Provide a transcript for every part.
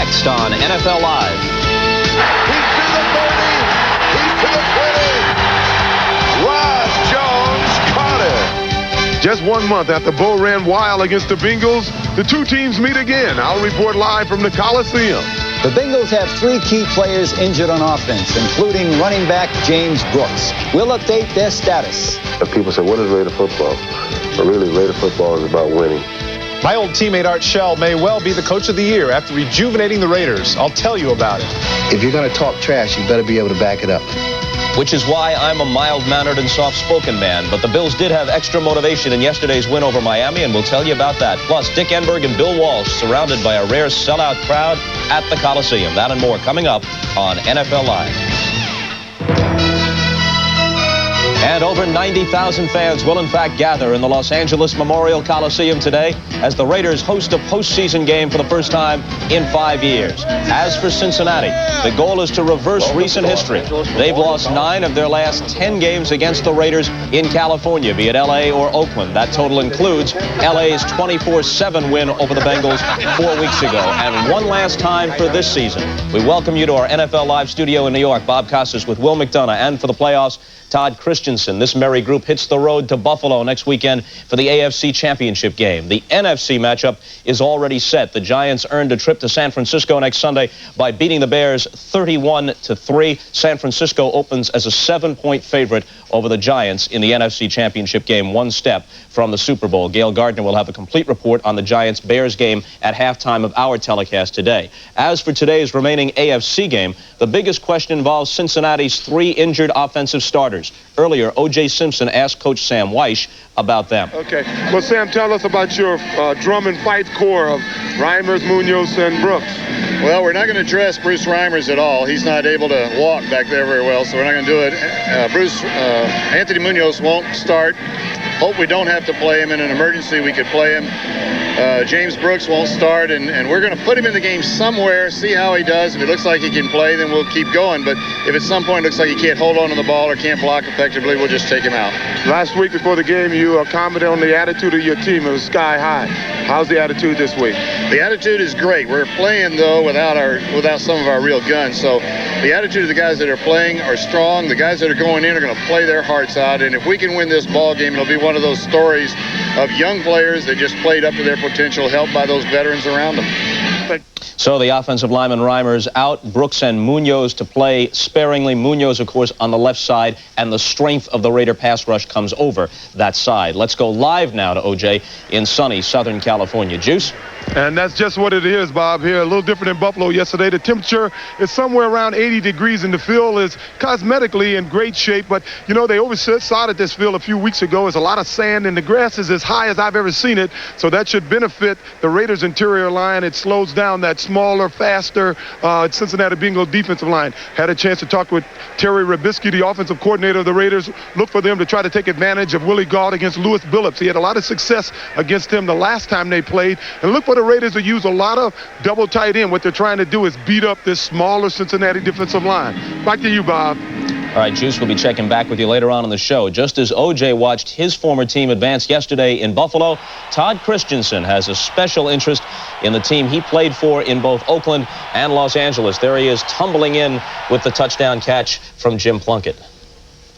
next on NFL Live. He's to the 30. He's to the 20. Rod Jones caught it. Just 1 month after Bo ran wild against the Bengals, the two teams meet again. I'll report live from the Coliseum. The Bengals have 3 key players injured on offense, including running back James Brooks. We'll update their status. People say, what is Raider football? But really, Raider football is about winning. My old teammate Art Shell may well be the coach of the year after rejuvenating the Raiders. I'll tell you about it. If you're going to talk trash, you better be able to back it up. Which is why I'm a mild-mannered and soft-spoken man. But the Bills did have extra motivation in yesterday's win over Miami, and we'll tell you about that. Plus, Dick Enberg and Bill Walsh surrounded by a rare sellout crowd at the Coliseum. That and more coming up on NFL Live. And over 90,000 fans will in fact gather in the Los Angeles Memorial Coliseum today as the Raiders host a postseason game for the first time in 5 years. As for Cincinnati, the goal is to reverse recent history. They've lost 9 of their last 10 games against the Raiders in California, be it LA or Oakland. That total includes LA's 24-7 win over the Bengals 4 weeks ago. And one last time for this season, we welcome you to our NFL Live studio in New York. Bob Costas with Will McDonough, and for the playoffs, Todd Christensen. This merry group hits the road to Buffalo next weekend for the AFC Championship game. The NFC matchup is already set. The Giants earned a trip to San Francisco next Sunday by beating the Bears 31-3. San Francisco opens as a 7-point favorite over the Giants in the NFC Championship game, one step from the Super Bowl. Gail Gardner will have a complete report on the Giants-Bears game at halftime of our telecast today. As for today's remaining AFC game, the biggest question involves Cincinnati's 3 injured offensive starters. Earlier, O.J. Simpson asked Coach Sam Weish about them. Okay. Well, Sam, tell us about your drum and fight core of Reimers, Munoz, and Brooks. Well, we're not going to dress Bruce Reimers at all. He's not able to walk back there very well, so we're not going to do it. Anthony Munoz won't start. Hope we don't have to play him. In an emergency, we could play him. James Brooks won't start, and we're going to put him in the game somewhere, see how he does. If it looks like he can play, then we'll keep going. But if at some point it looks like he can't hold on to the ball or can't block effectively, we'll just take him out. Last week before the game, you commented on the attitude of your team. It was sky high. How's the attitude this week? The attitude is great. We're playing, though, without some of our real guns. So the attitude of the guys that are playing are strong. The guys that are going in are going to play their hearts out. And if we can win this ball game, it'll be one of those stories of young players that just played up to their potential, helped by those veterans around them. So the offensive lineman Reimers out, Brooks and Munoz to play sparingly. Munoz, of course, on the left side, and the strength of the Raider pass rush comes over that side. Let's go live now to O.J. in sunny Southern California. Juice? And that's just what it is, Bob, here. A little different in Buffalo yesterday. The temperature is somewhere around 80 degrees, and the field is cosmetically in great shape. But, you know, they oversodded this field a few weeks ago. There's a lot of sand, and the grass is as high as I've ever seen it. So that should benefit the Raiders' interior line. It slows down that smaller, faster Cincinnati Bengals defensive line. Had a chance to talk with Terry Robisky, the offensive coordinator of the Raiders. Look for them to try to take advantage of Willie Gault against Louis Billups. He had a lot of success against him the last time they played. And look for the Raiders to use a lot of double tight end. What they're trying to do is beat up this smaller Cincinnati defensive line. Back to you, Bob. All right, Juice, we'll be checking back with you later on in the show. Just as O.J. watched his former team advance yesterday in Buffalo, Todd Christensen has a special interest in the team he played for in both Oakland and Los Angeles. There he is, tumbling in with the touchdown catch from Jim Plunkett.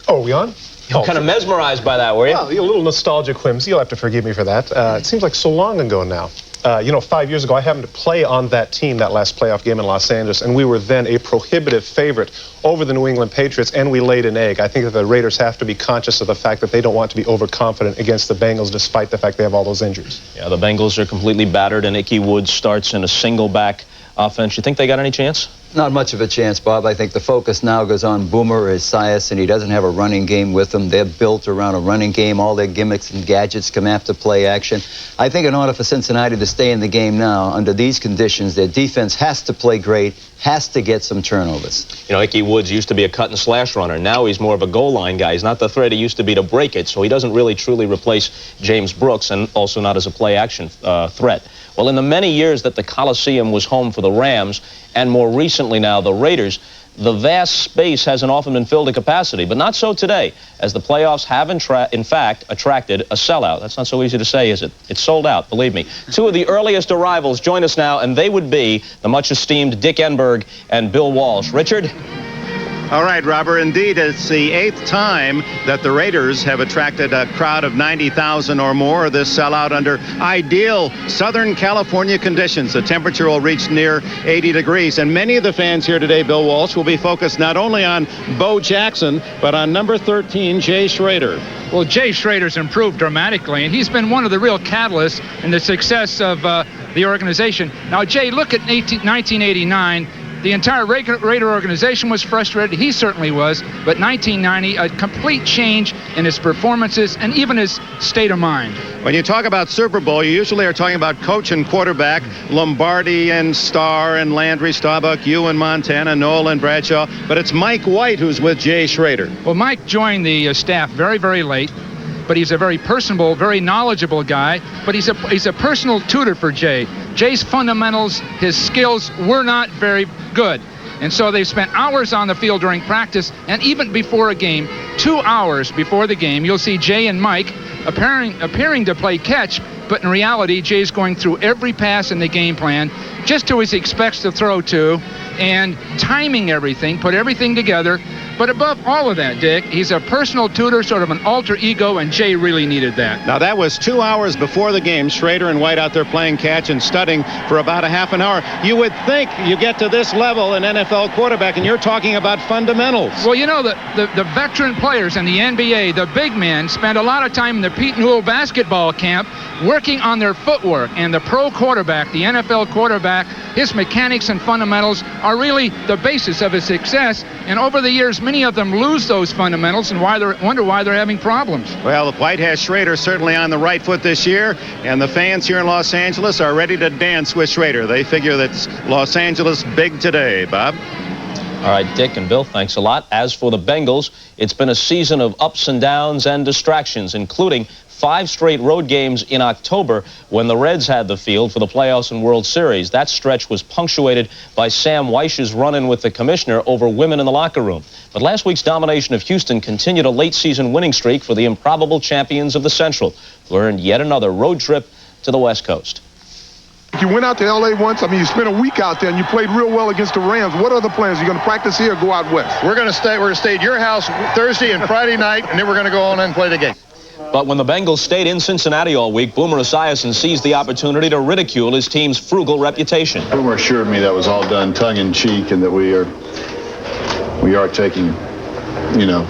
Oh, are we on? You're kind of mesmerized by that, were you? Well, a little nostalgic whimsy. You'll have to forgive me for that. It seems like so long ago now. 5 years ago, I happened to play on that team that last playoff game in Los Angeles, and we were then a prohibitive favorite over the New England Patriots, and we laid an egg. I think that the Raiders have to be conscious of the fact that they don't want to be overconfident against the Bengals, despite the fact they have all those injuries. Yeah, the Bengals are completely battered, and Ickey Woods starts in a single-back offense. You think they got any chance? Not much of a chance, Bob. I think the focus now goes on Boomer Esiason, and he doesn't have a running game with him. They're built around a running game. All their gimmicks and gadgets come after play action. I think in order for Cincinnati to stay in the game now, under these conditions, their defense has to play great, has to get some turnovers. You know, Ickey Woods used to be a cut-and-slash runner. Now he's more of a goal-line guy. He's not the threat he used to be to break it, so he doesn't really truly replace James Brooks, and also not as a play-action threat. Well, in the many years that the Coliseum was home for the Rams, and more recently now the Raiders, the vast space hasn't often been filled to capacity, but not so today, as the playoffs have in fact attracted a sellout. That's not so easy to say, is it? It's sold out, believe me. Two of the earliest arrivals join us now, and they would be the much esteemed Dick Enberg and Bill Walsh. Richard? All right, Robert, indeed, it's the 8th time that the Raiders have attracted a crowd of 90,000 or more. This sellout under ideal Southern California conditions. The temperature will reach near 80 degrees. And many of the fans here today, Bill Walsh, will be focused not only on Bo Jackson, but on number 13, Jay Schrader. Well, Jay Schrader's improved dramatically, and he's been one of the real catalysts in the success of the organization. Now, Jay, look at 1989. The entire Raider organization was frustrated. He certainly was. But 1990, a complete change in his performances and even his state of mind. When you talk about Super Bowl, you usually are talking about coach and quarterback, Lombardi and Starr and Landry, Staubach, you and Montana, Noel and Bradshaw. But it's Mike White who's with Jay Schrader. Well, Mike joined the staff very, very late. But he's a very personable, very knowledgeable guy. But he's a personal tutor for Jay. Jay's fundamentals, his skills were not very good. And so they've spent hours on the field during practice, and even before a game, 2 hours before the game, you'll see Jay and Mike appearing to play catch, but in reality, Jay's going through every pass in the game plan, just who he expects to throw to, and timing everything, put everything together. But above all of that, Dick, he's a personal tutor, sort of an alter ego, and Jay really needed that. Now, that was 2 hours before the game. Schrader and White out there playing catch and studying for about a half an hour. You would think you get to this level in NFL quarterback, and you're talking about fundamentals. Well, you know, the veteran players in the NBA, the big men, spend a lot of time in the Pete Newell basketball camp working on their footwork. And the pro quarterback, the NFL quarterback, his mechanics and fundamentals are really the basis of his success. And over the years, many of them lose those fundamentals and wonder why they're having problems. Well, White has Schrader certainly on the right foot this year, and the fans here in Los Angeles are ready to dance with Schrader. They figure that's Los Angeles big today, Bob. All right, Dick and Bill, thanks a lot. As for the Bengals, it's been a season of ups and downs and distractions, including 5 straight road games in October when the Reds had the field for the playoffs and World Series. That stretch was punctuated by Sam Weich's run-in with the commissioner over women in the locker room. But last week's domination of Houston continued a late-season winning streak for the improbable champions of the Central, who earned yet another road trip to the West Coast. You went out to L.A. once. I mean, you spent a week out there, and you played real well against the Rams. What are the plans? Are you going to practice here or go out west? We're going to stay at your house Thursday and Friday night, and then we're going to go on and play the game. But when the Bengals stayed in Cincinnati all week, Boomer Esiason seized the opportunity to ridicule his team's frugal reputation. Boomer assured me that was all done tongue-in-cheek and that we are taking, you know,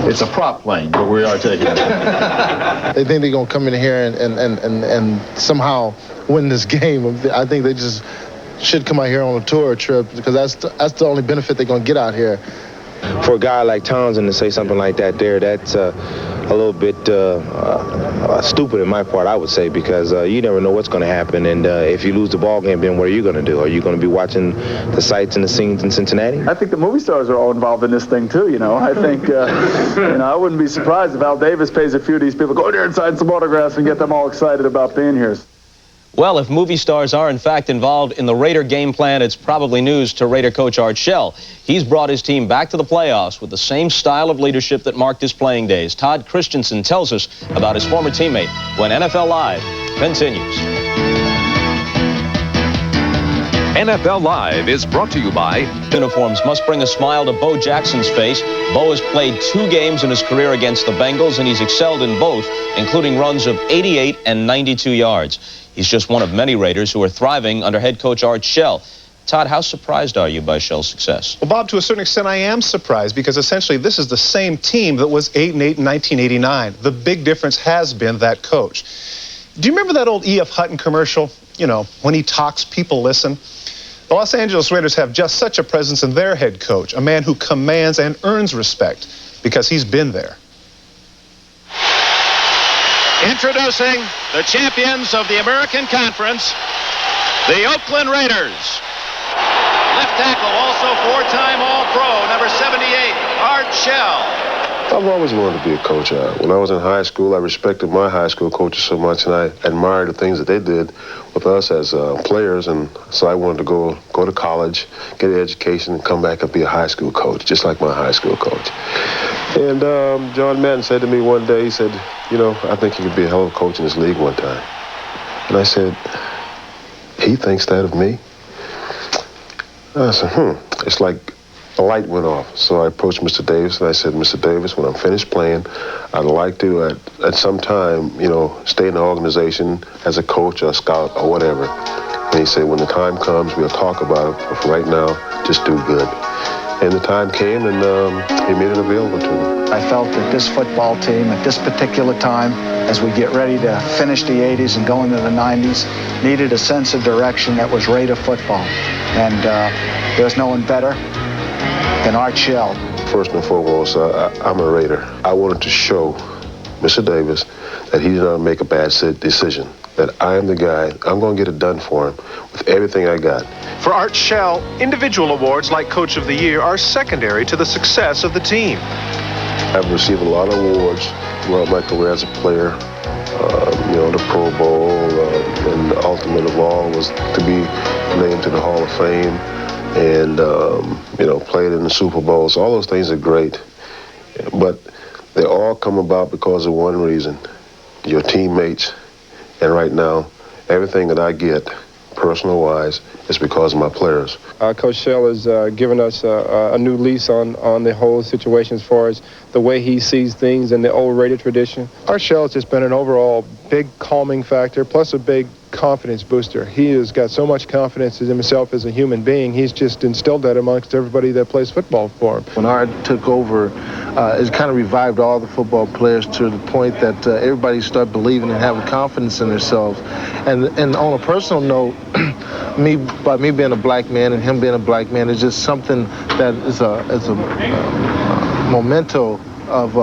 it's a prop plane, but we are taking it. They think they're going to come in here and somehow win this game. I think they just should come out here on a tour trip because that's the only benefit they're going to get out here. For a guy like Townsend to say something like that that's a little bit stupid in my part, I would say, because you never know what's going to happen. And if you lose the ball game, then what are you going to do? Are you going to be watching the sights and the scenes in Cincinnati? I think the movie stars are all involved in this thing, too, you know. I think, I wouldn't be surprised if Al Davis pays a few of these people, go there and sign some autographs and get them all excited about being here. Well, if movie stars are in fact involved in the Raider game plan, it's probably news to Raider coach Art Shell. He's brought his team back to the playoffs with the same style of leadership that marked his playing days. Todd Christensen tells us about his former teammate when NFL Live continues. NFL Live is brought to you by... Uniforms must bring a smile to Bo Jackson's face. Bo has played 2 games in his career against the Bengals, and he's excelled in both, including runs of 88 and 92 yards. He's just one of many Raiders who are thriving under head coach Art Shell. Todd, how surprised are you by Shell's success? Well, Bob, to a certain extent, I am surprised because essentially this is the same team that was 8-8 in 1989. The big difference has been that coach. Do you remember that old E.F. Hutton commercial? You know, when he talks, people listen. The Los Angeles Raiders have just such a presence in their head coach, a man who commands and earns respect because he's been there. Introducing the champions of the American Conference, the Oakland Raiders. Left tackle, also 4-time All-Pro, number 78, Art Shell. I've always wanted to be a coach. When I was in high school, I respected my high school coaches so much, and I admired the things that they did with us as players, and so I wanted to go to college, get an education, and come back and be a high school coach, just like my high school coach. And John Madden said to me one day, he said, you know, I think you could be a hell of a coach in this league one time. And I said, he thinks that of me? I said, It's like a light went off. So I approached Mr. Davis and I said, Mr. Davis, when I'm finished playing, I'd like to, at some time, you know, stay in the organization as a coach or a scout or whatever. And he said, when the time comes, we'll talk about it. But for right now, just do good. And the time came, and he made it available to me. I felt that this football team, at this particular time, as we get ready to finish the 80s and go into the 90s, needed a sense of direction that was Raider football. And there's no one better than Art Shell. First and foremost, I'm a Raider. I wanted to show Mr. Davis that he did not make a bad decision, that I am the guy, I'm going to get it done for him with everything I got. For Art Shell, individual awards like Coach of the Year are secondary to the success of the team. I've received a lot of awards throughout my career as a player. You know, the Pro Bowl, and the ultimate of all was to be named to the Hall of Fame, and you know, played in the Super Bowl. So all those things are great, but they all come about because of one reason: your teammates. And right now, everything that I get, personal-wise, is because of my players. Coach Shell has given us a new lease on the whole situation as far as the way he sees things in the old Raider tradition. Art Shell has just been an overall big calming factor, plus a big confidence booster. He has got so much confidence in himself as a human being. He's just instilled that amongst everybody that plays football for him. When Art took over, it kind of revived all the football players to the point that everybody started believing and having confidence in themselves. And on a personal note, by me being a black man and him being a black man, is just something that is a memento of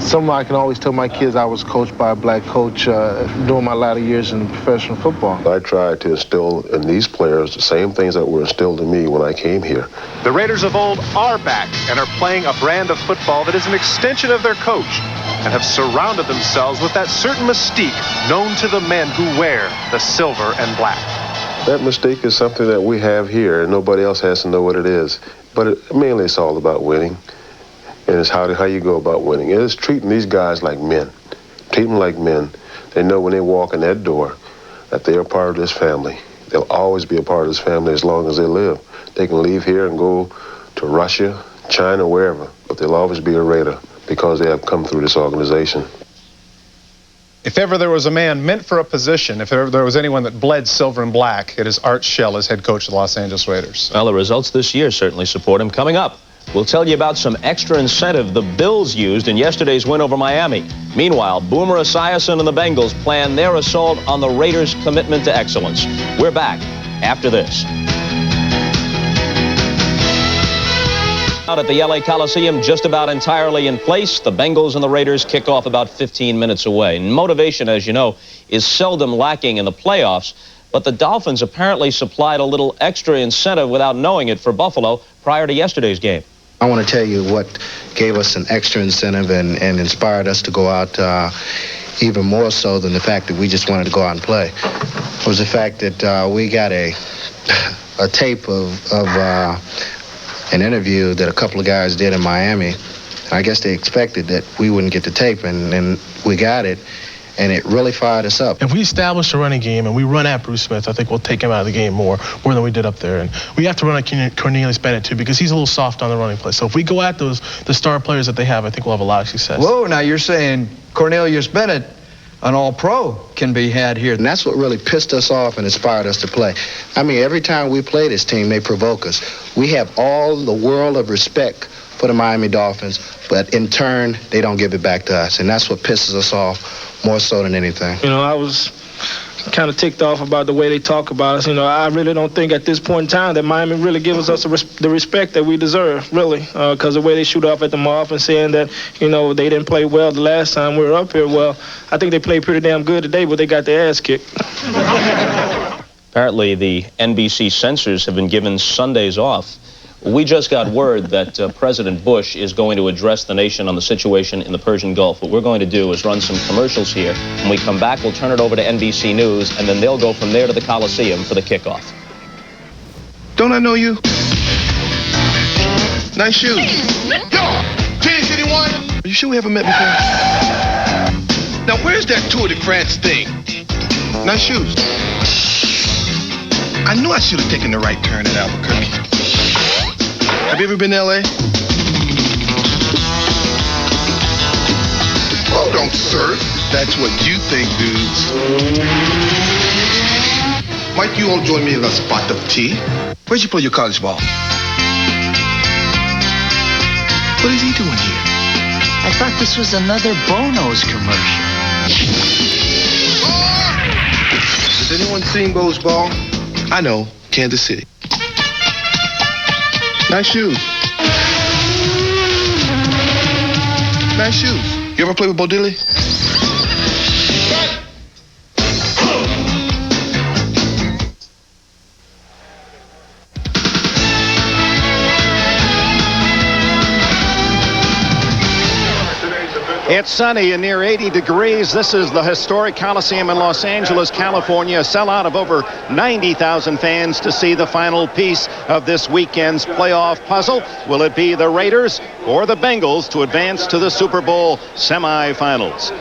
something I can always tell my kids. I was coached by a black coach during my latter years in professional football. I tried to instill in these players the same things that were instilled in me when I came here. The Raiders of old are back and are playing a brand of football that is an extension of their coach, and have surrounded themselves with that certain mystique known to the men who wear the silver and black. That mystique is something that we have here, and nobody else has to know what it is. But mainly it's all about winning, and it's how you go about winning. It is treating these guys like men. Treat them like men. They know when they walk in that door that they are part of this family. They'll always be a part of this family as long as they live. They can leave here and go to Russia, China, wherever, but they'll always be a Raider because they have come through this organization. If ever there was a man meant for a position, if ever there was anyone that bled silver and black, it is Art Shell as head coach of the Los Angeles Raiders. Well, the results this year certainly support him. Coming up, we'll tell you about some extra incentive the Bills used in yesterday's win over Miami. Meanwhile, Boomer Esiason and the Bengals plan their assault on the Raiders' commitment to excellence. We're back after this. Out at the LA Coliseum, just about entirely in place. The Bengals and the Raiders kick off about 15 minutes away. And motivation, as you know, is seldom lacking in the playoffs, but the Dolphins apparently supplied a little extra incentive without knowing it for Buffalo prior to yesterday's game. I want to tell you what gave us an extra incentive and inspired us to go out even more so than the fact that we just wanted to go out and play. It was the fact that we got a tape of an interview that a couple of guys did in Miami. I guess they expected that we wouldn't get the tape, and we got it, and it really fired us up. If we establish a running game and we run at Bruce Smith, I think we'll take him out of the game more than we did up there. And we have to run at Cornelius Bennett, too, because he's a little soft on the running play. So if we go at the star players that they have, I think we'll have a lot of success. Whoa, now you're saying Cornelius Bennett, an all-pro, can be had here. And that's what really pissed us off and inspired us to play. I mean, every time we play this team, they provoke us. We have all the world of respect for the Miami Dolphins, but in turn, they don't give it back to us. And that's what pisses us off more so than anything. You know, I was kind of ticked off about the way they talk about us. You know, I really don't think at this point in time that Miami really gives us the respect that we deserve, really, because the way they shoot off at them off and saying that, you know, they didn't play well the last time we were up here. Well, I think they played pretty damn good today, but they got their ass kicked. Apparently, the NBC censors have been given Sundays off. We just got word that President Bush is going to address the nation on the situation in the Persian Gulf. What we're going to do is run some commercials here. When we come back, we'll turn it over to NBC News, and then they'll go from there to the Coliseum for the kickoff. Don't I know you? Nice shoes. Yo, change anyone? Are you sure we haven't met before? Now, where's that Tour de France thing? Nice shoes. I knew I should have taken the right turn at Albuquerque. Have you ever been to L.A.? Oh, don't surf. That's what you think, dudes. Might you all join me in a spot of tea? Where'd you play your college ball? What is he doing here? I thought this was another Bono's commercial. Has anyone seen Bo's ball? I know, Kansas City. Nice shoes. Nice shoes. You ever play with Bo Diddley? It's sunny and near 80 degrees. This is the historic Coliseum in Los Angeles, California. A sellout of over 90,000 fans to see the final piece of this weekend's playoff puzzle. Will it be the Raiders or the Bengals to advance to the Super Bowl semifinals?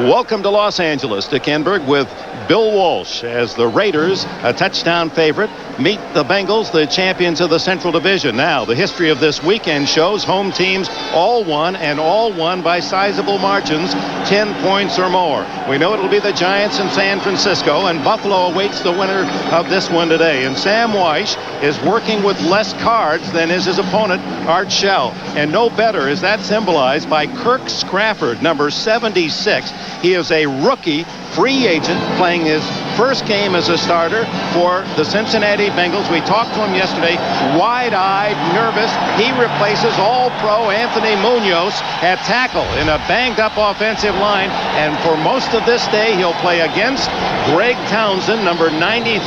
Welcome to Los Angeles, Dick Enberg, with Bill Walsh as the Raiders, a touchdown favorite, meet the Bengals, the champions of the Central Division. Now, the history of this weekend shows home teams all won, and all won by sizable margins, 10 points or more. We know it'll be the Giants in San Francisco, and Buffalo awaits the winner of this one today. And Sam Weish is working with less cards than is his opponent, Art Shell. And no better is that symbolized by Kirk Scrafford, number 76. He is a rookie free agent playing his first game as a starter for the Cincinnati Bengals. We talked to him yesterday, wide-eyed, nervous. He replaces All-Pro Anthony Munoz at tackle in a banged-up offensive line. And for most of this day, he'll play against Greg Townsend, number 93,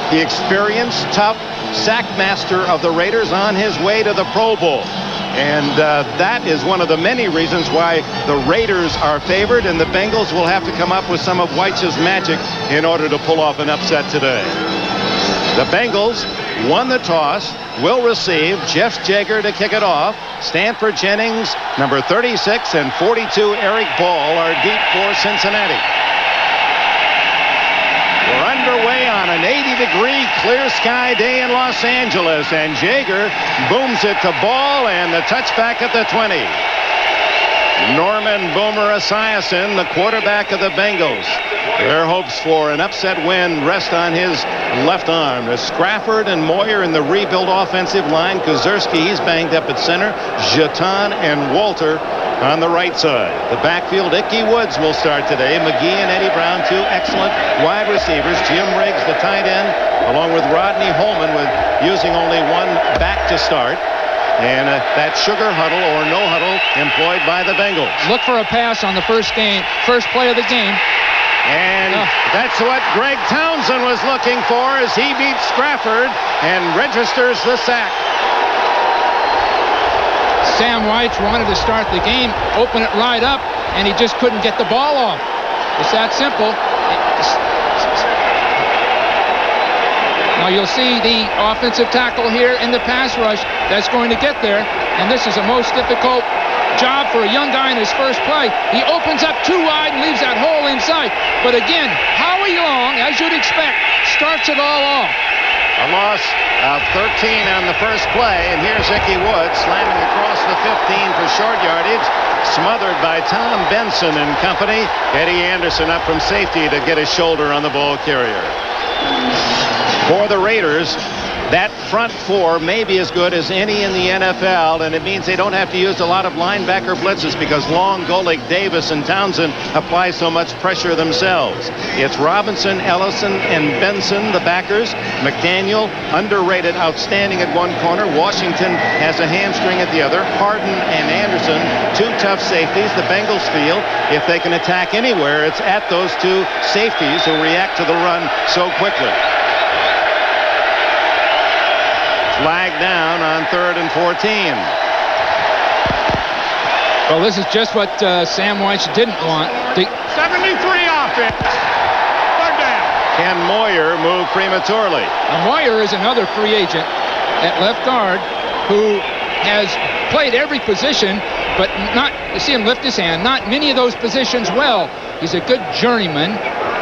the experienced, tough sack master of the Raiders on his way to the Pro Bowl. And that is one of the many reasons why the Raiders are favored, and the Bengals will have to come up with some of Weich's magic in order to pull off an upset today. The Bengals won the toss, will receive. Jeff Jaeger to kick it off. Stanford Jennings, number 36, and 42, Eric Ball are deep for Cincinnati. We're underway on an 80-degree clear sky day in Los Angeles, and Jaeger booms it to Ball, and the touchback at the 20. Norman Boomer Esiason, the quarterback of the Bengals. Their hopes for an upset win rest on his left arm. There's Scrafford and Moyer in the rebuild offensive line. Kuzerski, he's banged up at center. Jeton and Walter on the right side. The backfield, Ickey Woods will start today. McGee and Eddie Brown, two excellent wide receivers. Jim Riggs, the tight end, along with Rodney Holman, with using only one back to start. And that sugar huddle or no huddle employed by the Bengals. Look for a pass on the first play of the game. And that's what Greg Townsend was looking for as he beats Scrafford and registers the sack. Sam Weich wanted to start the game, open it right up, and he just couldn't get the ball off. It's that simple. Now you'll see the offensive tackle here in the pass rush that's going to get there, and this is a most difficult job for a young guy in his first play. He opens up too wide and leaves that hole inside. But again, Howie Long, as you'd expect, starts it all off. A loss of 13 on the first play, and here's Ickey Woods slamming across the 15 for short yardage, smothered by Tom Benson and company. Eddie Anderson up from safety to get his shoulder on the ball carrier. For the Raiders, that front four may be as good as any in the NFL, and it means they don't have to use a lot of linebacker blitzes because Long, Golick, Davis, and Townsend apply so much pressure themselves. It's Robinson, Ellison, and Benson, the backers. McDaniel, underrated, outstanding at one corner. Washington has a hamstring at the other. Harden and Anderson, two tough safeties. The Bengals feel if they can attack anywhere, it's at those two safeties who react to the run so quickly. flag down on 3rd and 14. Well, this is just what Sam Weiss didn't want. 73 offense. Third down. Can Moyer move prematurely? Now, Moyer is another free agent at left guard who has played every position, but not, you see him lift his hand, not many of those positions well. He's a good journeyman,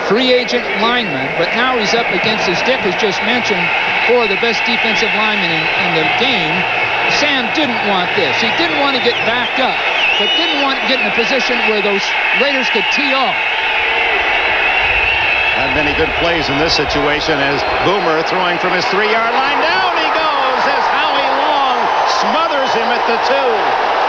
free agent lineman, but now he's up against, as Dick has just mentioned, 4 of the best defensive linemen in the game. Sam didn't want this. He didn't want to get backed up, but didn't want to get in a position where those Raiders could tee off. Not many good plays in this situation as Boomer throwing from his 3-yard line. Down he goes as Howie Long smothers him at the 2.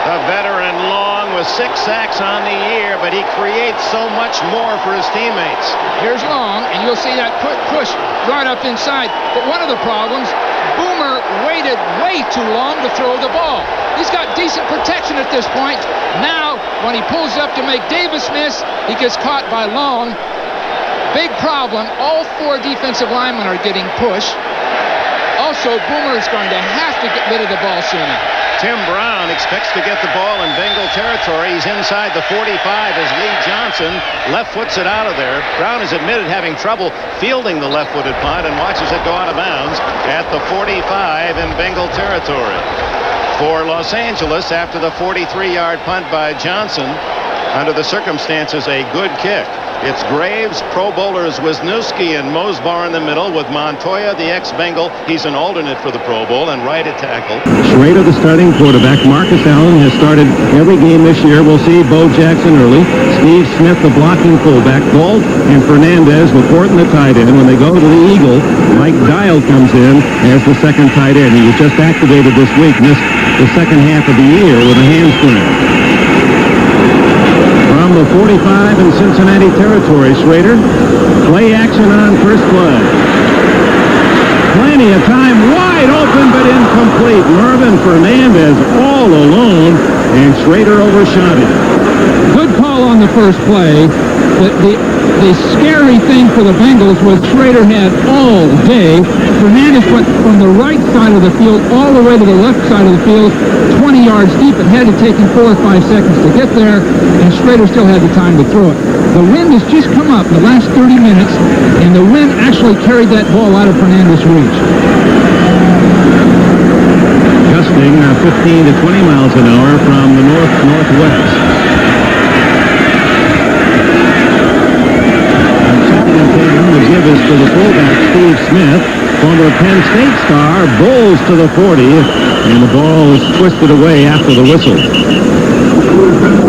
The veteran Long with 6 sacks on the year, but he creates so much more for his teammates. Here's Long, and you'll see that push right up inside. But one of the problems, Boomer waited way too long to throw the ball. He's got decent protection at this point. Now, when he pulls up to make Davis miss, he gets caught by Long. Big problem. All 4 defensive linemen are getting pushed. Also, Boomer is going to have to get rid of the ball sooner. Tim Brown expects to get the ball in Bengal territory. He's inside the 45 as Lee Johnson left foots it out of there. Brown has admitted having trouble fielding the left-footed punt and watches it go out of bounds at the 45 in Bengal territory. For Los Angeles, after the 43-yard punt by Johnson, under the circumstances, a good kick. It's Graves, Pro Bowlers Wisniewski and Mosbar in the middle with Montoya, the ex-Bengal. He's an alternate for the Pro Bowl and right at tackle. Schrader, the starting quarterback. Marcus Allen has started every game this year. We'll see Bo Jackson early. Steve Smith, the blocking fullback. Galt and Fernandez with Horton, the tight end. When they go to the Eagle, Mike Dial comes in as the second tight end. He was just activated this week, missed the second half of the year with a hamstring. From the 45 in Cincinnati territory, Schrader. Play action on first play. Plenty of time, wide open but incomplete. Marvin Fernandez all alone, and Schrader overshot it. Good call on the first play. The scary thing for the Bengals was Schrader had all day. Fernandez went from the right side of the field all the way to the left side of the field, 20 yards deep. It had to take him 4 or 5 seconds to get there, and Schrader still had the time to throw it. The wind has just come up in the last 30 minutes, and the wind actually carried that ball out of Fernandez's reach. Gusting 15 to 20 miles an hour from the north-northwest. The give is to the fullback, Steve Smith, former Penn State star, bowls to the 40, and the ball is twisted away after the whistle.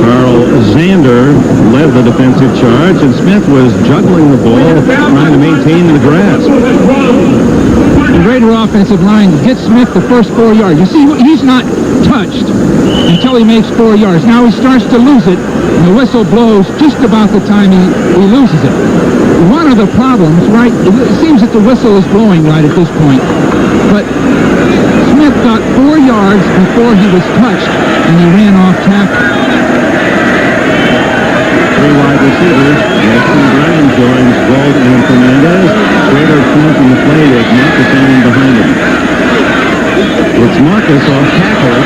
Carl Zander led the defensive charge, and Smith was juggling the ball, trying to maintain the grasp. The Raider offensive line gets Smith the first 4 yards. You see, he's not touched until he makes 4 yards. Now he starts to lose it, and the whistle blows just about the time he loses it. One of the problems, right, it seems that the whistle is blowing right at this point, but Smith got 4 yards before he was touched, and he ran off tackle. 3 wide receivers. Jackson Brown joins Gold and Fernandez. Schrader flanking the play with Marcus Allen behind him. It's Marcus off tackle,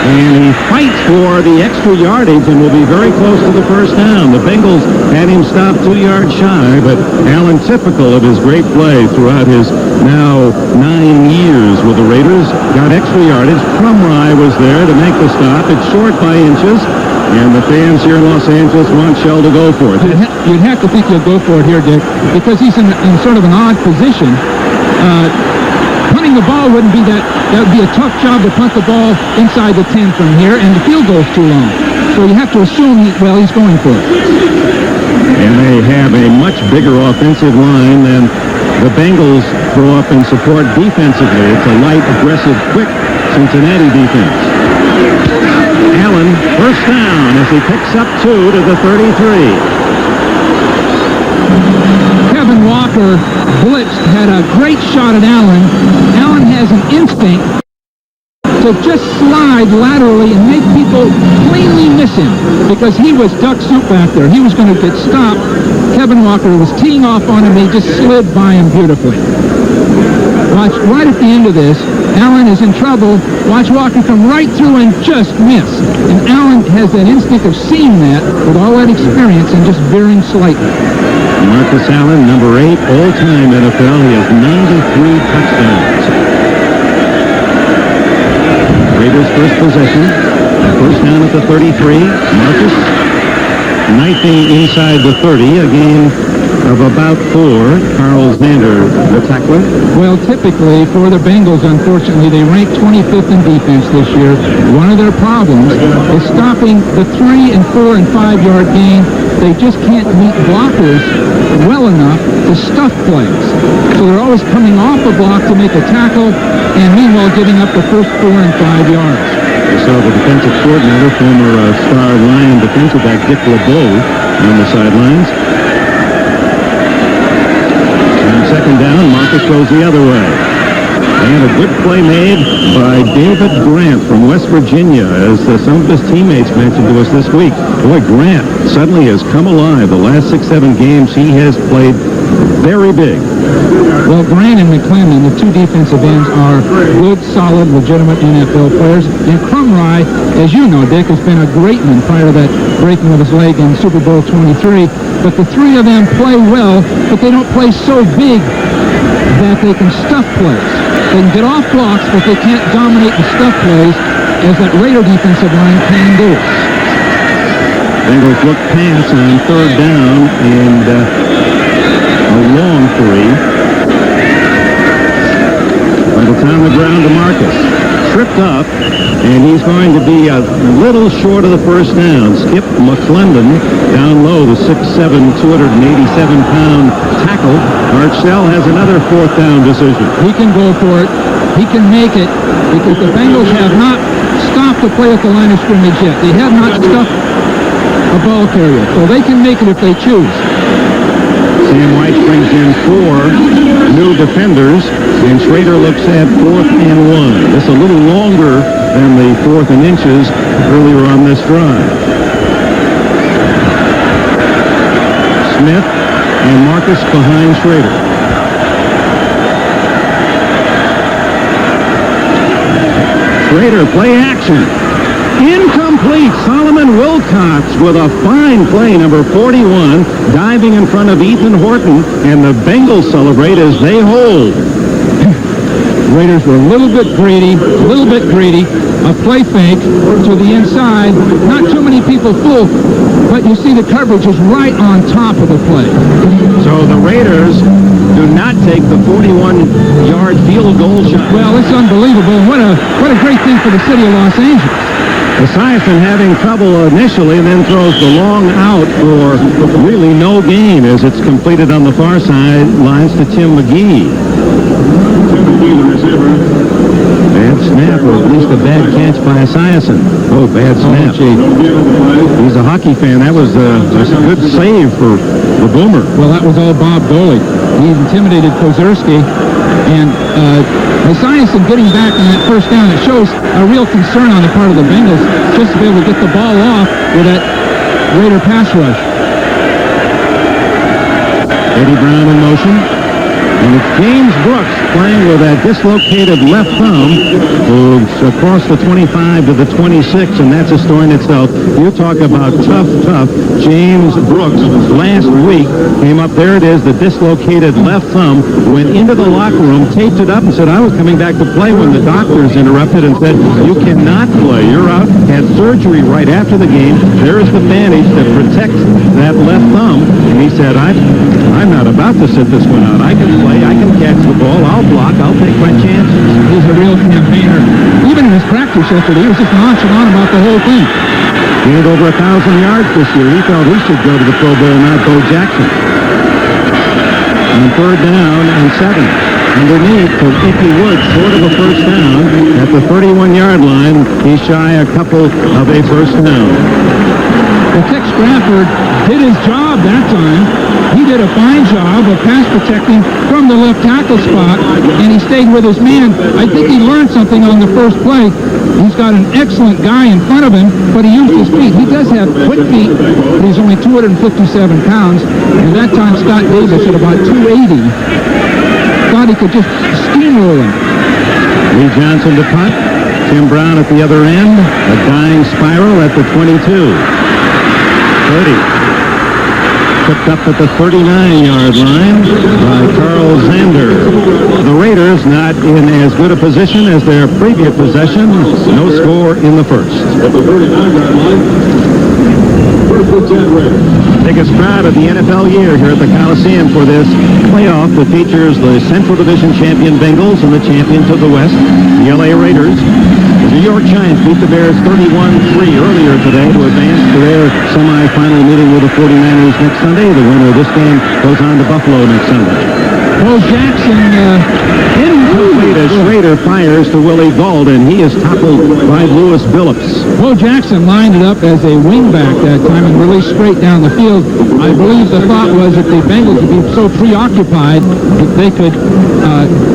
and he fights for the extra yardage and will be very close to the first down. The Bengals had him stopped 2 yards shy, but Allen, typical of his great play throughout his now 9 years with the Raiders, got extra yardage. Plumrye was there to make the stop. It's short by inches. And the fans here in Los Angeles want Shell to go for it. You'd have to think he'll go for it here, Dick, because he's in sort of an odd position. Punting the ball wouldn't be that would be a tough job to punt the ball inside the 10 from here, and the field goal's too long. So you have to assume, he's going for it. And they have a much bigger offensive line than the Bengals throw up in support defensively. It's a light, aggressive, quick Cincinnati defense. Allen, first down as he picks up 2 to the 33. Kevin Walker blitzed, had a great shot at Allen. Allen has an instinct to just slide laterally and make people tackle, cleanly miss him because he was duck soup back there. He was going to get stopped. Kevin Walker was teeing off on him. He just slid by him beautifully. Watch, right at the end of this, Allen is in trouble. Watch Walker come right through and just miss. And Allen has that instinct of seeing that with all that experience and just veering slightly. Marcus Allen, number 8 all-time NFL. He has 93 touchdowns. Raiders first possession. First down at the 33. Marcus knifing inside the 30. A gain of about 4. Carl Zander, the tackler. Well, typically for the Bengals, unfortunately, they rank 25th in defense this year. One of their problems is stopping the 3 and 4 and 5 yard gain. They just can't meet blockers well enough to stuff plays. So they're always coming off a block to make a tackle, and meanwhile giving up the first 4 and 5 yards. We saw the defensive coordinator, former star Lion defensive back Dick LeBeau on the sidelines. On second down, Marcus goes the other way. And a good play made by David Grant from West Virginia, as some of his teammates mentioned to us this week. Boy, Grant suddenly has come alive. The last 6-7 games he has played very big. Well, Grant and McClendon, the two defensive ends, are good, solid, legitimate NFL players. And Crumry, as you know, Dick, has been a great one prior to that breaking of his leg in Super Bowl 23. But the three of them play well, but they don't play so big that they can stuff plays. They can get off blocks, but they can't dominate the stuff plays as that Raider defensive line can do. Bengals look pass on third down and a long 3. By the time the ground to Marcus. Tripped up, and he's going to be a little short of the first down. Skip McClendon down low, the 6'7", 287-pound tackle. Marshall has another fourth down decision. He can go for it. He can make it because the Bengals have not stopped the play at the line of scrimmage yet. They have not stuffed a ball carrier, so they can make it if they choose. Sam White brings in 4 new defenders, and Schrader looks at 4th and 1. This a little longer than the 4th and inches earlier on this drive. Smith and Marcus behind Schrader. Schrader, play action. Incomplete. Solomon Wilcox with a fine play, number 41, diving in front of Ethan Horton, and the Bengals celebrate as they hold. Raiders were a little bit greedy. A play fake to the inside. Not too many people full, but you see the coverage is right on top of the play. So the Raiders do not take the 41-yard field goal shot. Well, it's unbelievable. What a great thing for the city of Los Angeles. Esiason having trouble initially, and then throws the long out for really no gain as it's completed on the far side lines to Tim McGee. Bad snap, or at least a bad catch by Esiason. Oh, bad snap. He's a hockey fan. That was a good save for the Boomer. Well, that was all Bob Goli. He intimidated Kozerski, and Esiason getting back on that first down, it shows a real concern on the part of the Bengals just to be able to get the ball off with that Raider pass rush. Eddie Brown in motion. And it's James Brooks playing with that dislocated left thumb who's across the 25 to the 26, and that's a story in itself. You talk about tough. James Brooks last week came up, there it is, the dislocated left thumb, went into the locker room, taped it up, and said, I was coming back to play when the doctors interrupted and said, you cannot play, you're out. Had surgery right after the game. There is the bandage that protects that left thumb, and he said, I'm not about to sit this one out. I can play, I can catch the ball, I'll block, I'll take my chances. He's a real campaigner. Even in his practice yesterday, he was just nonchalant about the whole thing. He had over 1,000 yards this year. He thought he should go to the Pro Bowl, not Bo Jackson. On third down and 7. Underneath for Ickey Woods, short of a first down. At the 31-yard line, he's shy a couple of a first down. Well, Tex Bradford did his job that time. He did a fine job of pass protecting from the left tackle spot, and he stayed with his man. I think he learned something on the first play. He's got an excellent guy in front of him, but he used his feet. He does have quick feet, but he's only 257 pounds, and that time Scott Davis at about 280 thought he could just steamroll him. Lee Johnson to punt. Tim Brown at the other end. A dying spiral at the 22. 30. Picked up at the 39-yard line by Carl Zander. The Raiders not in as good a position as their previous possession. No score in the first. At the 39-yard line, biggest crowd of the NFL year here at the Coliseum for this playoff that features the Central Division champion Bengals and the champions of the West, the LA Raiders. The New York Giants beat the Bears 31-3 earlier today to advance to their semifinal meeting with the 49ers next Sunday. The winner of this game goes on to Buffalo next Sunday. Bo Jackson incomplete as Schrader fires to Willie Gauld, and he is toppled by Lewis Billups. Bo Jackson lined it up as a wingback that time and released straight down the field. I believe the thought was that the Bengals would be so preoccupied that they could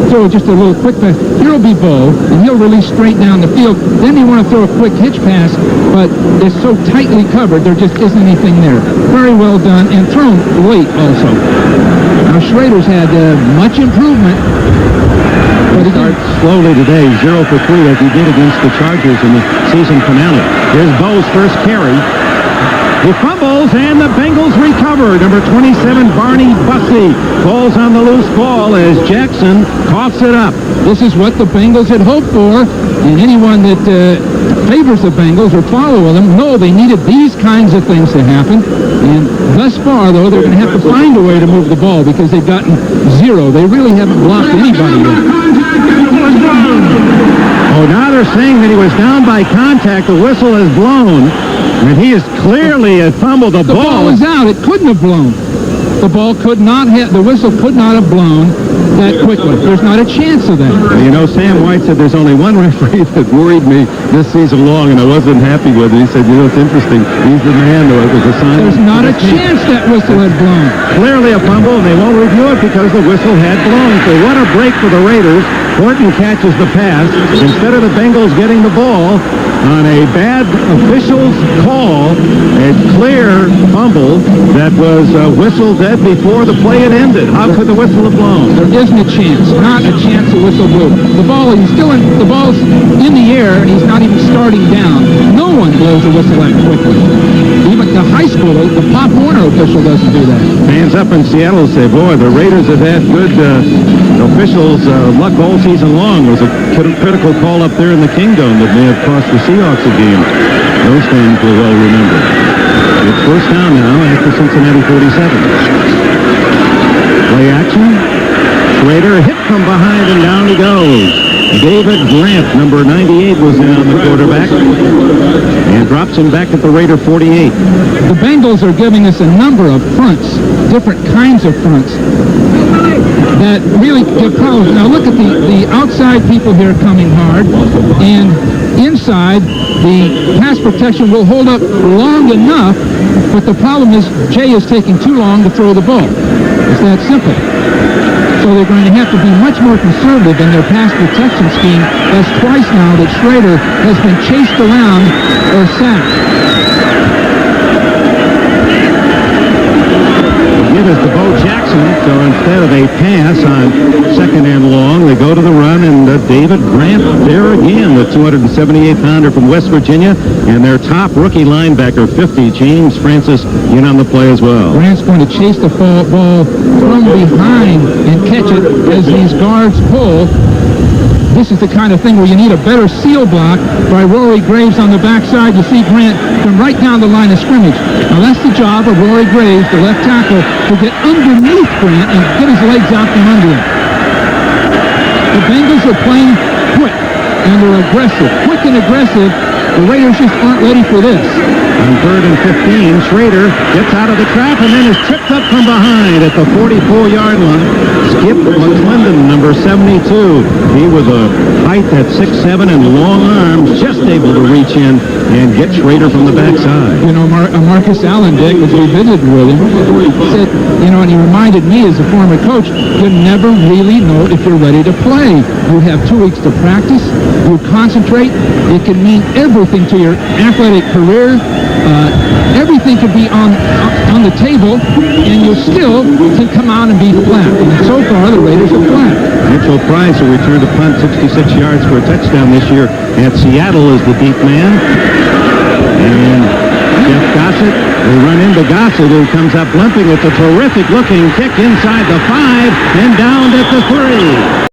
throw just a little quick pass. Here will be Bo, and he'll release straight down the field. Then they want to throw a quick hitch pass, but it's so tightly covered, there just isn't anything there. Very well done, and thrown late also. Now, Schrader's had much improvement. But he starts slowly today, 0 for 3 as he did against the Chargers in the season finale. Here's Bo's first carry. He fumbles, and the Bengals recover. Number 27, Barney Bussey, falls on the loose ball as Jackson coughs it up. This is what the Bengals had hoped for, and anyone that favors the Bengals or follow them know they needed these kinds of things to happen. And thus far, though, they're going to have to find a way to move the ball because they've gotten 0. They really haven't blocked anybody yet. Oh, now they're saying that he was down by contact. The whistle is blown, and he is clearly fumbled the ball. The ball was out. It couldn't have blown. The ball could not have, the whistle could not have blown that quickly. There's not a chance of that. You know, Sam White said there's only one referee that worried me this season long, and I wasn't happy with it. He said, you know, it's interesting. He's the man who was assigned. There's not a chance that whistle had blown. Clearly a fumble, and they won't review it because the whistle had blown. So what a break for the Raiders. Horton catches the pass. Instead of the Bengals getting the ball on a bad official's call, a clear fumble that was whistled dead before the play had ended. How could the whistle have blown? There isn't a chance. Not a chance the whistle blew. The ball's in the air, and he's not even starting down. No one blows a whistle that quickly. Even the high school, the Pop Warner official doesn't do that. Fans up in Seattle say, boy, the Raiders have had good officials luck all season long. It was a critical call up there in the Kingdome that may have cost the Seahawks a game. Those fans will well remember. It's first down now after Cincinnati 47. Play action. Schrader hit from behind, and down he goes. David Grant, number 98, was in on the quarterback and drops him back at the Raider 48. The Bengals are giving us a number of fronts, different kinds of fronts, that really give problems. Now look at the outside people here coming hard, and inside the pass protection will hold up long enough, but the problem is Jay is taking too long to throw the ball. It's that simple. So they're going to have to be much more conservative in their pass protection scheme. That's twice now that Schrader has been chased around or sacked. Give us to Bo Jackson, so instead of a pass on second and long, they go to the run, and David Grant there again, the 278-pounder from West Virginia, and their top rookie linebacker, 50, James Francis, in on the play as well. Grant's going to chase the ball from behind and catch it as these guards pull. This is the kind of thing where you need a better seal block by Rory Graves on the backside. You see Grant come right down the line of scrimmage. Now that's the job of Rory Graves, the left tackle, to get underneath Grant and get his legs out from under him. The Bengals are playing quick and they're aggressive. Quick and aggressive. The Raiders just aren't ready for this. On 3rd and 15, Schrader gets out of the trap and then is tripped up from behind at the 44-yard line. Skip McClendon, number 72. He with a height at 6'7" and long arms, just able to reach in and get Schrader from the backside. You know, Marcus Allen, Dick, as we visited with him, said, you know, and he reminded me as a former coach, you never really know if you're ready to play. You have 2 weeks to practice. You concentrate. It can mean everything to your athletic career. Everything could be on the table, and you still can come out and be flat. And so far, the Raiders are flat. Mitchell Price, who returned a punt 66 yards for a touchdown this year at Seattle, is the deep man. And Jeff Gossett, they run into Gossett, who comes up limping with a terrific-looking kick inside the 5 and down at the 3.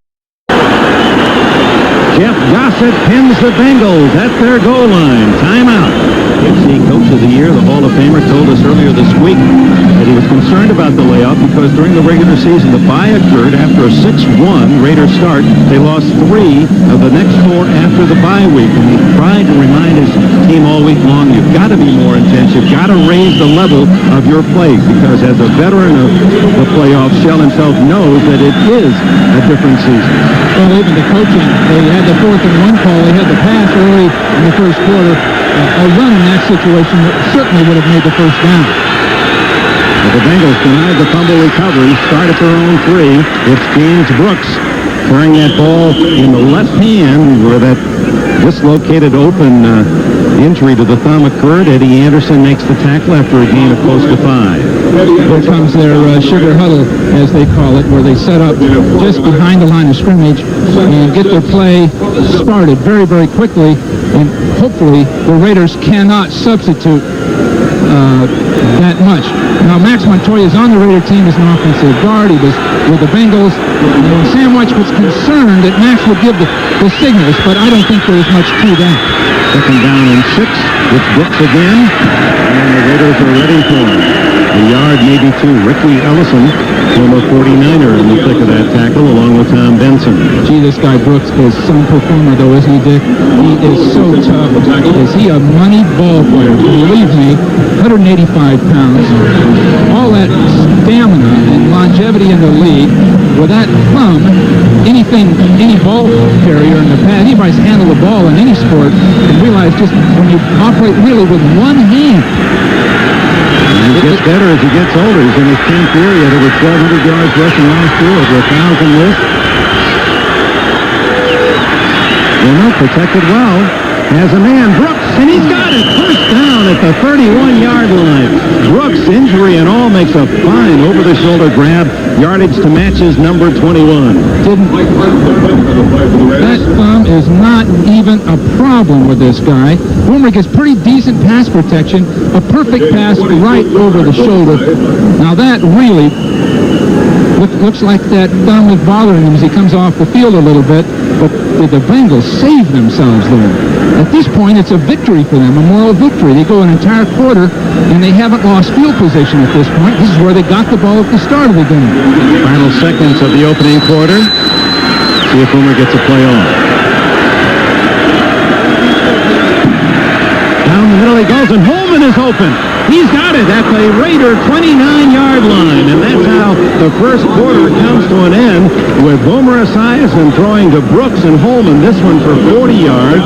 Jeff Gossett pins the Bengals at their goal line. Timeout. AFC Coach of the Year, the Hall of Famer, told us earlier this week that he was concerned about the layoff because during the regular season, the bye occurred after a 6-1 Raiders start. They lost 3 of the next 4 after the bye week. And he tried to remind his team all week long, you've got to be more intense. You've got to raise the level of your play because as a veteran of the playoffs, Shell himself knows that it is a different season. Well, even the coaching, they had the 4th and 1 call. They had the pass early in the first quarter. A run in that situation certainly would have made the first down. But the Bengals denied the fumble recovery, start at their own 3. It's James Brooks carrying that ball in the left hand where that dislocated open injury to the thumb occurred. Eddie Anderson makes the tackle after a gain of close to 5. Here comes their sugar huddle, as they call it, where they set up just behind the line of scrimmage and get their play started very, very quickly. And hopefully the Raiders cannot substitute that much. Now, Max Montoya is on the Raider team as an offensive guard. He was with the Bengals. And Sam White was concerned that Max would give the signals, but I don't think there's much to that. 2nd down and 6. It's Brooks again, and the Raiders are ready for him. A yard, maybe 2. Ricky Ellison, former 49er, in the thick of that tackle, along with Tom Benson. Gee, this guy Brooks is some performer, though, isn't he, Dick? He is so tough. Is he a money ball player? Believe me, 185 pounds. All that stamina and longevity in the league. With that thumb, any ball carrier in the past, anybody's handled the ball in any sport, and realize just when you operate really with one hand. And he gets better as he gets older. He's in his 10th year. He had over 1,200 yards rushing last year, over 1,000 this. Wilmer protected well. Has a man, Brooks, and he's got it. First down at the 31-yard line. Brooks, injury and all, makes a fine over-the-shoulder grab. Yardage to match his number 21. That thumb is not even a problem with this guy. Wilmer gets pretty decent pass protection. A perfect pass right over the shoulder. Now that really looks like that thumb is bothering him as he comes off the field a little bit. But the Bengals save themselves there. At this point, it's a victory for them, a moral victory. They go an entire quarter, and they haven't lost field position at this point. This is where they got the ball at the start of the game. Final seconds of the opening quarter. See if Boomer gets a play off. Down the middle he goes, and Holman is open. He's got it at the Raider 29-yard line, and that's how the first quarter comes to an end with Boomer Esiason throwing to Brooks and Holman, this one for 40 yards.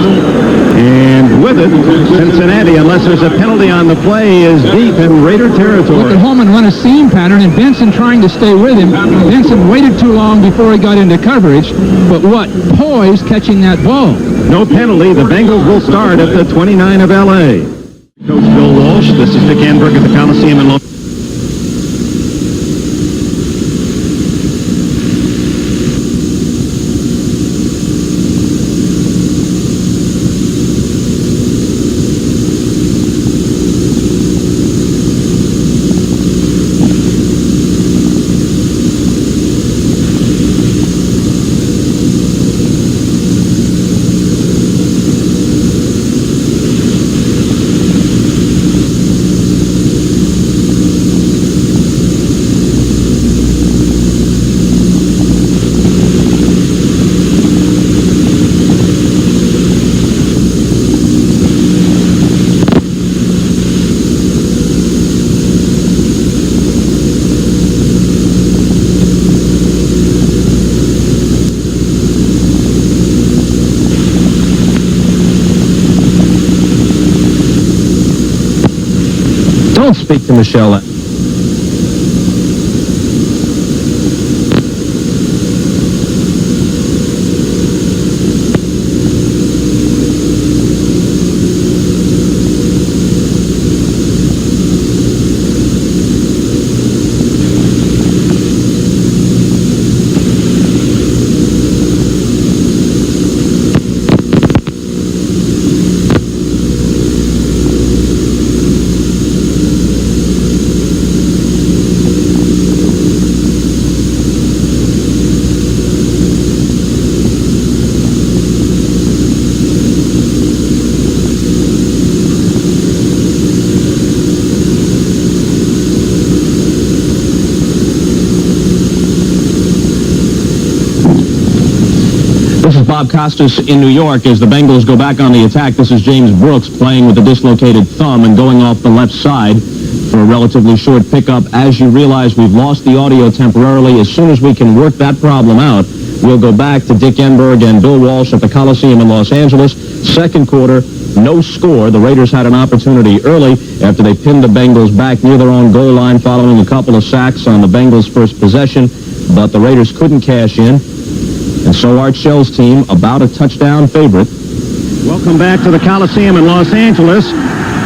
And with it, Cincinnati, unless there's a penalty on the play, is deep in Raider territory. Look at Holman run a seam pattern, and Benson trying to stay with him. Benson waited too long before he got into coverage, but what? Poise catching that ball. No penalty. The Bengals will start at the 29 of L.A. Coach Bill Walsh, this is Dick Enberg at the Coliseum in Long Beach. Don't speak to Michelle. This is Bob Costas in New York as the Bengals go back on the attack. This is James Brooks playing with a dislocated thumb and going off the left side for a relatively short pickup. As you realize, we've lost the audio temporarily. As soon as we can work that problem out, we'll go back to Dick Enberg and Bill Walsh at the Coliseum in Los Angeles. Second quarter, no score. The Raiders had an opportunity early after they pinned the Bengals back near their own goal line following a couple of sacks on the Bengals' first possession, but the Raiders couldn't cash in. And so Art Shell's team, about a touchdown favorite. Welcome back to the Coliseum in Los Angeles.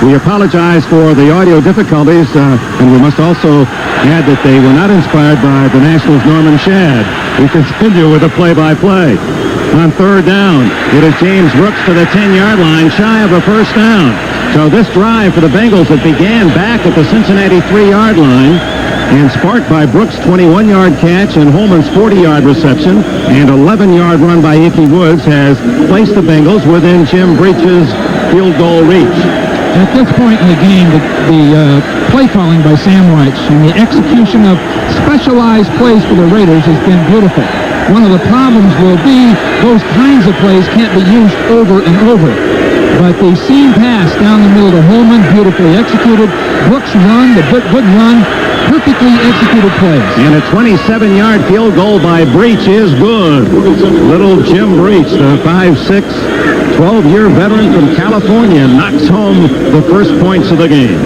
We apologize for the audio difficulties, and we must also add that they were not inspired by the Nationals' Norman Shadd. We continue with the play-by-play. On third down, it is James Brooks to the 10-yard line, shy of a first down. So this drive for the Bengals that began back at the Cincinnati 3-yard line and sparked by Brooks' 21-yard catch and Holman's 40-yard reception and 11-yard run by Ickey Woods has placed the Bengals within Jim Breach's field goal reach. At this point in the game, the play calling by Sam Weich and the execution of specialized plays for the Raiders has been beautiful. One of the problems will be those kinds of plays can't be used over and over. But the seam pass down the middle to Holman, beautifully executed. Brooks' run, the good run, perfectly executed plays. And a 27-yard field goal by Breach is good. Little Jim Breach, the 5'6", 12-year veteran from California, knocks home the first points of the game.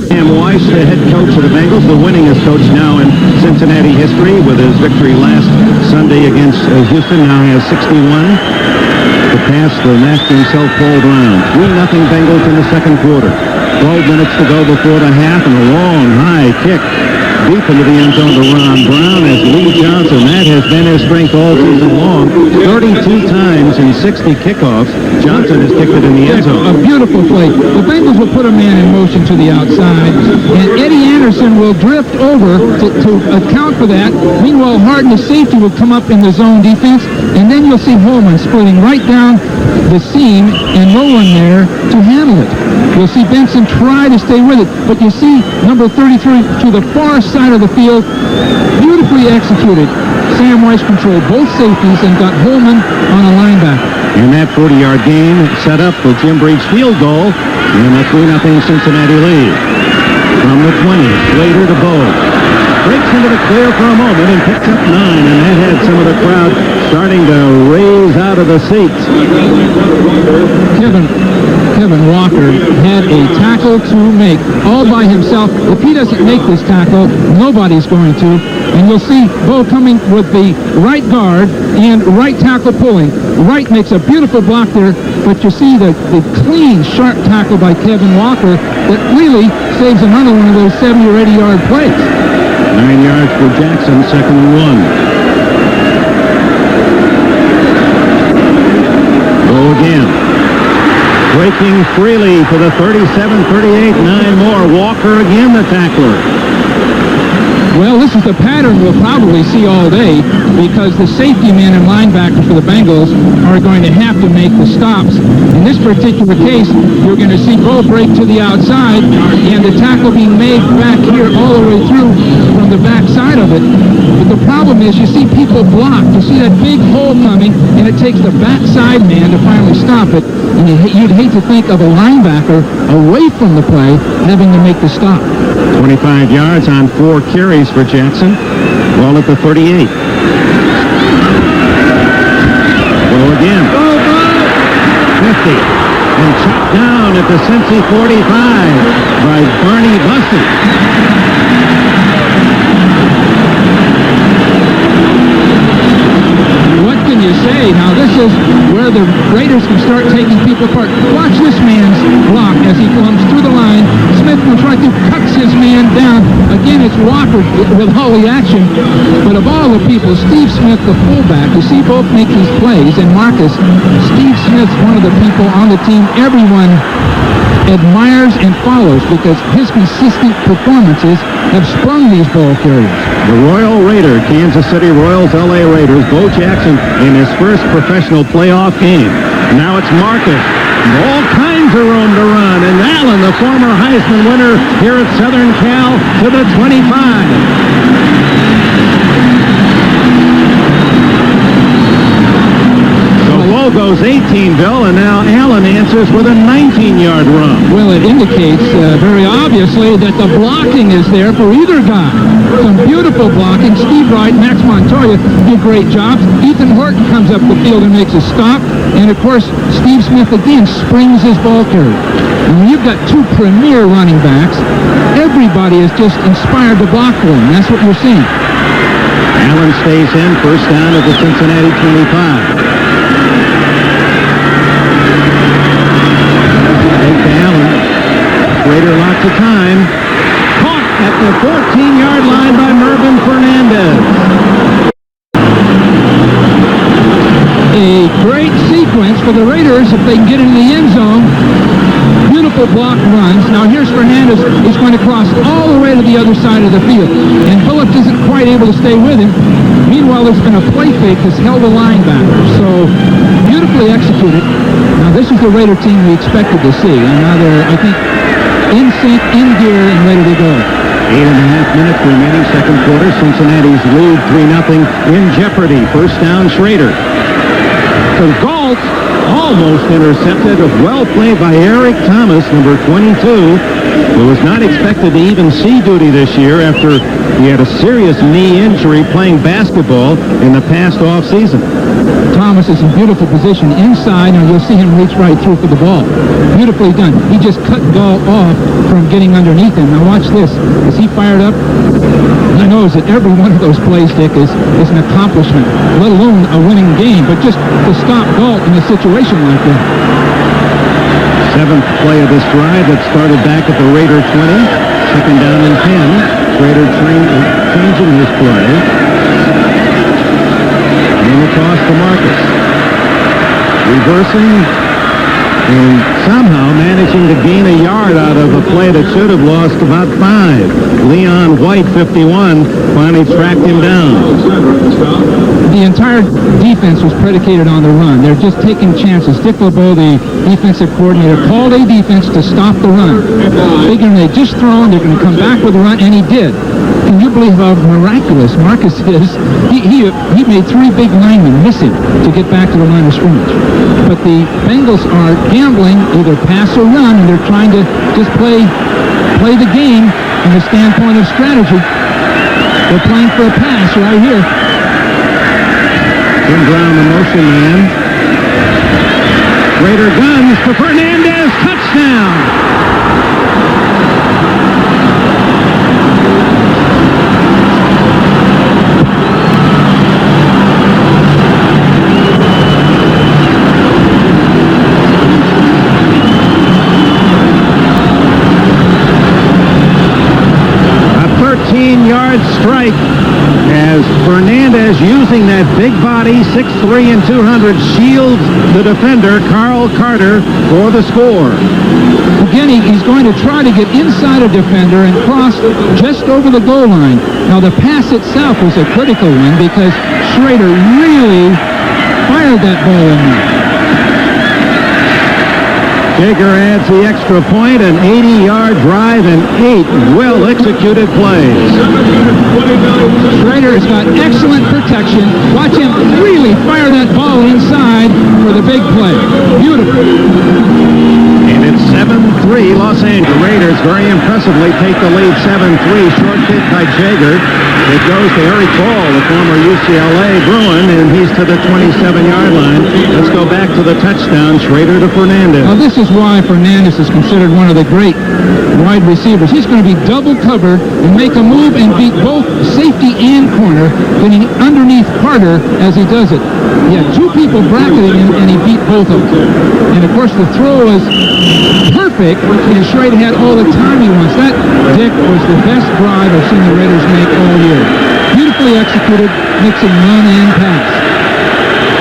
Sam Weich, the head coach of the Bengals, the winningest coach now in Cincinnati history with his victory last Sunday against Houston, now has 61. To pass the Masters self-pulled round. 3-0 Bengals in the second quarter. 12 minutes to go before the half, and a long, high kick deep into the end zone to Ron Brown as Lee Johnson. That has been his strength all season long. 32 times in 60 kickoffs, Johnson has kicked it in the end zone. A beautiful play. The Bengals will put a man in motion to the outside, and Eddie Anderson will drift over to account for that. Meanwhile, Harden, the safety, will come up in the zone defense, and then you'll see Holman splitting right down the seam and no one there to handle it. You'll see Benson try to stay with it, but you see number 33 to the far side of the field, beautifully executed. Sam Weich controlled both safeties and got Holman on a linebacker. And that 40-yard gain set up the Jim Breach field goal and a 3-0 Cincinnati lead. From the 20, Slater to Bowe. Breaks into the clear for a moment and picks up 9, and that had some of the crowd starting to raise out of the seats. Kevin Walker had a tackle to make all by himself. If he doesn't make this tackle, nobody's going to. And you'll see Bowe coming with the right guard and right tackle pulling. Right makes a beautiful block there, but you see the clean, sharp tackle by Kevin Walker that really saves another one of those 70 or 80-yard plays. 9 yards for Jackson, 2nd and 1. Bowe again. Breaking freely for the 37-38, 9 more. Walker again, the tackler. Well, this is the pattern we'll probably see all day because the safety men and linebackers for the Bengals are going to have to make the stops. In this particular case, you're going to see Bowe break to the outside and the tackle being made back here all the way through from the back side of it. But the problem is you see people blocked. You see that big hole coming, and it takes the backside man to finally stop it. And you'd hate to think of a linebacker away from the play having to make the stop. 25 yards on 4 carries for Jackson. Ball at the 38. Bowe again. 50. and chopped down at the Cincy 45 by Barney Bussey. What can you say? Now this is where the Raiders can start taking people apart. Watch this man's block as he comes through the line. Smith comes right through, cuts his man down. Again, it's Walker with all the action. But of all the people, Steve Smith, the fullback, you see both make these plays, and Marcus, Steve Smith's one of the people on the team everyone admires and follows because his consistent performances have sprung these ball carriers. The Royal Raider, Kansas City Royals, LA Raiders, Bo Jackson in his first professional playoff game. Now it's Marcus. All kinds of room to run. And Allen, the former Heisman winner here at Southern Cal, to the 25. Goes 18, Bill, and now Allen answers with a 19-yard run. Well, it indicates very obviously that the blocking is there for either guy. Some beautiful blocking. Steve Wright, Max Montoya do great jobs. Ethan Horton comes up the field and makes a stop. And, of course, Steve Smith again springs his ball carrier. And when you've got two premier running backs, everybody is just inspired to block for him. That's what you're seeing. Allen stays in, first down at the Cincinnati 25. Raider lots of time. Caught at the 14-yard line by Mervyn Fernandez. A great sequence for the Raiders if they can get into the end zone. Beautiful block runs. Now here's Fernandez. He's going to cross all the way to the other side of the field. And Phillips isn't quite able to stay with him. Meanwhile, there's been a play fake that's held the linebacker. So beautifully executed. Now this is the Raider team we expected to see. And now they're, I think, in sync, in gear, and ready to go. 8.5 minutes remaining, second quarter. Cincinnati's lead 3-0 in jeopardy. First down, Schrader. So Galt almost intercepted. Well played by Eric Thomas, number 22, who was not expected to even see duty this year after he had a serious knee injury playing basketball in the past offseason. Thomas is in beautiful position inside, and you'll see him reach right through for the ball. Beautifully done. He just cut Gall off from getting underneath him. Now watch this. Is he fired up? He knows that every one of those plays, Dick, is an accomplishment, let alone a winning game, but just to stop Galt in a situation like that. Seventh play of this drive that started back at the Raider 20. Second down and 10. Raider changing his play. And the toss to Marcus. Reversing and somehow managing to gain a yard out of a play that should have lost about 5. Leon White, 51, finally tracked him down. The entire defense was predicated on the run. They're just taking chances. Dick LeBeau, the defensive coordinator, called a defense to stop the run. Figuring they just thrown, they're going to come back with a run, and he did. Can you believe how miraculous Marcus is? He made 3 big linemen miss him to get back to the line of scrimmage. But the Bengals are gambling, either pass or run, and they're trying to just play the game from the standpoint of strategy. They're playing for a pass right here. In ground, the motion man. Raider guns for Fernandez. Touchdown! Strike as Fernandez, using that big body, 6'3" and 200, shields the defender, Carl Carter, for the score. Again, he's going to try to get inside a defender and cross just over the goal line. Now, the pass itself was a critical one because Schrader really fired that ball in there. Jaeger adds the extra point, an 80-yard drive, and 8 well-executed plays. Schrader has got excellent protection. Watch him really fire that ball inside for the big play. Beautiful. And it's 7-3 Los Angeles. The Raiders very impressively take the lead 7-3. Short kick by Jager. It goes to Eric Ball, the former UCLA Bruin, and he's to the 27-yard line. Let's go back to the touchdown. Schrader to Fernandez. Now, this is why Fernandez is considered one of the great wide receivers. He's going to be double covered and make a move and beat both safety and corner, getting underneath Carter as he does it. He had two people bracketing him, and he beat both of them. And, of course, the throw was perfect, and Schrader had all the time he wants. That, Dick, was the best drive I've seen the Raiders make all year. Beautifully executed, mixing run and pass.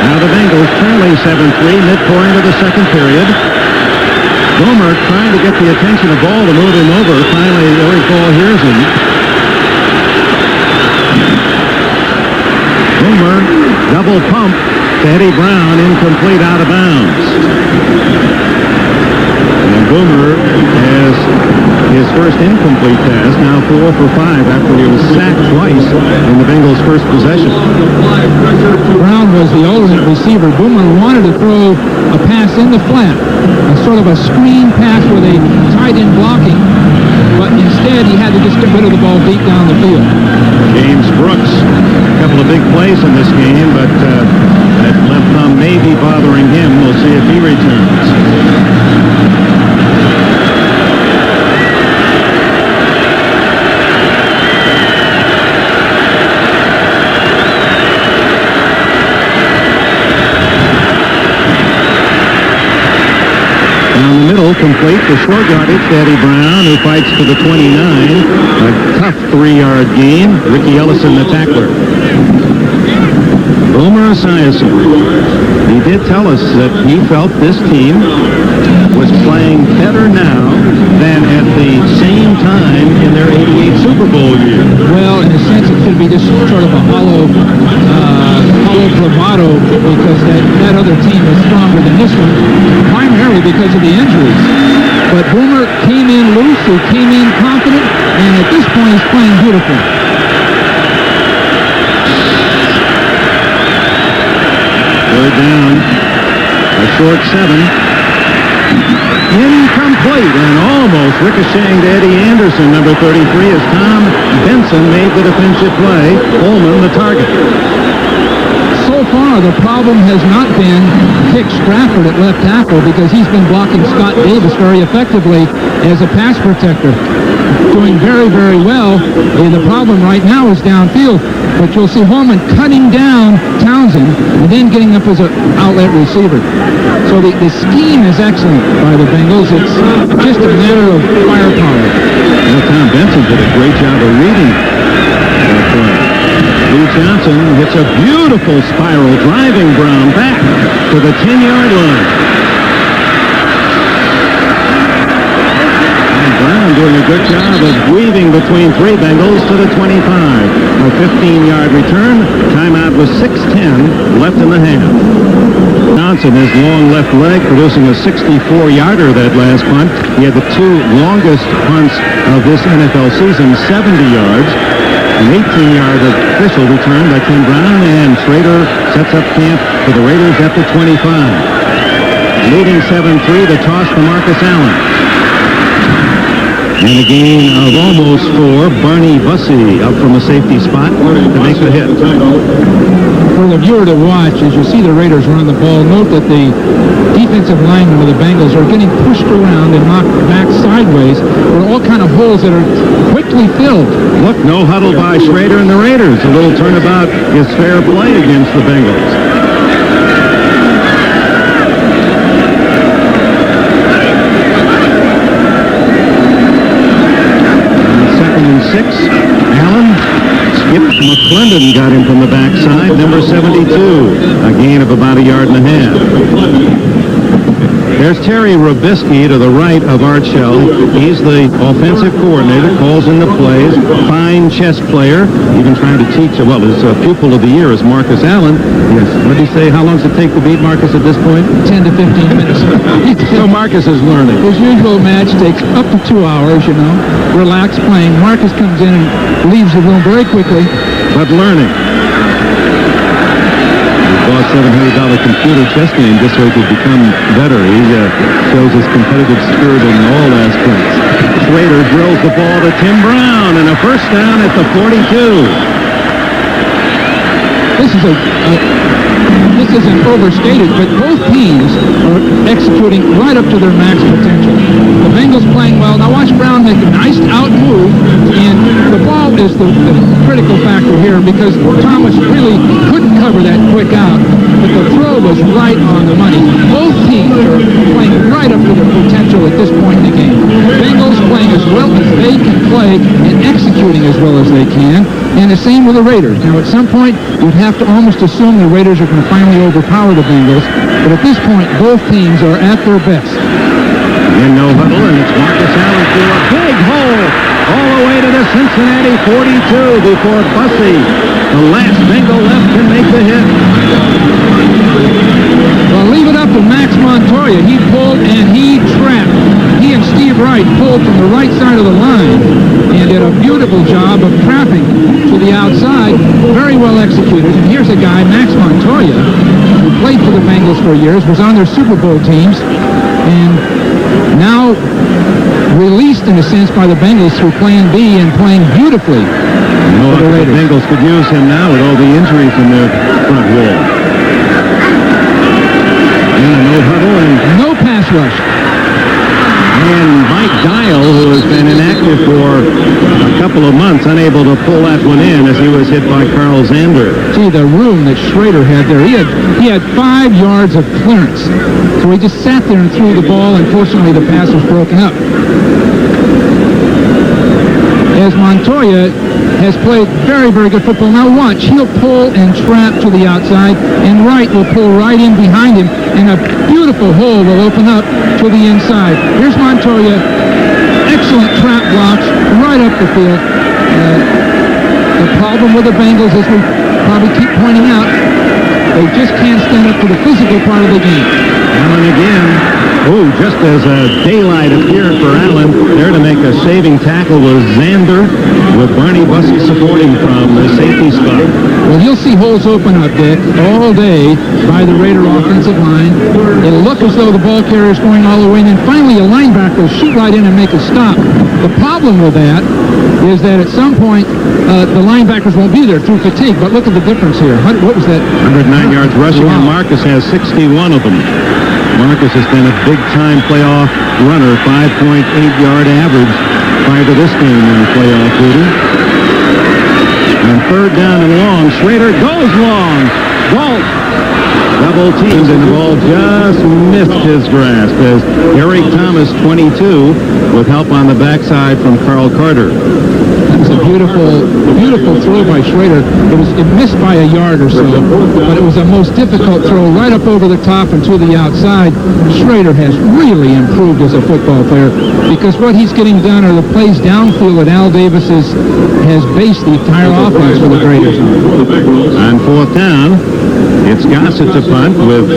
Now the Bengals trailing 7-3, midpoint of the second period. Gomer trying to get the attention of Ball to move him over. Finally, Eric Ball hears him. Gomer, double pump to Eddie Brown, incomplete, out of bounds. And Boomer has his first incomplete pass, now 4 for 5 after he was sacked twice in the Bengals' first possession. Brown was the alternate receiver. Boomer wanted to throw a pass in the flat, a sort of a screen pass with a tight end blocking, but instead he had to just get rid of the ball deep down the field. James Brooks, a couple of big plays in this game, but that left thumb may be bothering him. We'll see if he returns. Down the middle, complete for short yardage to Eddie Brown, who fights to the 29. A tough 3-yard gain. Ricky Ellison, the tackler. Boomer Esiason. He did tell us that he felt this team was playing better now than at the same time in their 88 Super Bowl year. Well, in a sense, it could be just sort of a hollow bravado because that other team is stronger than this one, primarily because of the injuries. But Boomer came in loose, he came in confident, and at this point he's playing beautiful. Third down, a short 7. Incomplete and almost ricocheting to Eddie Anderson, number 33, as Tom Benson made the defensive play. Ullman the target. So far, the problem has not been Kick Stratford at left tackle because he's been blocking Scott Davis very effectively as a pass protector. Doing very, very well. The problem right now is downfield. But you'll see Holman cutting down Townsend and then getting up as an outlet receiver. So the scheme is excellent by the Bengals. It's just a matter of firepower. Well, Tom Benson did a great job of reading that play. Lou Johnson hits a beautiful spiral, driving Brown back to the 10-yard line. And Brown doing a good job of weaving between three Bengals to the 25. A 15-yard return. Timeout with 6:10 left in the half. Johnson, his long left leg, producing a 64-yarder that last punt. He had the two longest punts of this NFL season, 70 yards. An 18-yard official return by Tim Brown, and Schrader sets up camp for the Raiders at the 25. Leading 7-3, the toss to Marcus Allen. And a gain of almost 4. Barney Bussey up from the safety spot to make the hit. For the viewer to watch, as you see the Raiders run the ball, note that the defensive linemen of the Bengals are getting pushed around and knocked back sideways. There are all kind of holes that are quickly filled. Look, no huddle by Schrader and the Raiders. A little turnabout is fair play against the Bengals. Allen skipped. McClendon got him from the backside. Number 72. A gain of about 1.5 yards. There's Terry Robisky to the right of Art Shell. He's the offensive coordinator, calls in the plays. Fine chess player. Even trying to teach, well, his pupil of the year is Marcus Allen. Yes. What did he say? How long does it take to beat Marcus at this point? 10 to 15 minutes. So Marcus is learning. His usual match takes up to 2 hours, you know. Relax playing. Marcus comes in and leaves the room very quickly. But learning. bought $700 computer chess game just so he could become better. He shows his competitive spirit in all aspects. Schrader drills the ball to Tim Brown, and a first down at the 42. This isn't overstated, but both teams are executing right up to their max potential. The Bengals playing well. Now watch Brown make a nice out move, and the ball is the critical factor here because Thomas really couldn't cover that quick out, but the throw was right on the money. Both teams are playing right up to their potential at this point in the game. Bengals playing as well as they can play and executing as well as they can, and the same with the Raiders. Now at some point, you'd have to almost assume the Raiders are going to finally overpower the Bengals, but at this point, both teams are at their best. In no huddle, and it's Marcus Allen through a big hole all the way to the Cincinnati 42 before Bussey, the last Bengal left, can make the hit. Well, leave it up to Max Montoya. He pulled and he trapped. He and Steve Wright pulled from the right side of the line and did a beautiful job of trapping to the outside. Very well executed. And here's a guy, Max Montoya, who played for the Bengals for years, was on their Super Bowl teams, and now released in a sense by the Bengals through Plan B and playing beautifully for the Raiders. The Bengals could use him now with all the injuries in their front wall. And a no huddle and no pass rush. And Mike Dial, who has been inactive for a couple of months, unable to pull that one in as he was hit by Carl Zander. See the room that Schrader had there. He had 5 yards of clearance. So he just sat there and threw the ball, and fortunately the pass was broken up. As Montoya has played very, very good football. Now watch, he'll pull and trap to the outside, and Wright will pull right in behind him, and a beautiful hole will open up to the inside. Here's Montoya. Excellent trap blocks right up the field. The problem with the Bengals, as we probably keep pointing out, they just can't stand up to the physical part of the game. Allen again. Oh, just as daylight appeared for Allen, there to make a saving tackle was Zander, with Barney Bussey supporting from the safety spot. Well, you'll see holes open up, Dick, all day by the Raider offensive line. It'll look as though the ball carrier is going all the way, and then finally a linebacker will shoot right in and make a stop. The problem with that is that at some point, the linebackers won't be there through fatigue, but look at the difference here. What was that? 109 yards rushing, wow. And Marcus has 61 of them. Marcus has been a big-time playoff runner, 5.8-yard average prior to this game in the playoff duty. And third down and long. Schrader goes long. Galt double teamed, and the ball just missed his grasp as Eric Thomas, 22, with help on the backside from Carl Carter. That was a beautiful throw by Schrader. It missed by a yard or so, but it was a most difficult throw right up over the top and to the outside. Schrader has really improved as a football player because what he's getting done are the plays downfield that Al Davis has based the entire offense for the Raiders on. On fourth down, it's Gossett to punt with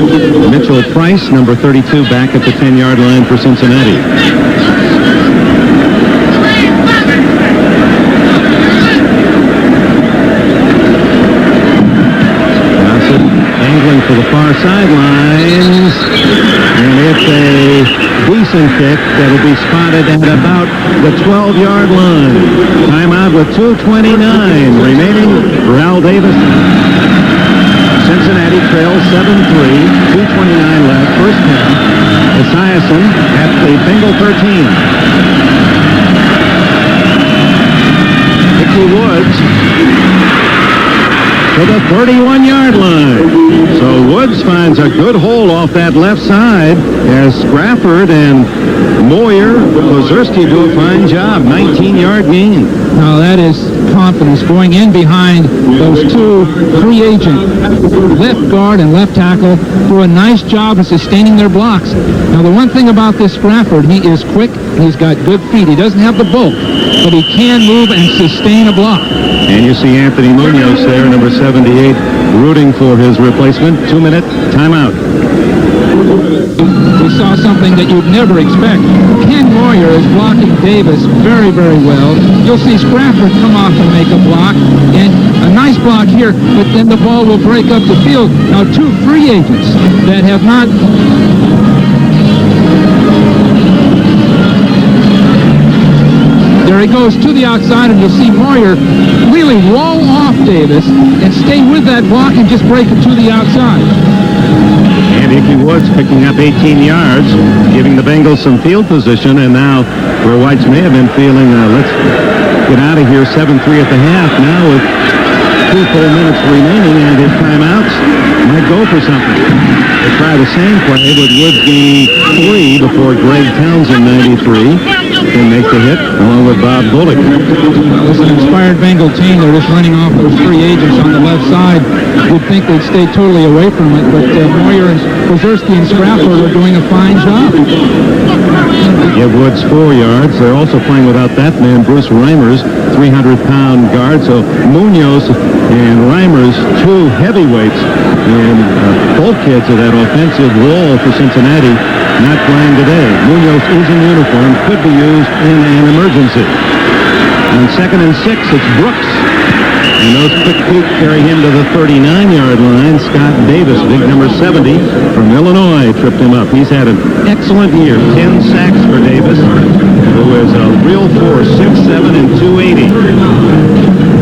Mitchell Price, number 32, back at the 10-yard line for Cincinnati. Angling for the far sidelines, and it's a decent kick that'll be spotted at about the 12-yard line. Timeout with 2:29 remaining for Al Davis. Cincinnati trails 7-3, 2:29 left, first down. Esiason at the Bengal 13. Mickey Woods to the 31-yard line. So Woods finds a good hole off that left side as Sprafford and Moyer, Kozerski do a fine job. 19-yard gain. Now that is confidence going in behind those two free agent left guard and left tackle, do a nice job of sustaining their blocks. Now the one thing about this Sprafford, he is quick, he's got good feet. He doesn't have the bulk, but he can move and sustain a block. And you see Anthony Munoz there, number 78, rooting for his replacement. 2-minute timeout. We saw something that you'd never expect. Ken Moyer is blocking Davis very, very well. You'll see Sprafford come off and make a block, and A nice block here, but then the ball will break up the field. Now, 2 free agents that have not... There he goes to the outside, and you'll see Moyer really wall off Davis and stay with that block and just break it to the outside. And Ickey Woods picking up 18 yards, giving the Bengals some field position, and now where Whites may have been feeling, let's get out of here, 7-3 at the half, now with 2 full minutes remaining, and his timeouts might go for something. They try the same play with Woods gaining 3 before Greg Townsend, 93. Can make the hit along with Bob Bullock. Well, it's an inspired Bengal team. They're just running off those free agents on the left side. You'd think they'd stay totally away from it, but Moyer and Kozersky and Scrapper are doing a fine job. Give Woods 4 yards. They're also playing without that man, Bruce Reimers, 300-pound guard. So Munoz and Reimers, 2 heavyweights, and both kids of that offensive wall for Cincinnati, not playing today. Munoz is in uniform, could be used in an emergency. On 2nd and 6, it's Brooks. And those quick feet carry him to the 39-yard line. Scott Davis, big number 70 from Illinois, tripped him up. He's had an excellent year. 10 sacks for Davis, who is a real force, 6'7" and 280.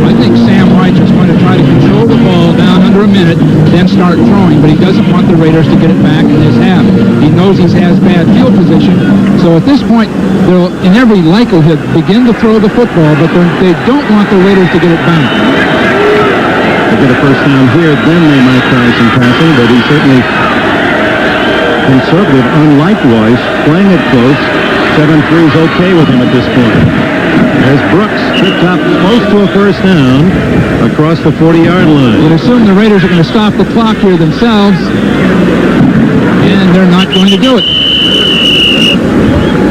I think Sam White is going to try to control the ball down under a minute, then start throwing, but he doesn't want the Raiders to get it back in his half. He knows he has bad field position, so at this point, they'll, in every likelihood, begin to throw the football, but they don't want the Raiders to get it back. They get a first down here, then they might try some passing, but he's certainly conservative, unlike Weiss, playing it close. 7-3 is okay with him at this point. As Brooks tripped up close to a first down across the 40-yard line. You'd assume the Raiders are going to stop the clock here themselves, and they're not going to do it.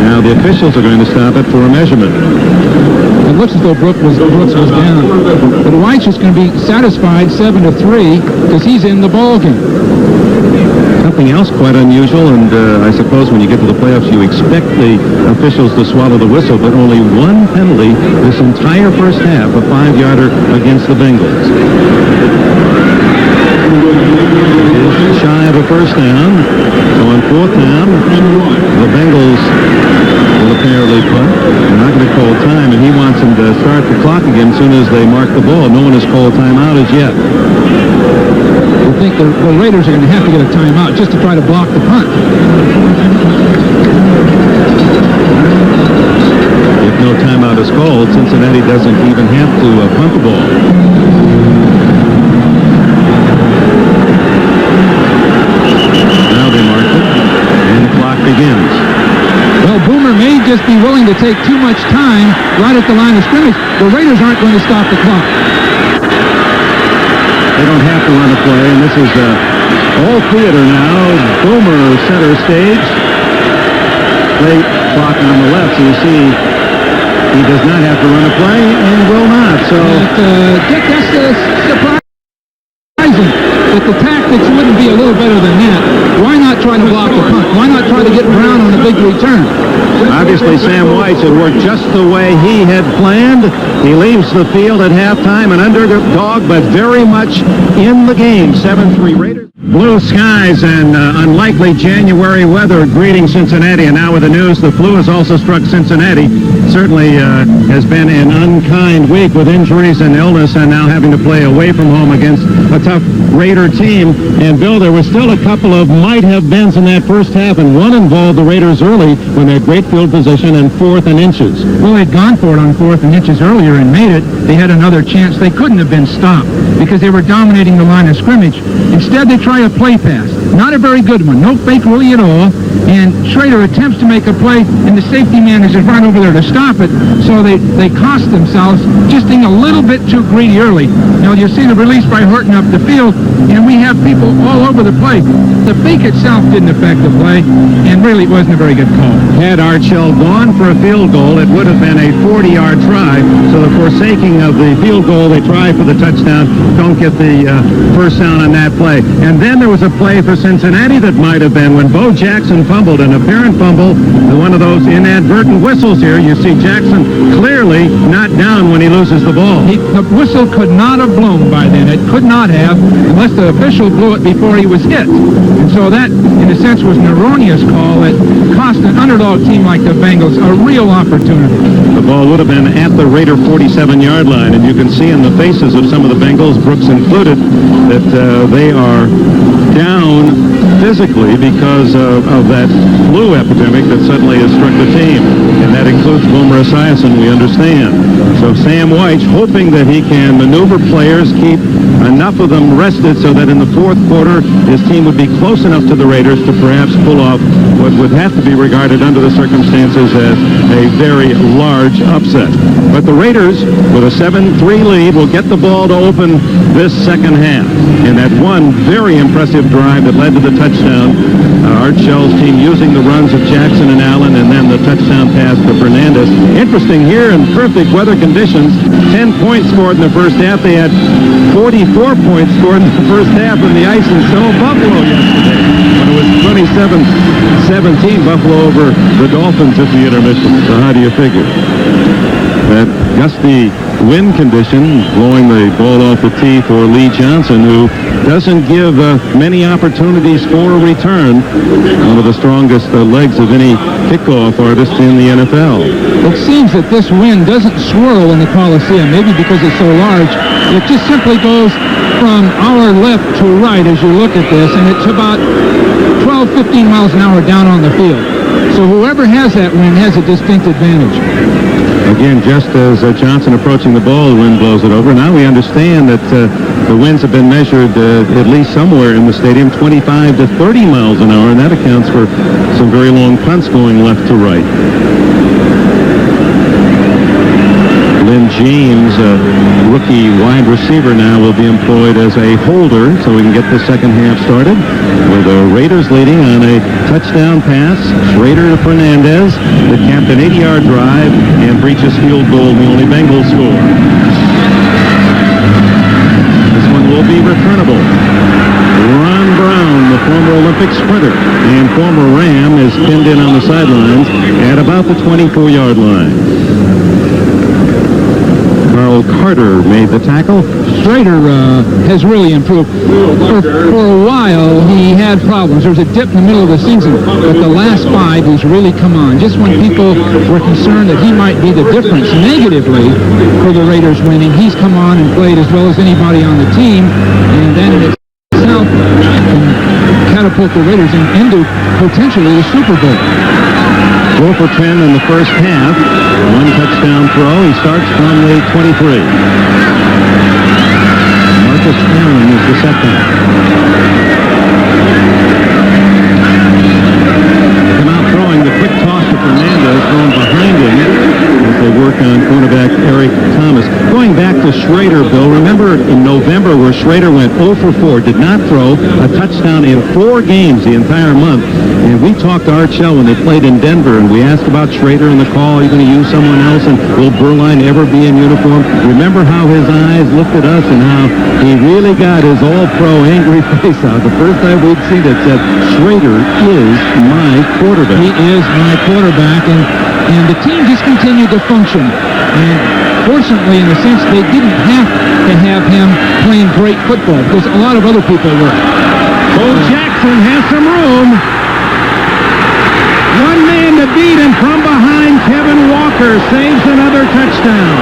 Now the officials are going to stop it for a measurement. It looks as though Brooks was down. But White's just going to be satisfied 7-3 because he's in the ball game. Something else quite unusual, and I suppose when you get to the playoffs you expect the officials to swallow the whistle, but only 1 penalty this entire first half, a 5-yarder against the Bengals. It is shy of a first down. So on 4th down, the Bengals will apparently punt. They're not going to call time, and he wants them to start the clock again as soon as they mark the ball. No one has called timeout as yet. I think the Raiders are going to have to get a timeout just to try to block the punt. If no timeout is called, Cincinnati doesn't even have to punt the ball. Now they mark it, and the clock begins. Well, Boomer may just be willing to take too much time right at the line of scrimmage. The Raiders aren't going to stop the clock. They don't have to run a play, and this is all theater now. Boomer center stage. Play clock on the left, so you see he does not have to run a play and will not. So Dick, that's surprising that the tactics wouldn't be a little better than that. Why not try to block the punt? Why not try to get Brown on a big return? Obviously, Sam White had worked just the way he had planned. He leaves the field at halftime, an underdog, but very much in the game. 7-3 Raiders. Blue skies and unlikely January weather greeting Cincinnati. And now with the news, the flu has also struck Cincinnati. Certainly has been an unkind week with injuries and illness, and now having to play away from home against a tough Raider team. And Bill, there was still a couple of might-have-beens in that first half, and one involved the Raiders early when they had great field position and 4th and inches. Well, they'd gone for it on 4th and inches earlier and made it. They had another chance. They couldn't have been stopped because they were dominating the line of scrimmage. Instead, they try a play pass. Not a very good one. No fake really at all. And Schrader attempts to make a play, and the safety man is right over there to stop it. So they cost themselves just being a little bit too greedy early. Now, you see the release by Horton up the field, and we have people all over the play. The fake itself didn't affect the play, and really it wasn't a very good call. Had Archell gone for a field goal, it would have been a 40-yard try. So the forsaking of the field goal, they try for the touchdown, don't get the first down on that play. And then there was a play for Cincinnati that might have been when Bo Jackson fumbled, an apparent fumble, one of those inadvertent whistles here. You J.C. Jackson clearly not down when he loses the ball. The whistle could not have blown by then. It could not have, unless the official blew it before he was hit. And so that, in a sense, was an erroneous call that cost an underdog team like the Bengals a real opportunity. The ball would have been at the Raider 47-yard line, and you can see in the faces of some of the Bengals, Brooks included, that they are down physically because of that flu epidemic that suddenly has struck the team. And that includes Boomer Esiason, we understand. So Sam White, hoping that he can maneuver players, keep enough of them rested so that in the fourth quarter his team would be close enough to the Raiders to perhaps pull off what would have to be regarded under the circumstances as a very large upset. But the Raiders, with a 7-3 lead, will get the ball to open this second half. And that one very impressive drive that led to the touchdown, Art Shell's team using the runs of Jackson and Allen, and then the touchdown pass to Fernandez. Interesting here in perfect weather conditions, 10 points scored in the first half. They had 44 points scored in the first half in the ice and snow of Buffalo yesterday, when it was 27-17 Buffalo over the Dolphins at the intermission. So how do you figure? That gusty wind condition blowing the ball off the tee for Lee Johnson, who doesn't give many opportunities for a return. One of the strongest legs of any kickoff artist in the NFL. It seems that this wind doesn't swirl in the Coliseum, maybe because it's so large. It just simply goes from our left to right as you look at this, and it's about 12, 15 miles an hour down on the field. So whoever has that wind has a distinct advantage. Again, just as Johnson approaching the ball, the wind blows it over. Now we understand that the winds have been measured at least somewhere in the stadium, 25 to 30 miles an hour, and that accounts for some very long punts going left to right. Lynn James, rookie wide receiver now, will be employed as a holder so we can get the second half started with the Raiders leading on a touchdown pass. Schrader to Fernandez that capped an 80-yard drive and breaches field goal, the only Bengals score. This one will be returnable. Ron Brown, the former Olympic sprinter and former Ram, is pinned in on the sidelines at about the 24-yard line. Carl Carter made the tackle. Schrader has really improved. For a while, he had problems. There was a dip in the middle of the season, but the last 5, he's really come on. Just when people were concerned that he might be the difference negatively for the Raiders winning, he's come on and played as well as anybody on the team, and then in itself can catapult the Raiders into potentially the Super Bowl. 4 for 10 in the first half. 1 touchdown throw. He starts from the 23. Marcus Allen is the second. Come out throwing the quick toss to Fernandez, thrown behind him as they work on cornerback Eric Thomas. Going back to Schrader, Bill, remember in November where Schrader went 0 for 4, did not throw a touchdown in 4 games the entire month. And we talked to Art Shell when they played in Denver, and we asked about Schrader in the call. Are you going to use someone else? And will Berline ever be in uniform? Remember how his eyes looked at us and how he really got his all-pro angry face out. The first time we'd seen it said, Schrader is my quarterback. He is my quarterback, and the team just continued to function. And fortunately, in a sense, they didn't have to have him playing great football because a lot of other people were. Bo Jackson has some room. One man to beat, and from behind, Kevin Walker saves another touchdown.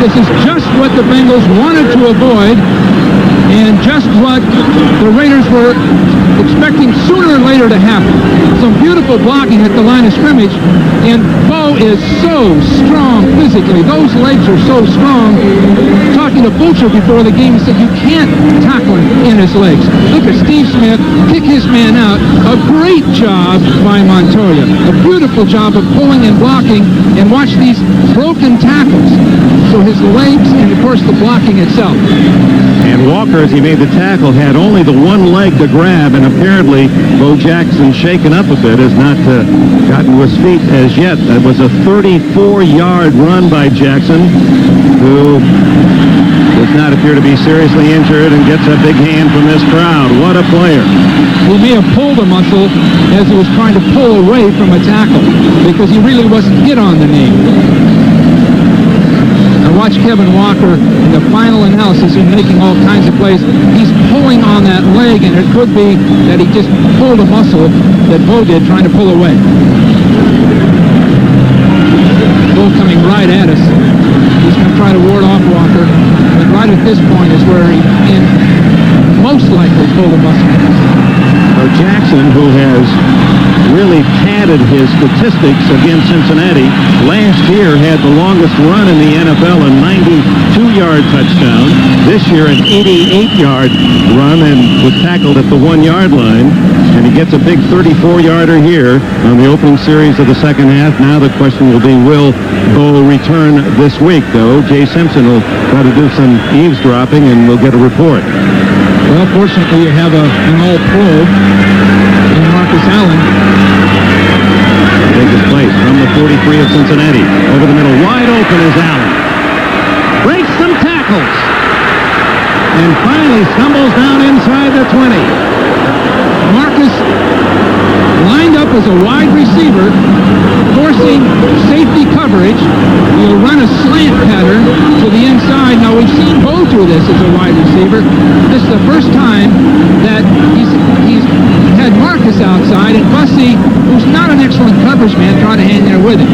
This is just what the Bengals wanted to avoid, and just what the Raiders were expecting sooner or later to happen. Some beautiful blocking at the line of scrimmage, and Bo is so strong physically. Those legs are so strong. Talking to Butcher before the game, he said, you can't tackle him in his legs. Look at Steve Smith kick his man out. A great job by Montoya. A beautiful job of pulling and blocking, and watch these broken tackles. So his legs and, of course, the blocking itself. And Walker, as he made the tackle, had only the one leg to grab, and apparently Bo Jackson, shaken up a bit, has not gotten to his feet as yet. That was a 34-yard run by Jackson. who does not appear to be seriously injured and gets a big hand from this crowd. What a player. He may have pulled a muscle as he was trying to pull away from a tackle because he really wasn't hit on the knee. Now watch Kevin Walker in the final analysis. He's making all kinds of plays. He's pulling on that leg, and it could be that he just pulled a muscle that Bo did trying to pull away. Bo coming right at us. He's going to try to ward off Walker. But right at this point is where he most likely pulled a muscle. So Jackson, who has really padded his statistics against Cincinnati, last year had the longest run in the NFL, a 92-yard touchdown. This year, an 88-yard run, and was tackled at the 1-yard line. And he gets a big 34-yarder here on the opening series of the second half. Now the question will be, will Bo return this week, though? Jay Simpson will try to do some eavesdropping, and we'll get a report. Well, fortunately, you have an all-pro in Marcus Allen. Takes his place from the 43 of Cincinnati. Over the middle, wide open is Allen. Breaks some tackles. And finally stumbles down inside the 20. Marcus lined up as a wide receiver, forcing safety coverage. He'll run a slant pattern to the inside. Now, we've seen Bo do this as a wide receiver. This is the first time that he's had Marcus outside, and Bussey, who's not an excellent coverage man, tried to hang there with him.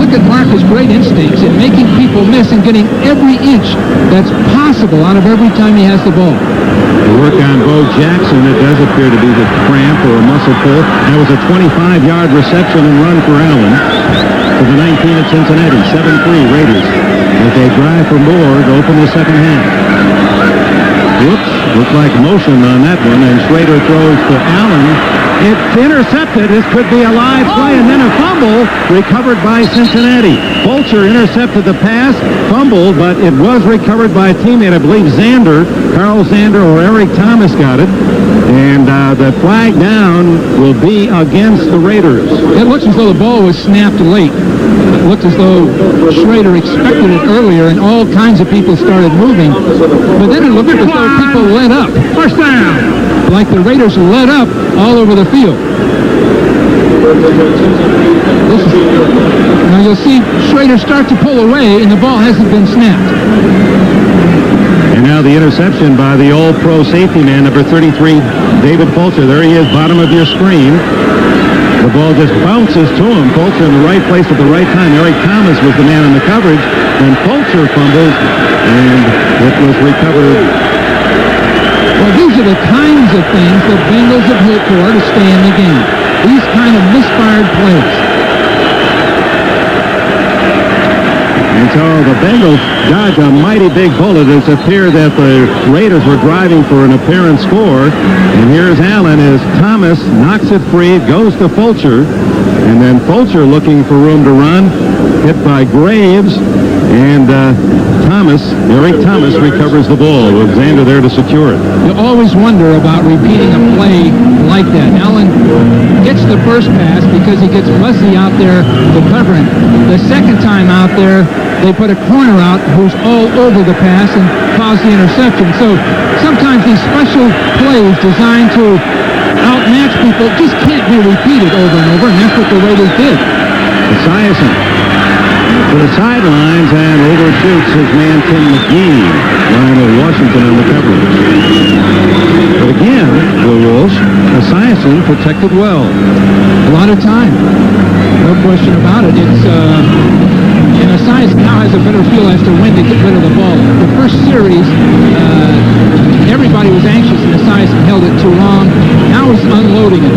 Look at Marcus' great instincts in making people miss and getting every inch that's possible out of every time he has the ball. The work on Bo Jackson, it does appear to be the cramp or a muscle pull. That was a 25-yard reception and run for Allen to the 19 at Cincinnati. 7-3 Raiders as they drive for more to open the second half. Whoops, looked like motion on that one, and Schrader throws to Allen. It's intercepted. This could be a live play, and then a fumble recovered by Cincinnati. Fulcher intercepted the pass, fumbled, but it was recovered by a teammate. I believe Carl Zander or Eric Thomas got it. And the flag down will be against the Raiders. It looks as though the ball was snapped late. It looked as though Schrader expected it earlier, and all kinds of people started moving. But then it looked as though people let up. First down. Like the Raiders let up all over the field. Now you'll see Schrader start to pull away, and the ball hasn't been snapped. And now the interception by the all-pro safety man, number 33, David Fulcher. There he is, bottom of your screen. The ball just bounces to him. Fulcher in the right place at the right time. Eric Thomas was the man in the coverage. And Fulcher fumbles, and it was recovered. Well, these are the kinds of things the Bengals have hoped for to stay in the game. These kind of misfired plays. And so the Bengals dodge a mighty big bullet. It appeared that the Raiders were driving for an apparent score. And here's Allen as Thomas knocks it free, goes to Fulcher. And then Fulcher looking for room to run, hit by Graves. And Eric Thomas recovers the ball with Zander there to secure it. You always wonder about repeating a play like that. Allen gets the first pass because he gets Bussey out there to cover him. The second time out there, they put a corner out who's all over the pass and cause the interception. So sometimes these special plays designed to outmatch people just can't be repeated over and over, and that's what the Raiders did. Esiason to the sidelines and overshoots his man Tim McGee. Lionel Washington on the coverage. But again, the Wolves, Esiason protected well. A lot of time. No question about it. It's and Esiason now has a better feel as to when to get rid of the ball. The first series, everybody was anxious and Esiason held it too long. Now he's unloading it.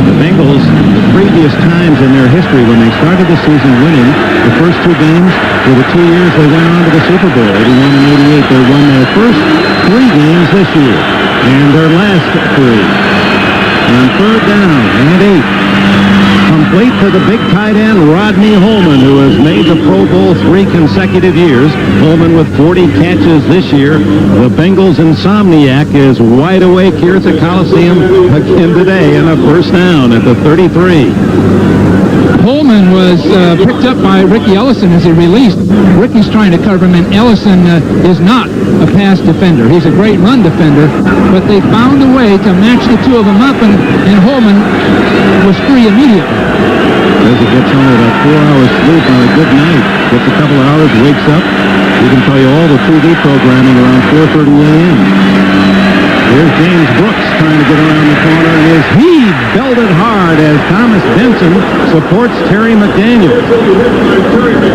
The Bengals, the previous times in their history when they started the season winning, the first two games were the 2 years they went on to the Super Bowl, 81 and 88. They won their first 3 games this year, and their last 3. On third down and 8. Complete to the big tight end, Rodney Holman, who has made the Pro Bowl 3 consecutive years. Holman with 40 catches this year. The Bengals insomniac is wide awake here at the Coliseum again today, and a first down at the 33. Holman was picked up by Ricky Ellison as he released. Ricky's trying to cover him, and Ellison is not a pass defender. He's a great run defender, but they found a way to match the two of them up, and Holman was free immediately. As he gets home about 4 hours sleep on a good night, gets a couple of hours, wakes up. We can tell you all the TV programming around 4:30 a.m. Here's James Brooks trying to get around the corner, and is he belted hard as Thomas Benson supports Terry McDaniel.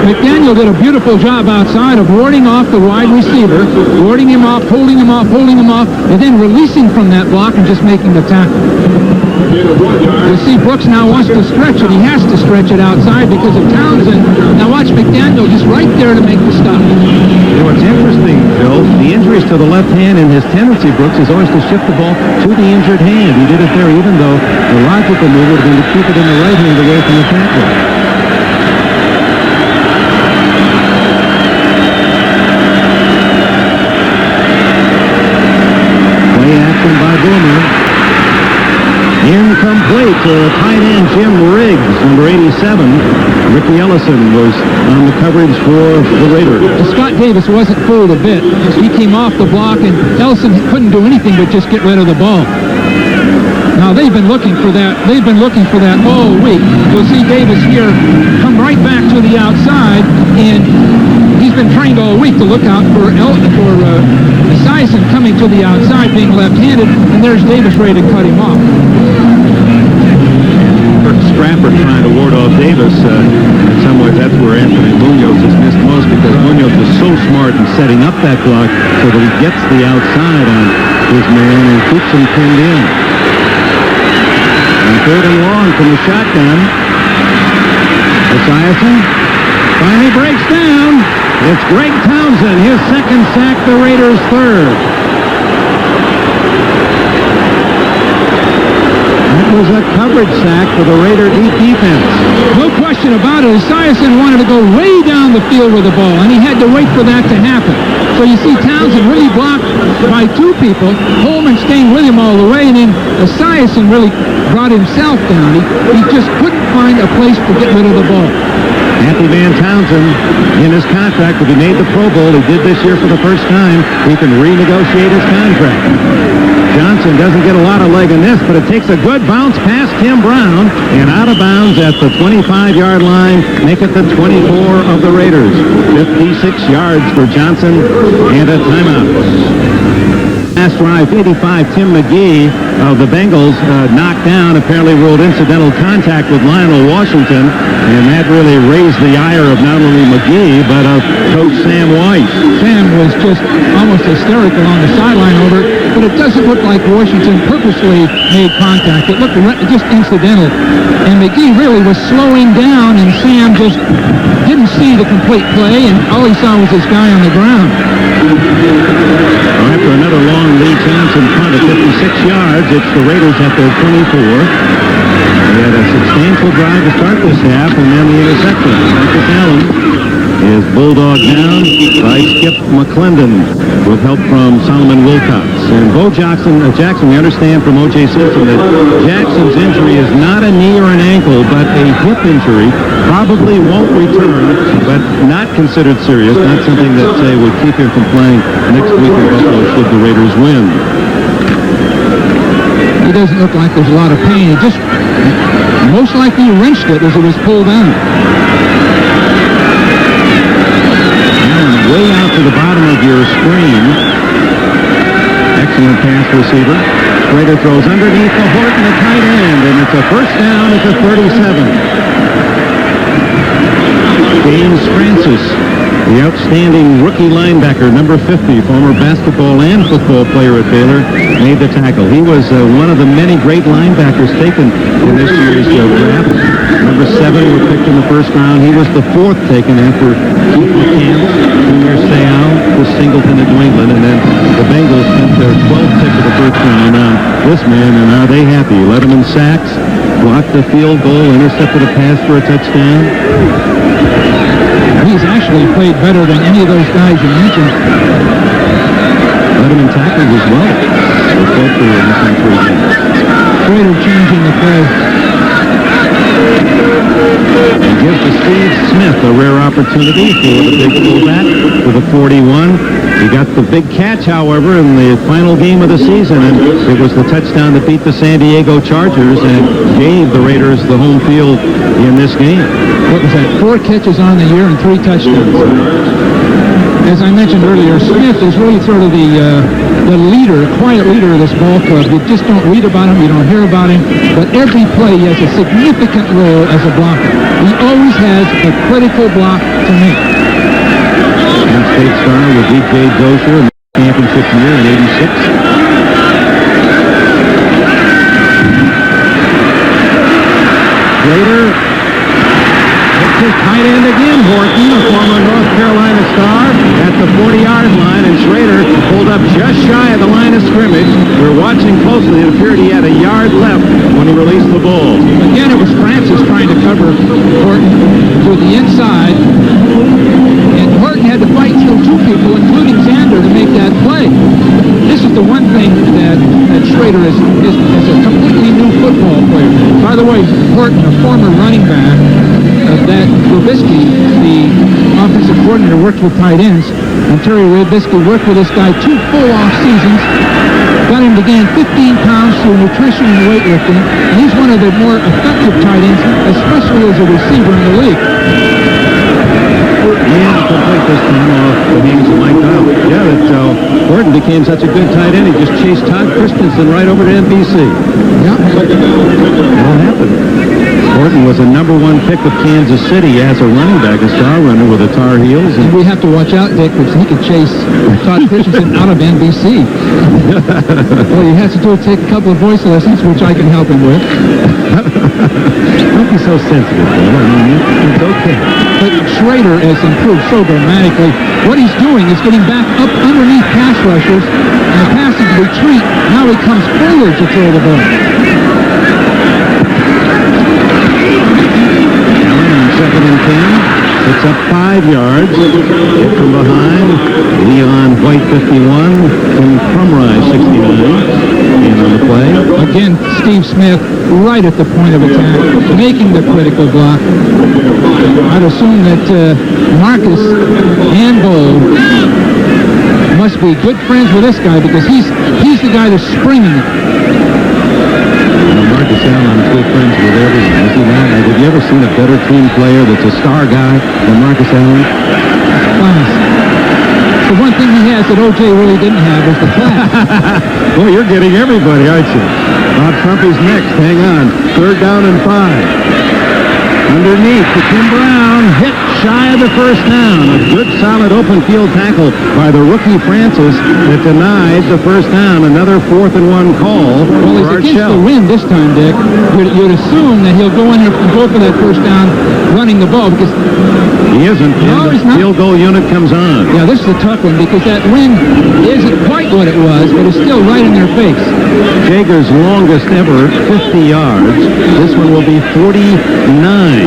McDaniel did a beautiful job outside of warding off the wide receiver, warding him off, holding him off, and then releasing from that block and just making the tackle. You see Brooks now wants to stretch it. He has to stretch it outside because of Townsend. Now watch McDaniel just right there to make the stop. You know, what's interesting, Phil, the injuries to the left hand, and his tendency, Brooks, is always to shift the ball to the injured hand. He did it there, even though the logical move would have been to keep it in the right hand away from the tackler. Play action by Boomer. Incomplete to tight end Jim Riggs, number 87. Ricky Ellison was on the coverage for the Raiders. Scott Davis wasn't fooled a bit. He came off the block, and Ellison couldn't do anything but just get rid of the ball. Now, they've been looking for that. They've been looking for that all week. You'll see Davis here come right back to the outside, and he's been trained all week to look out for Esiason coming to the outside, being left-handed, and there's Davis ready to cut him off. Stratford trying to ward off Davis. In some ways, that's where Anthony Munoz is missed most, because Munoz is so smart in setting up that block so that he gets the outside on his man and keeps him pinned in. And 3rd and long from the shotgun. Esiason finally breaks down. It's Greg Townsend, his second sack, the Raiders' third. That was a coverage sack for the Raider deep defense. No question about it. Esiason wanted to go way down the field with the ball, and he had to wait for that to happen. So you see Townsend really blocked by two people, Holman staying with him all the way, and then Esiason really brought himself down. He just couldn't find a place to get rid of the ball. Happy Van Townsend, in his contract, if he made the Pro Bowl, he did this year for the first time, he can renegotiate his contract. Johnson doesn't get a lot of leg in this, but it takes a good bounce past Tim Brown and out of bounds at the 25-yard line, make it the 24 of the Raiders. 56 yards for Johnson and a timeout. Last drive, 85, Tim McGee of the Bengals knocked down, apparently ruled incidental contact with Lionel Washington, and that really raised the ire of not only McGee, but of Coach Sam Weiss. Sam was just almost hysterical on the sideline over it, but it doesn't look like Washington purposely made contact. It looked just incidental, and McGee really was slowing down, and Sam just didn't see the complete play, and all he saw was this guy on the ground. After another long lead, Johnson punt at 56 yards. It's the Raiders at their 24. They had a substantial drive to start this half, and then the interception. Marcus Allen is bulldog down by Skip McClendon with help from Solomon Wilcox. And Bo Jackson, we understand from O.J. Simpson that Jackson's injury is not a knee or an ankle, but a hip injury. Probably won't return, but not considered serious. Not something that, say, would keep him from playing next week in Buffalo should the Raiders win. He doesn't look like there's a lot of pain. He just most likely wrenched it as it was pulled down. Way out to the bottom of your screen. Excellent pass receiver. Schrader throws underneath the Horton, the tight end, and it's a first down at the 37. James Francis, the outstanding rookie linebacker, number 50, former basketball and football player at Baylor, made the tackle. He was one of the many great linebackers taken in this year's draft. Number 7 was picked in the first round. He was the 4th taken after Keith McCants, Junior Seau, Chris Singleton at New England, and then the Bengals spent their 12th pick of the first round on this man, and are they happy? Led him in sacks, blocked the field goal, intercepted a pass for a touchdown. He's actually played better than any of those guys you mentioned. Led him in tackles as well. Schrader changing the play. And gives to Steve Smith a rare opportunity for the big fullback with a 41. He got the big catch, however, in the final game of the season, and it was the touchdown that beat the San Diego Chargers and gave the Raiders the home field in this game. What was that? 4 catches on the year and 3 touchdowns. As I mentioned earlier, Smith is really sort of the leader, quiet leader of this ball club. You just don't read about him, you don't hear about him, but every play he has a significant role as a blocker. He always has a critical block to make. Penn State star with D.J. Dozier in the championship year in '86. Later, it's his tight end again, Horton, a former North Carolina star, at the 40-yard line, and Schrader pulled up just shy of the line of scrimmage. We're watching closely. It appeared he had a yard left when he released the ball. Again, it was Francis trying to cover Horton to the inside, and Horton had to fight through 2 people, including Xander, to make that play. This is the one thing that Schrader is a completely new football player. By the way, Horton, a former running back, that Rubisky, the offensive coordinator, worked with tight ends, and Terry Rubisky worked with this guy 2 full off seasons, got him to gain 15 pounds through nutrition and weightlifting, and he's one of the more effective tight ends, especially as a receiver in the league. Yeah, complete this time off the hands of Mike Dial. Yeah, that Horton became such a good tight end, he just chased Todd Christensen right over to NBC. Yeah. That'll happen. Horton was a number 1 pick of Kansas City as a running back, a star runner with the Tar Heels. And we have to watch out, Dick, because he could chase Todd Christensen out of NBC. All he has to do is take a couple of voice lessons, which I can help him with. Don't be so sensitive, Bill. I mean, it's okay. But Schrader has improved so dramatically. What he's doing is getting back up underneath pass rushers, and the passing retreat. Now he comes forward to throw the ball. Second and 10. It's up 5 yards. Hit from behind. Leon White, 51. Tim Crumrise, 69. And on the play. Again, Steve Smith right at the point of attack, making the critical block. I'd assume that Marcus and Bo must be good friends with this guy because he's the guy that's springing it. Marcus Allen's good friends with everyone. Is he not? Have you ever seen a better team player that's a star guy than Marcus Allen? Class. The one thing he has that O.J. really didn't have was the class. Boy, you're getting everybody, aren't you? Bob Trumpy's next. Hang on. 3rd down and 5. Underneath to Tim Brown, hit shy of the first down. A good, solid open field tackle by the rookie Francis that denied the first down. Another 4th and 1 call. Well, he's against the wind this time, Dick. You'd assume that he'll go in here and go for that first down running the ball because he isn't. No, he's not. Field goal unit comes on. Yeah, this is a tough one because that wind isn't quite what it was, but it's still right in their face. Jager's longest ever, 50 yards. This one will be 49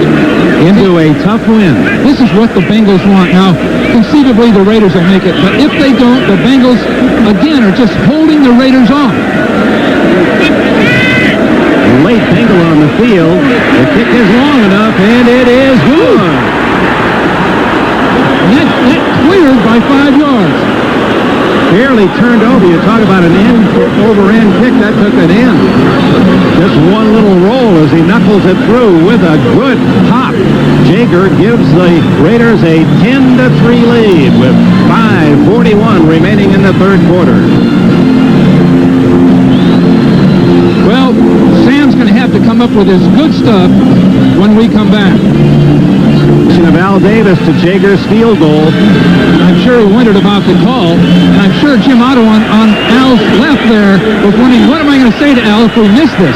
into a tough win. This is what the Bengals want. Now, conceivably, the Raiders will make it, but if they don't, the Bengals, again, are just holding the Raiders off. Late Bengal on the field. The kick is long enough, and it is good. That cleared by 5 yards. Barely turned over. You talk about an end-over-end kick. That took an end. Just one little roll as he knuckles it through with a good hop. Jager gives the Raiders a 10-3 lead with 5:41 remaining in the 3rd quarter. Well, Sam's going to have to come up with his good stuff when we come back. Of Al Davis to Jager's field goal. I'm sure he wondered about the call, and I'm sure Jim Otto on Al's left there was wondering, what am I going to say to Al if we miss this?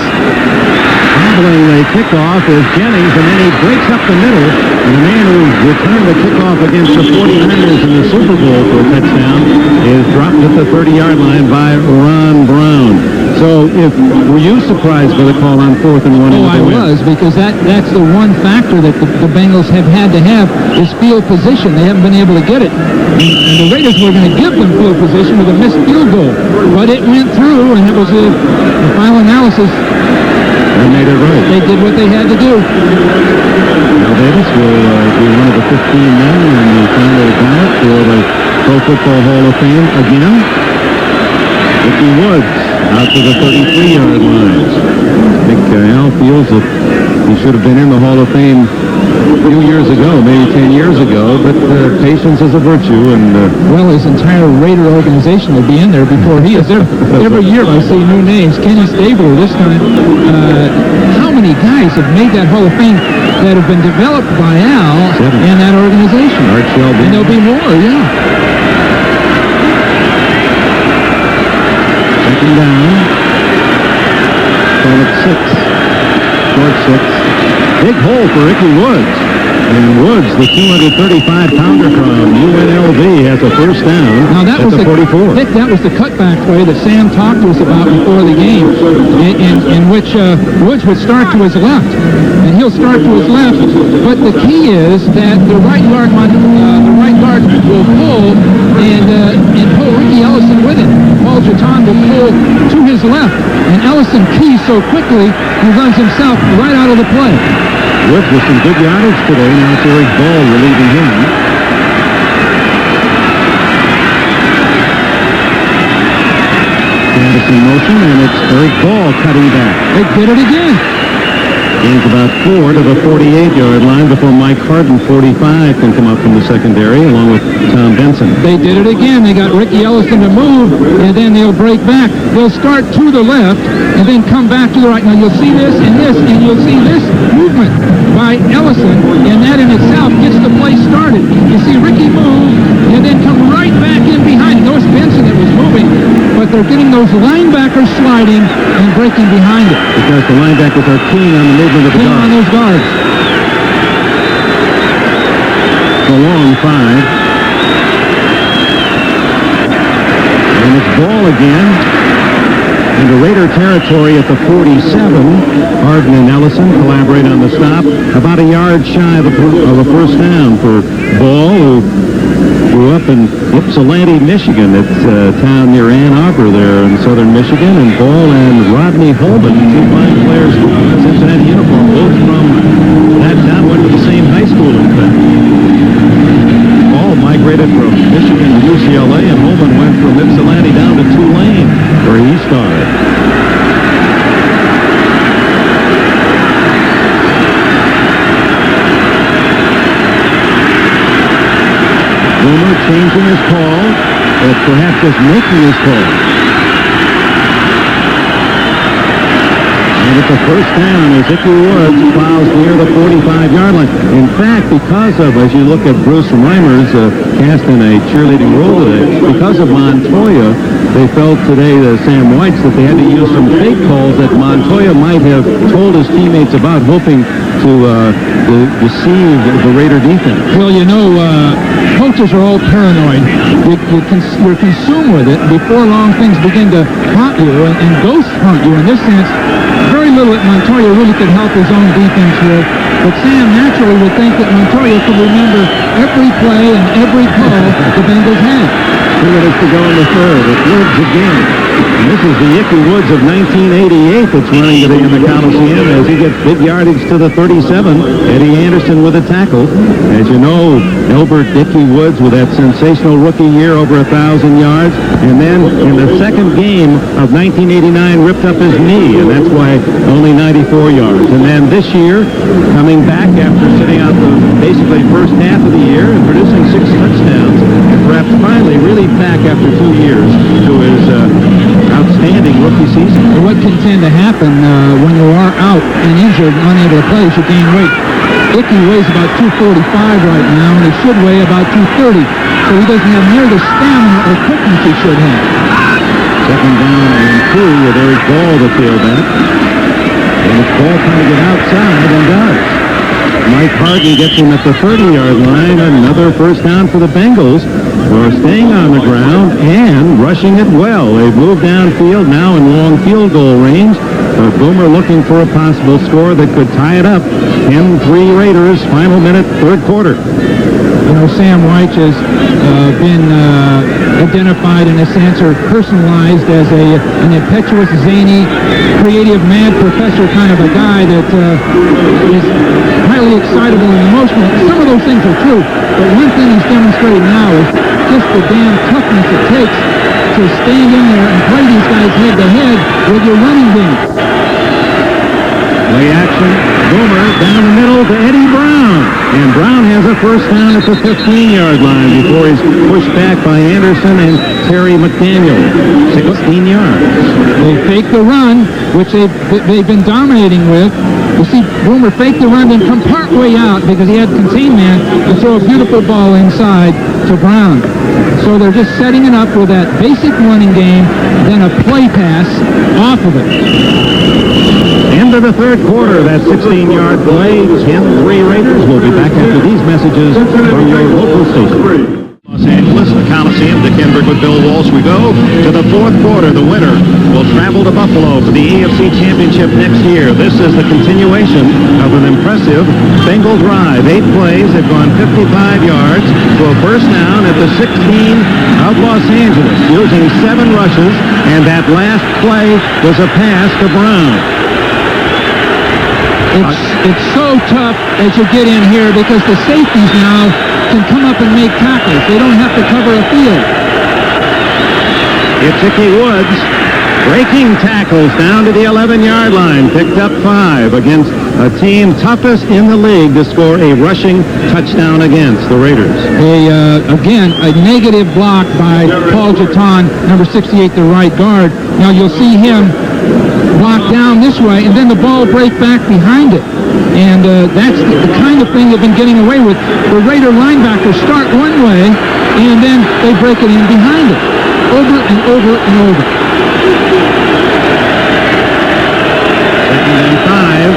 Handling the kickoff is Jennings, and then he breaks up the middle, and the man who returned the kickoff against the 49ers in the Super Bowl for a touchdown is dropped at the 30-yard line by Ron Brown. So, were you surprised by the call on 4th and 1? Oh, I was, because that's the one factor that the Bengals have had to have is field position. They haven't been able to get it. And the Raiders were going to give them field position with a missed field goal. But it went through, and it was the final analysis They made it right. They did what they had to do. Al Davis will be one of the 15 men on the final ballot for the Pro Football Hall of Fame again. Ricky Woods out to the 33-yard line. I think Al feels that he should have been in the Hall of Fame a few years ago, maybe 10 years ago, but patience is a virtue. And well, his entire Raider organization will be in there before he is. Every year I see new names. Kenny Stabler this time. How many guys have made that Hall of Fame that have been developed by Al and that organization? Art Shelby. And there'll be more, yeah. Second down. Call it 6. Short 6. Big hole for Ricky Woods. And Woods, the 235-pounder from UNLV, has a first down now that at was the 44. Dick, that was the cutback play that Sam talked to us about before the game, in which Woods would start to his left. And he'll start to his left. But the key is that the right guard will pull and pull Ricky Ellison with it. Paul Jaton will pull to his left. And Ellison keys so quickly, he runs himself right out of the play. Woods with some good yardage today. Now it's Eric Ball relieving him. Candace in motion, and it's Eric Ball cutting back. They did it again. Gains about 4 to the 48-yard line before Mike Harden, 45, can come up from the secondary along with Tom Benson. They did it again. They got Ricky Ellison to move, and then they'll break back. They'll start to the left and then come back to the right. Now you'll see this, and you'll see this movement by Ellison, and that in itself gets the play started. You see Ricky move and then come right back in behind. Notice Benson that was moving, but they're getting those linebackers sliding and breaking behind it. Because the linebackers are keen on the movement of the guards. On those guards. It's a long 5. And it's Ball again. Into Raider territory at the 47. Harden and Ellison collaborate on the stop. About a yard shy of a first down for Ball, who grew up in Ypsilanti, Michigan. It's a town near Ann Arbor there in southern Michigan. And Ball and Rodney Holman, two fine players in Cincinnati uniform, both from that town, went to the same high school, in fact. Ball migrated from Michigan to UCLA, and Holman went from Ypsilanti down to Tulane, where he started. Boomer changing his call, or perhaps just making his call. And it's a first down as Icky Woods fouls near the 45-yard line. In fact, because of, as you look at Bruce Reimer's cast in a cheerleading role today, because of Montoya, they felt today, Sam Whites, that they had to use some fake calls that Montoya might have told his teammates about, hoping to deceive the Raider defense. Well, you know, coaches are all paranoid. You're consumed with it. Before long, things begin to haunt you and ghost hunt you. In this sense, very little that Montoya really could help his own defense with. But Sam naturally would think that Montoya could remember every play and every call the Bengals had. 2 minutes to go in the third. It's Woods again. And this is the Icky Woods of 1988 that's running today in the Coliseum as he gets big yardage to the 37. Eddie Anderson with a tackle. As you know, Elbert Icky Woods with that sensational rookie year, over 1,000 yards. And then in the second game of 1989, ripped up his knee, and that's why only 94 yards. And then this year, coming back after sitting out the basically first half of the year and producing 6 touchdowns, and perhaps finally really back after 2 years to his outstanding rookie season. What can tend to happen when you are out and injured and unable to play is you gain weight. Icky weighs about 245 right now, and he should weigh about 230. So he doesn't have near the stamina or quickness he should have. Second down and 2 with Eric Ball to tailback. And it's Ball trying to get outside and does. Mike Harden gets him at the 30-yard line. Another first down for the Bengals, who are staying on the ground and rushing it well. They've moved downfield now in long field goal range. But Boomer looking for a possible score that could tie it up. 10-3 Raiders, final minute, third quarter. You know, Sam Weich has been identified in a sense or personalized as an impetuous, zany, creative, mad professor kind of a guy that is highly excitable and emotional. Some of those things are true, but one thing he's demonstrated now is just the damn toughness it takes to stand in there and play these guys head-to-head with your running game. Play action, Boomer down the middle to Eddie Brown. And Brown has a first down at the 15-yard line before he's pushed back by Anderson and Terry McDaniel. 16 yards. They fake the run, which they've been dominating with. You see Boomer fake the run, then come part way out because he had contained man to throw a beautiful ball inside to Brown. So they're just setting it up with that basic running game, then a play pass off of it. End of the third quarter, that 16-yard play. 10-3 Raiders. We'll be back after these messages from your local station. Los Angeles, the Coliseum, Dick Enberg with Bill Walsh. We go to the fourth quarter. The winner will travel to Buffalo for the AFC Championship next year. This is the continuation of an impressive Bengal drive. 8 plays. They've gone 55 yards to a first down at the 16 of Los Angeles, using 7 rushes, and that last play was a pass to Brown. It's so tough as you get in here because the safeties now can come up and make tackles. They don't have to cover a field. It's Ickey Woods breaking tackles down to the 11-yard line. Picked up 5 against a team toughest in the league to score a rushing touchdown against the Raiders. Again, a negative block by Paul Jaton, number 68, the right guard. Now you'll see him block down this way, and then the ball break back behind it. And that's the kind of thing they've been getting away with. The Raider linebackers start one way, and then they break it in behind it, over and over and over. Second and 5.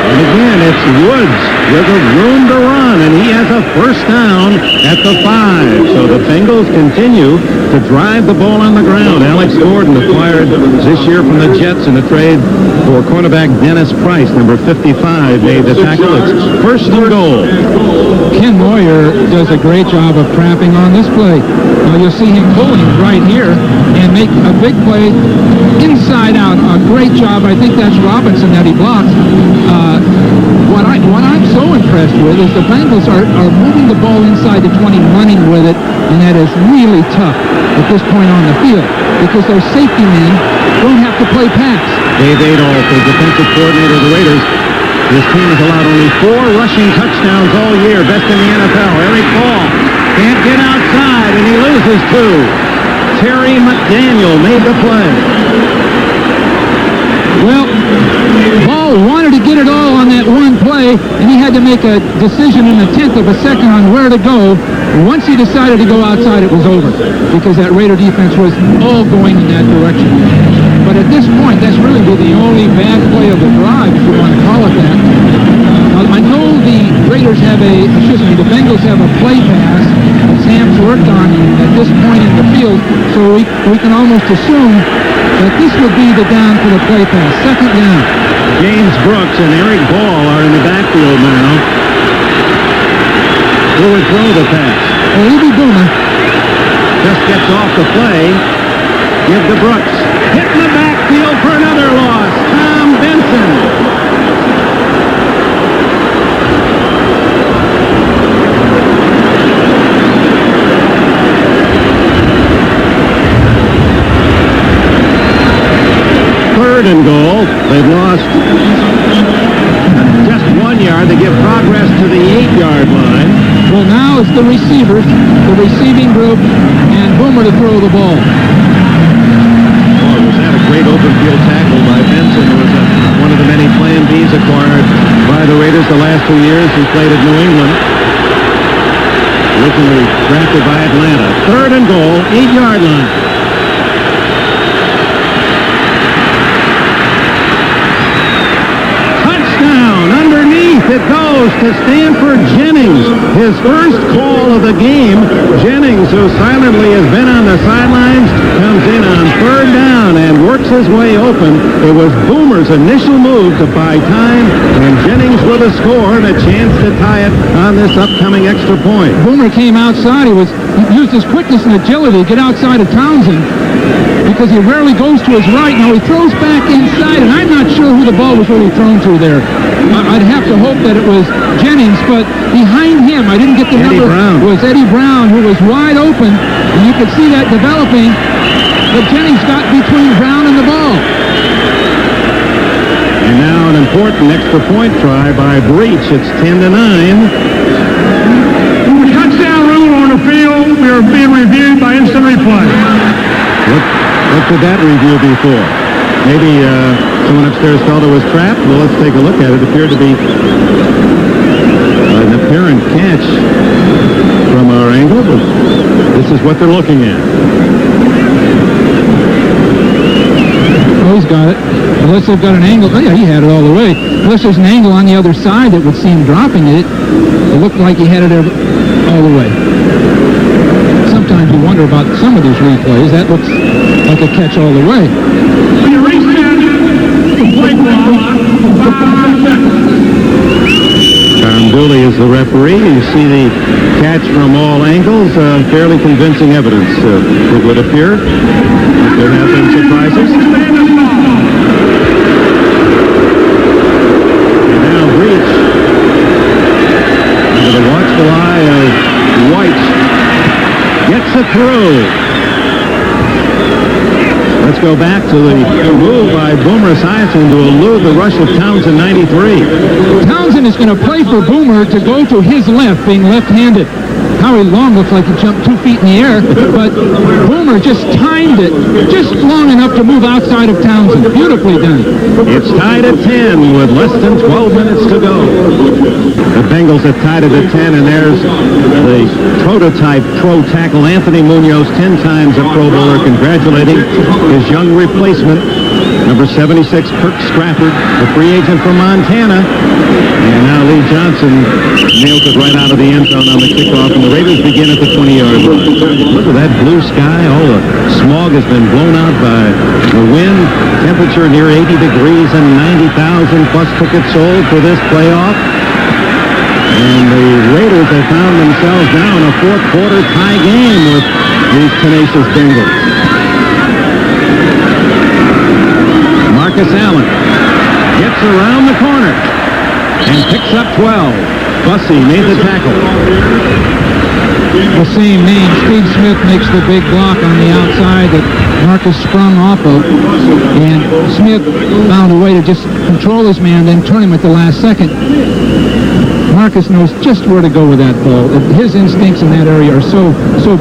And again, it's Woods with a room to run, and he has a first down at the 5. So the Bengals continue to drive the ball on the ground. Alex Gordon acquired this year from the Jets in a trade for cornerback Dennis Price, number 55, made the tackle. It's first and goal. Ken Moyer does a great job of trapping on this play. Now you'll see him pulling right here and make a big play inside out. A great job. I think that's Robinson that he blocks. What I'm so impressed with is the Bengals are moving the ball inside the 20, running with it, and that is really tough at this point on the field because those safety men don't have to play pass. Dave Adolph, the defensive coordinator of the Raiders. His team has allowed only 4 rushing touchdowns all year, best in the NFL. Eric Ball can't get outside, and he loses 2. Terry McDaniel made the play. Well, Ball wanted to get it all on that one play, and he had to make a decision in a tenth of a second on where to go. Once he decided to go outside, it was over because that Raider defense was all going in that direction. But at this point, that's really the only bad play of the drive, if you want to call it that. I know the Raiders have the Bengals have a play pass that Sam's worked on at this point in the field, so we can almost assume that this would be the down for the play pass. Second down. James Brooks and Eric Ball are in the backfield now. Who would throw the pass? Lee Boomer. Just gets off the play. Give to Brooks. Hit in the backfield for another loss. Tom Benson. Third and goal. They've lost just 1 yard. They give progress to the 8-yard line. Well, now it's the receivers, the receiving group, and Boomer to throw the ball. Oh, was that a great open field tackle by Benson, who was one of the many Plan Bs acquired by the Raiders the last 2 years. He played at New England, originally drafted by Atlanta. Third and goal, 8-yard line. It goes to Stanford Jennings. His first call of the game. Jennings, who silently has been on the sidelines, comes in on third down and works his way open. It was Boomer's initial move to buy time, and Jennings with a score and a chance to tie it on this upcoming extra point. Boomer came outside. He used his quickness and agility to get outside of Townsend because he rarely goes to his right. Now he throws back inside, and I'm not sure who the ball was really thrown to there. I'd have to hope that it was Jennings, but behind him, I didn't get the number, was Eddie Brown, who was wide open, and you could see that developing, but Jennings got between Brown and the ball. And now an important extra point try by Breach. It's 10-9. Touchdown rule on the field. We are being reviewed by instant replay. What could that review be for? Maybe someone upstairs felt it was trapped? Well, let's take a look at it. It appeared to be an apparent catch from our angle, but this is what they're looking at. Oh, he's got it. Unless they've got an angle. Oh, yeah, he had it all the way. Unless there's an angle on the other side that would seem dropping it. It looked like he had it all the way. Sometimes you wonder about some of these replays. That looks like a catch all the way. Tom Dooley is the referee. You see the catch from all angles. Fairly convincing evidence, it would appear. There have been surprises. And now Breach, under the watchful eye of White, gets it through. Let's go back to the move by Boomer Esiason to elude the rush of Townsend 93. Townsend is going to play for Boomer to go to his left, being left-handed. Howie Long looks like he jumped 2 feet in the air, but Boomer just timed it just long enough to move outside of Townsend. Beautifully done. It's tied at 10 with less than 12 minutes to go. The Bengals have tied it at 10, and there's the prototype pro tackle Anthony Munoz, 10 times a Pro Bowler, congratulating his young replacement, number 76, Kirk Strafford, the free agent from Montana. And now Lee Johnson nails it right out of the end zone on the kickoff, and the Raiders begin at the 20-yard line. Look at that blue sky. All the smog has been blown out by the wind. Temperature near 80 degrees and 90,000 plus tickets sold for this playoff. And the Raiders have found themselves now in a fourth quarter tie game with these tenacious Bengals. Marcus Allen gets around the corner and picks up 12. Bussey made the tackle. The same name. Steve Smith makes the big block on the outside that Marcus sprung off of. And Smith found a way to just control his man, then turn him at the last second. Marcus knows just where to go with that ball. His instincts in that area are so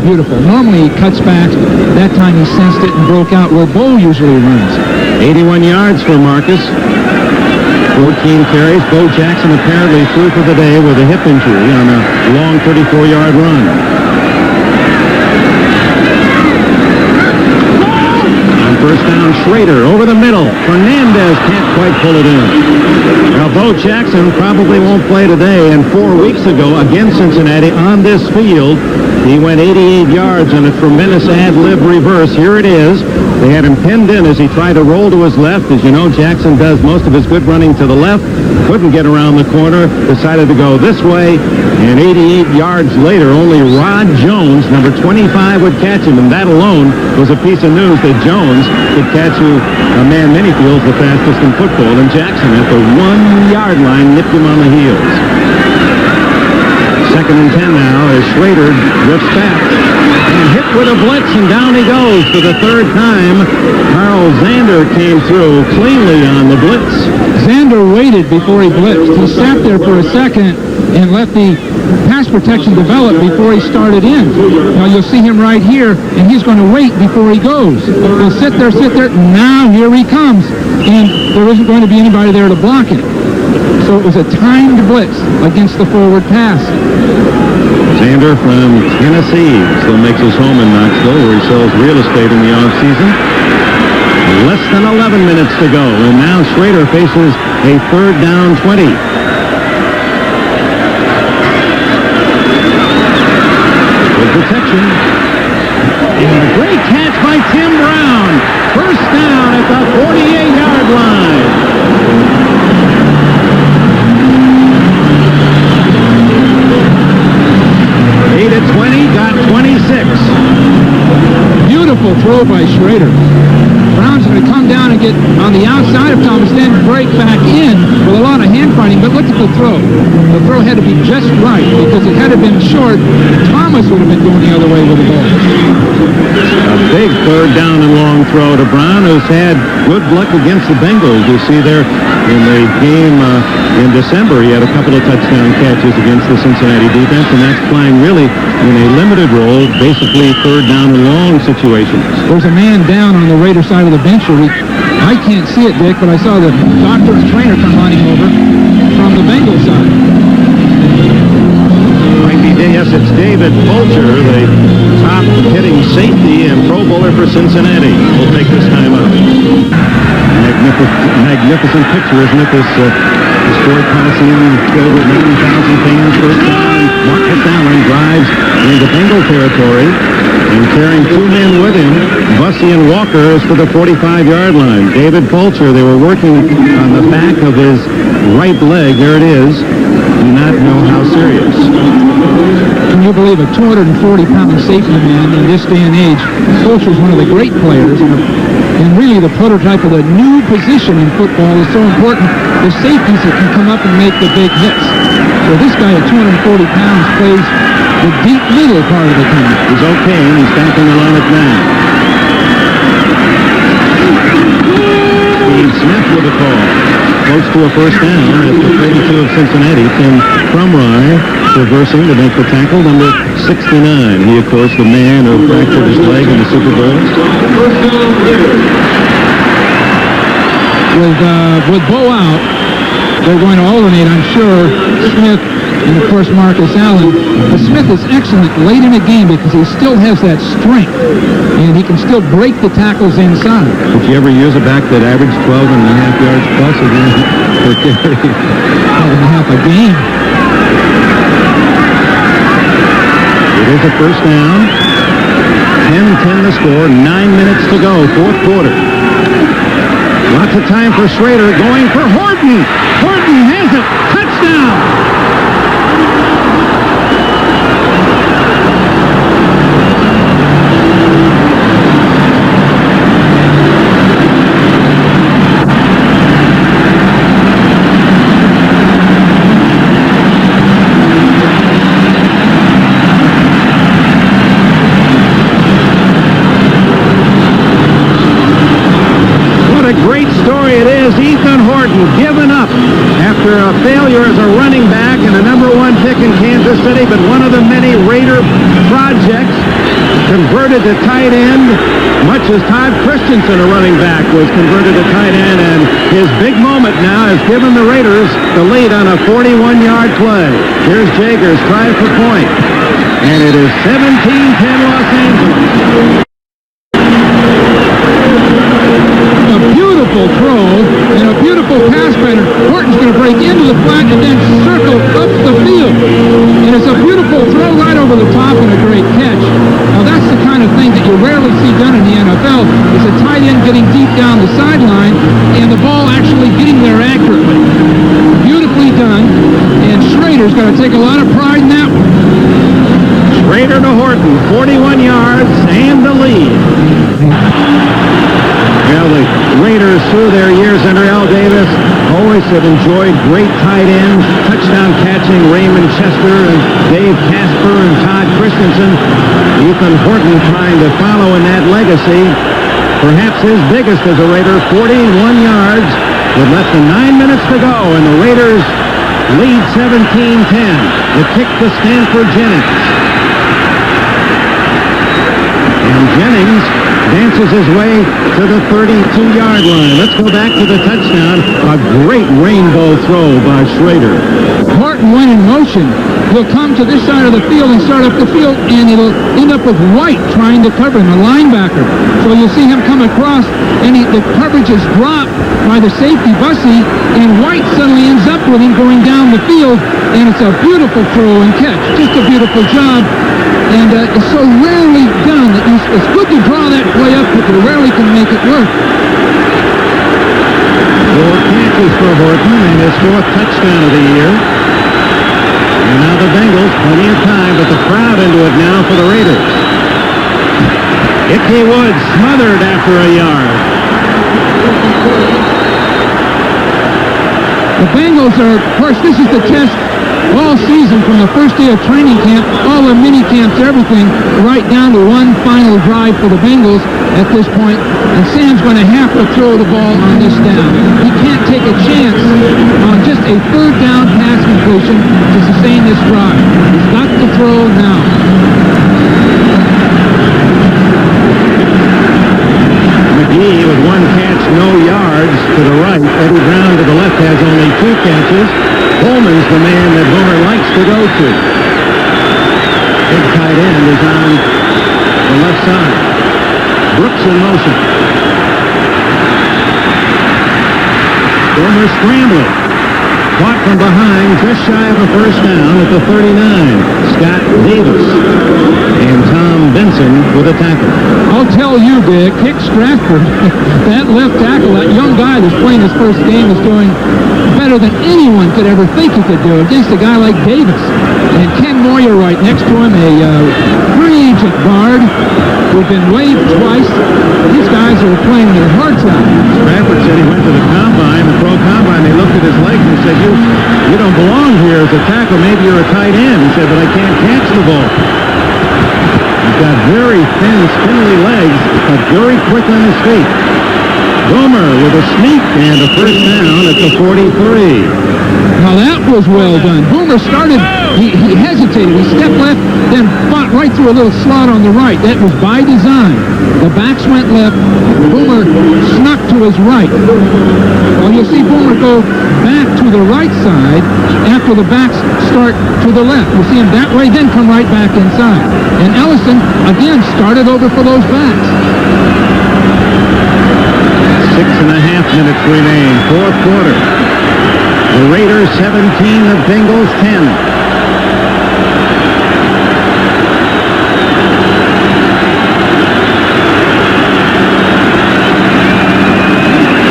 beautiful. Normally he cuts back. That time he sensed it and broke out where Bo usually runs. 81 yards for Marcus. 14 carries. Bo Jackson apparently through for the day with a hip injury on a long 34-yard run. On first down, Schrader over the middle. Fernandez can't quite pull it in. Now, Bo Jackson probably won't play today, and 4 weeks ago against Cincinnati on this field, he went 88 yards on a tremendous ad-lib reverse. Here it is. They had him pinned in as he tried to roll to his left. As you know, Jackson does most of his good running to the left. Couldn't get around the corner. Decided to go this way. And 88 yards later, only Rod Jones, number 25, would catch him. And that alone was a piece of news that Jones could catch a man many feels the fastest in football. And Jackson at the 1-yard line nipped him on the heels. Second and 10 now as Schrader drifts back. And hit with a blitz, and down he goes for the third time. Carl Zander came through cleanly on the blitz. Zander waited before he blitzed. He sat there for a second and let the pass protection develop before he started in. Now you'll see him right here, and he's going to wait before he goes. He'll sit there. Now here he comes, and there isn't going to be anybody there to block him. So it was a timed blitz against the forward pass. Zander from Tennessee still makes his home in Knoxville, where he sells real estate in the offseason. Less than 11 minutes to go, and now Schrader faces a third down 20. Good protection. And a great catch by Tim Brown. First down at the 48-yard line. Eight at 20, got 26. Beautiful throw by Schrader. Brown's going to come down and get on the outside of Thomas, then break back in with a lot of hand fighting, but look at the throw. The throw had to be just right, because it had been short, Thomas would have been going the other way with the ball. A big third down and long throw to Brown, who's had good luck against the Bengals. You see there in the game in December, he had a couple of touchdown catches against the Cincinnati defense, and that's playing really in a limited role, basically third down and long situations. There's a man down on the Raider side of the bench. I can't see it, Dick, but I saw the doctor and trainer come running over from the Bengals side. Yes, it's David Fulcher, the top hitting safety and Pro Bowler for Cincinnati. We'll take this time out. Magnificent picture, isn't it? This historic Coliseum filled with 90,000 fans. First down, Marcus Allen drives into Bengal territory and carrying two men with him, Bussey and Walker, is for the 45-yard line. David Fulcher, they were working on the back of his right leg. There it is. Do not know how serious. Can you believe a 240-pound safety man in this day and age? Fulcher's one of the great players, and really the prototype of the new position in football is so important. The safeties that can come up and make the big hits. So this guy at 240 pounds plays the deep middle part of the team. He's okay, and he's back in the lineup now. Steve Smith with a call. Close to a first down at the 32 of Cincinnati. Tim Crumry reversing to make the tackle, number 69. He, of course, the man who fractured his leg in the Super Bowl. With Bo out, they're going to alternate, I'm sure, Smith and, of course, Marcus Allen. But Smith is excellent late in the game because he still has that strength, and he can still break the tackles inside. Did you ever use a back that averaged 12 and a half yards plus per carry? 12 and a half a game. It is a first down. 10-10 the score. 9 minutes to go. Fourth quarter. Lots of time for Schrader, going for Horton. Horton has it. Touchdown. After a failure as a running back and a number one pick in Kansas City, but one of the many Raider projects, converted to tight end, much as Todd Christensen, a running back, was converted to tight end, and his big moment now has given the Raiders the lead on a 41-yard play. Here's Jagers, try for point, and it is 17-10 Los Angeles. A beautiful throw and a beautiful pass pattern. Horton's going to break into the flat and then circle up the field. And it's a beautiful throw right over the top and a great catch. Now that's the kind of thing that you rarely see done in the NFL, is a tight end getting deep down the sideline and the ball actually getting there accurately. Beautifully done, and Schrader's got to take a lot of pride in that one. Schrader to Horton, 41 yards and the lead. Well, the Raiders, through their years under Al Davis, always have enjoyed great tight ends, touchdown catching Raymond Chester and Dave Casper and Todd Christensen. Ethan Horton trying to follow in that legacy. Perhaps his biggest as a Raider, 41 yards with less than 9 minutes to go, and the Raiders lead 17-10. The kick to Stanford Jennings. And Jennings dances his way to the 32-yard line. Let's go back to the touchdown. A great rainbow throw by Schrader. Horton went in motion. He'll come to this side of the field and start up the field, and it'll end up with White trying to cover him, a linebacker. So you'll see him come across, and the coverage is dropped by the safety, Bussey, and White suddenly ends up with him going down the field, and it's a beautiful throw and catch. Just a beautiful job. And it's so rarely done that it's good to draw that play up, but you rarely can make it work. 4 catches for Horton and his 4th touchdown of the year. And now the Bengals, plenty of time, but the crowd into it now for the Raiders. Ickey Woods smothered after a yard. The Bengals are, of course, this is the test all season from the first day of training camp, all their mini camps, everything, right down to one final drive for the Bengals at this point. And Sam's going to have to throw the ball on this down. He can't take a chance on just a 3rd down pass completion to sustain this drive. He's got to throw now. McGee with 1 catch, no yards to the right. Eddie Brown to the left has only 2 catches. Coleman's the man that Boomer likes to go to. Big tight end is on the left side. Brooks in motion. Boomer scrambling. Caught from behind, just shy of a 1st down at the 39. Scott Davis and Tom Benson with a tackle. I'll tell you, Dick, Hick Stratford, that left tackle, that young guy that's playing his first game is doing better than anyone could ever think he could do against a guy like Davis. And Ken Moyer right next to him, a free agent guard who's been waived twice. These guys are playing their hearts out. Stratford said he went to the combine, the pro combine. They looked at his legs and said, you don't belong here as a tackle. Maybe you're a tight end. He said, but I can't catch the ball. He's got very thin, spindly legs, but very quick on his feet. Boomer with a sneak and a 1st down at the 43. Now that was well done. Boomer started, he hesitated, he stepped left, then fought right through a little slot on the right. That was by design. The backs went left, Boomer snuck to his right. Well, you'll see Boomer go back to the right side after the backs start to the left. You'll see him that way, then come right back inside. And Ellison, again, started over for those backs. 6.5 minutes remain, 4th quarter. The Raiders 17, the Bengals 10.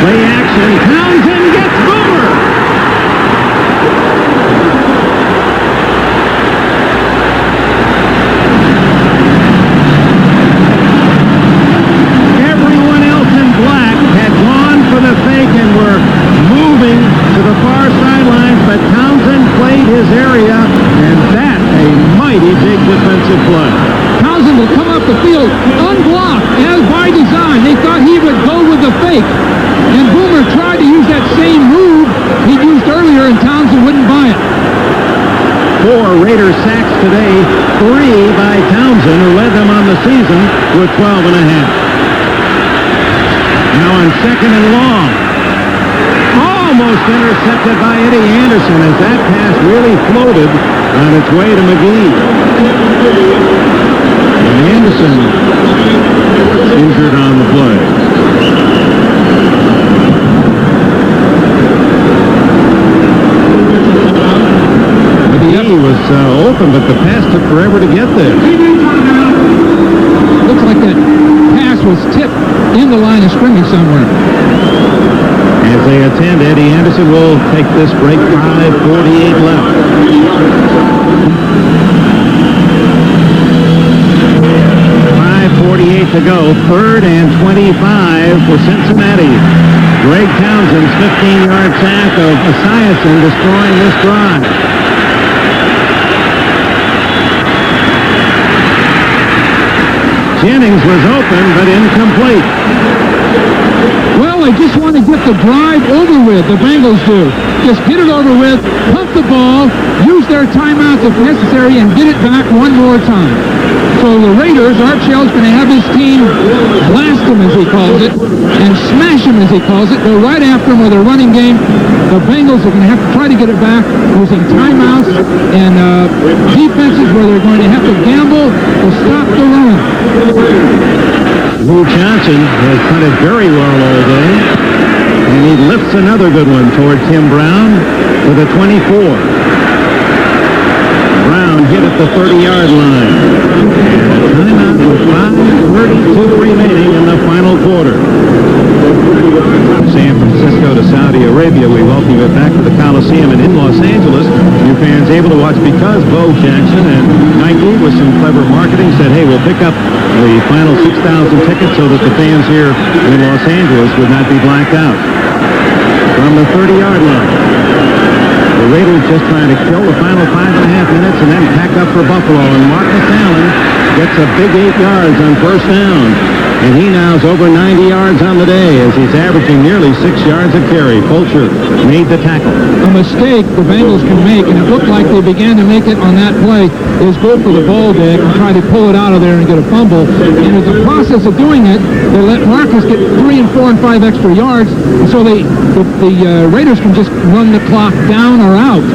Play action, Townsend gets Boomer. Everyone else in black had gone for the fake and were moving to the far sidelines, but Townsend played his area, and that a mighty big defensive play. Townsend will come up the field unblocked, as by design. They thought he would go with the fake, and Boomer tried to use that same move he used earlier, and Townsend wouldn't buy it. 4 Raiders sacks today, 3 by Townsend, who led them on the season with 12.5. Now on 2nd and long. Almost intercepted by Eddie Anderson as that pass really floated on its way to McGee. And Anderson injured on the play. McGee was open, but the pass took forever to get there. Looks like that pass was tipped in the line of scrimmage somewhere. As they attend, Eddie Anderson will take this break. 5:48 left. 5:48 to go. 3rd and 25 for Cincinnati. Greg Townsend's 15-yard sack of Esiason destroying this drive. Jennings was open, but incomplete. Well, they just want to get the drive over with, the Bengals do. Just get it over with, pump the ball, use their timeouts if necessary, and get it back one more time. So the Raiders, Art Shell's going to have his team blast him, as he calls it, and smash him, as he calls it, go right after him with a running game. The Bengals are going to have to try to get it back using timeouts and defenses where they're going to have to gamble to stop the run. Lou Johnson has punted very well all day, and he lifts another good one toward Tim Brown for the 24. Brown hit at the 30-yard line. And a timeout with 5:32 remaining in the final quarter. San Francisco to Saudi Arabia, we welcome you back to the Coliseum, and in Los Angeles, you fans able to watch because Bo Jackson and Nike, with some clever marketing, said, hey, we'll pick up the final 6,000 tickets so that the fans here in Los Angeles would not be blacked out. From the 30-yard line, the Raiders just trying to kill the final 5.5 minutes and then pack up for Buffalo, and Marcus Allen gets a big 8 yards on first down. And he now is over 90 yards on the day as he's averaging nearly 6 yards a carry. Fulcher made the tackle. A mistake the Bengals can make, and it looked like they began to make it on that play, is go for the ball deck and try to pull it out of there and get a fumble. And in the process of doing it, they let Marcus get 3 and 4 and 5 extra yards, and so the Raiders can just run the clock down or out.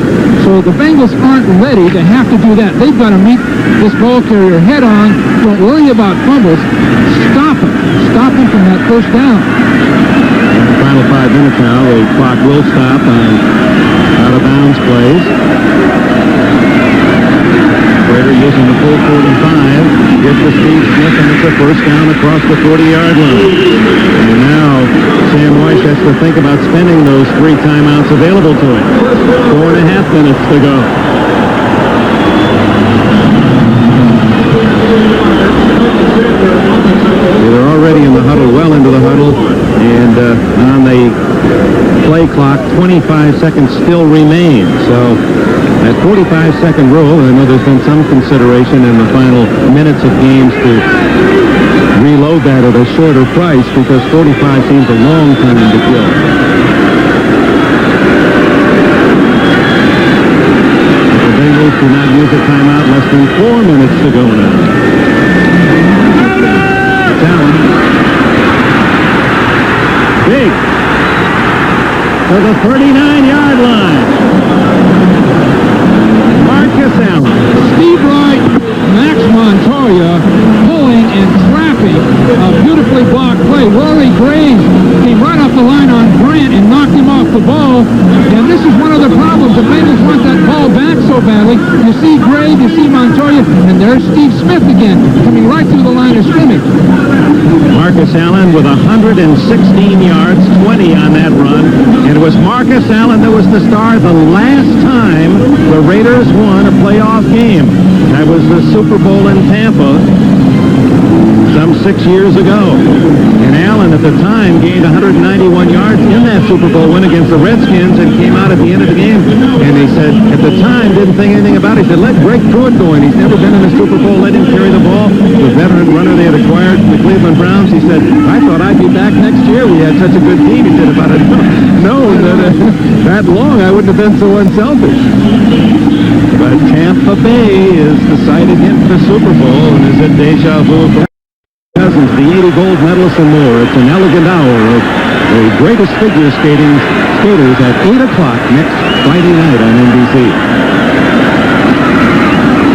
So the Bengals aren't ready to have to do that. They've got to meet this ball carrier head on. Don't worry about fumbles. Stop him from that first down. In the final 5 minutes now, the clock will stop on out-of-bounds plays. Raider using the full 45, gives to Steve Smith, and it's a first down across the 40-yard line. And now Sam Weiss has to think about spending those 3 timeouts available to him. 4.5 minutes to go. They're already in the huddle, well into the huddle, and on the play clock, 25 seconds still remain. So that 45-second rule, I know there's been some consideration in the final minutes of games to reload that at a shorter price because 45 seems a long time to kill. The Bengals do not use a timeout, less than 4 minutes to go now. Allen. Big to the 39-yard line. Marcus Allen. Steve Wright, Max Montoya pulling and trapping a beautifully blocked play. Rory Graves came right off the line on Grant and knocked him off the ball. And this is one of the problems. The Bengals want that ball back so badly. You see Graves, you see Montoya, and there's Steve Smith again, coming right through the line of scrimmage. Marcus Allen with 116 yards, 20 on that run. And it was Marcus Allen that was the star the last time the Raiders won a playoff game. That was the Super Bowl in Tampa some 6 years ago. And Allen at the time gained 191 yards in that Super Bowl win against the Redskins and came out at the end of the game. And he said, at the time, didn't think anything about it. He said, let Greg Pruitt go in. He's never been in a Super Bowl. Let him carry the ball. The veteran runner they had acquired from the Cleveland Browns. He said, I thought I'd be back next year. We had such a good team. He said about it. No, that long I wouldn't have been so unselfish. But Tampa Bay is the site again for the Super Bowl and is a deja vu. Cousins, the 80 gold medalists and more. It's an elegant hour of the greatest figure skaters at 8 o'clock next Friday night on NBC.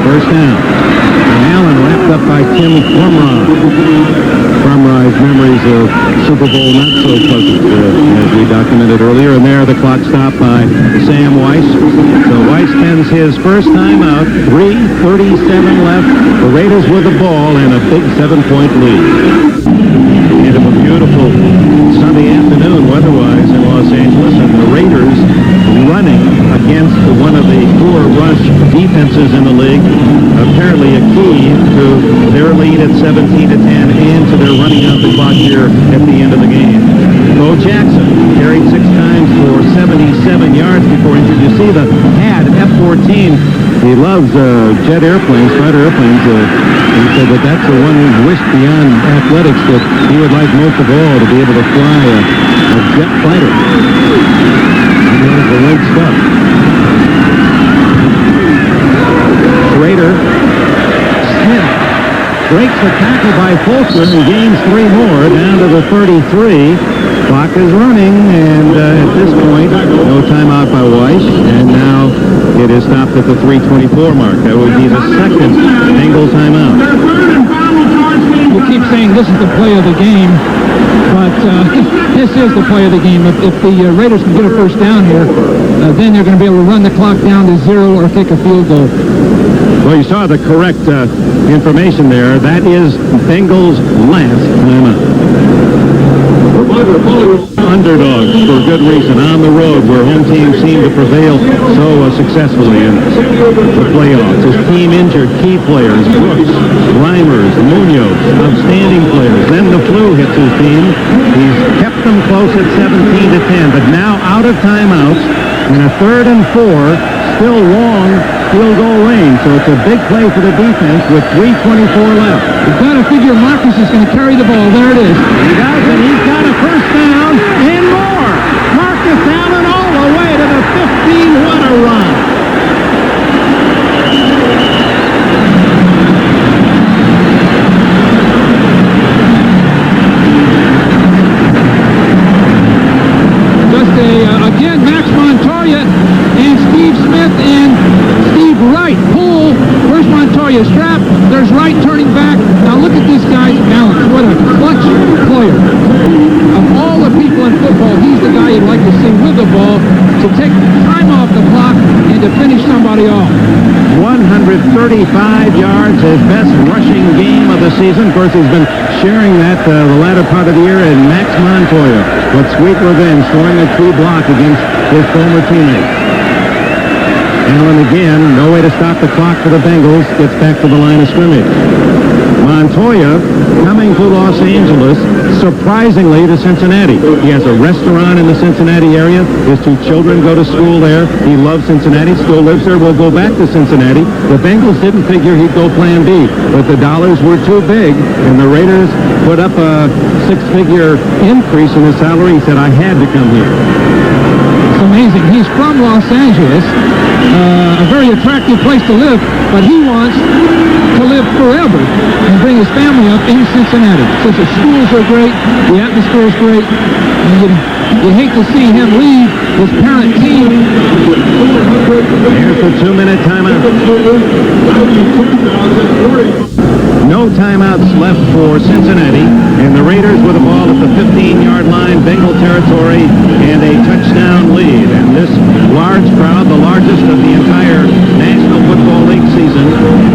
First down. And Allen wrapped up by Tim Crumrye. Crumrye's memories of Super Bowl not so pleasant, as we documented earlier. And there the clock stopped by Sam Weiss. So Weiss spends his first time out. 3:37 left. The Raiders with the ball and a big 7-point lead. End of a beautiful Sunday afternoon weather-wise in Los Angeles, and the Raiders running against one of the poor rush defenses in the league. Apparently a key to their lead at 17-10 and to their running out the clock here at the end of the game. Bo Jackson carried 6 times for 77 yards before injured. You see the pad, F-14. He loves jet airplanes, fighter airplanes. He said that that's the one he wished beyond athletics that he would like most of all to be able to fly a jet fighter. He knows the red stuff. Raider Smith breaks the tackle by Fulcher and gains 3 more down to the 33. Clock is running, and at this point, no timeout by Weiss, and now it is stopped at the 3:24 mark. That would be the second Bengal timeout. You keep saying this is the play of the game, but this is the play of the game. If the Raiders can get a first down here, then they're going to be able to run the clock down to 0 or kick a field goal. Well, you saw the correct information there. That is Bengals' last timeout. Underdogs for good reason on the road where home teams seem to prevail so successfully in the playoffs. His team injured key players, Brooks, Reimers, Munoz, outstanding players. Then the flu hits his team. He's kept them close at 17-10, but now out of timeouts in a 3rd and 4, still long field goal range. So it's a big play for the defense with 3:24 left. You've got to figure Marcus is going to carry the ball. There it is. He does, and he's got a first down and more. Marcus Allen all the way to the 15. What a run. Just again, Max Montoya and Steve Smith and Steve Wright pull. Where's Montoya? Strap. There's Wright turning back. Now look at this guy's balance. What a clutch player. Of all the people in football, he's the guy you'd like to see with the ball to take time off the clock and to finish somebody off. 135 yards, his best rushing game of the season. Of course, he's been sharing that the latter part of the year, and Max Montoya with sweet revenge, throwing a key block against his former teammate. Allen again, no way to stop the clock for the Bengals, gets back to the line of scrimmage. Montoya coming to Los Angeles, surprisingly to Cincinnati. He has a restaurant in the Cincinnati area. His 2 children go to school there. He loves Cincinnati, still lives there, will go back to Cincinnati. The Bengals didn't figure he'd go plan B, but the dollars were too big, and the Raiders put up a 6-figure increase in his salary. He said, I had to come here. It's amazing. He's from Los Angeles, a very attractive place to live, but he wants to live forever and bring his family up in Cincinnati. Since the schools are great, the atmosphere is great, and you hate to see him leave his parent team. Here's the 2-minute timeout. No timeouts left for Cincinnati, and the Raiders with the ball at the 15-yard line, Bengal territory, and a touchdown lead. And this large crowd, the largest of the entire National Football League season,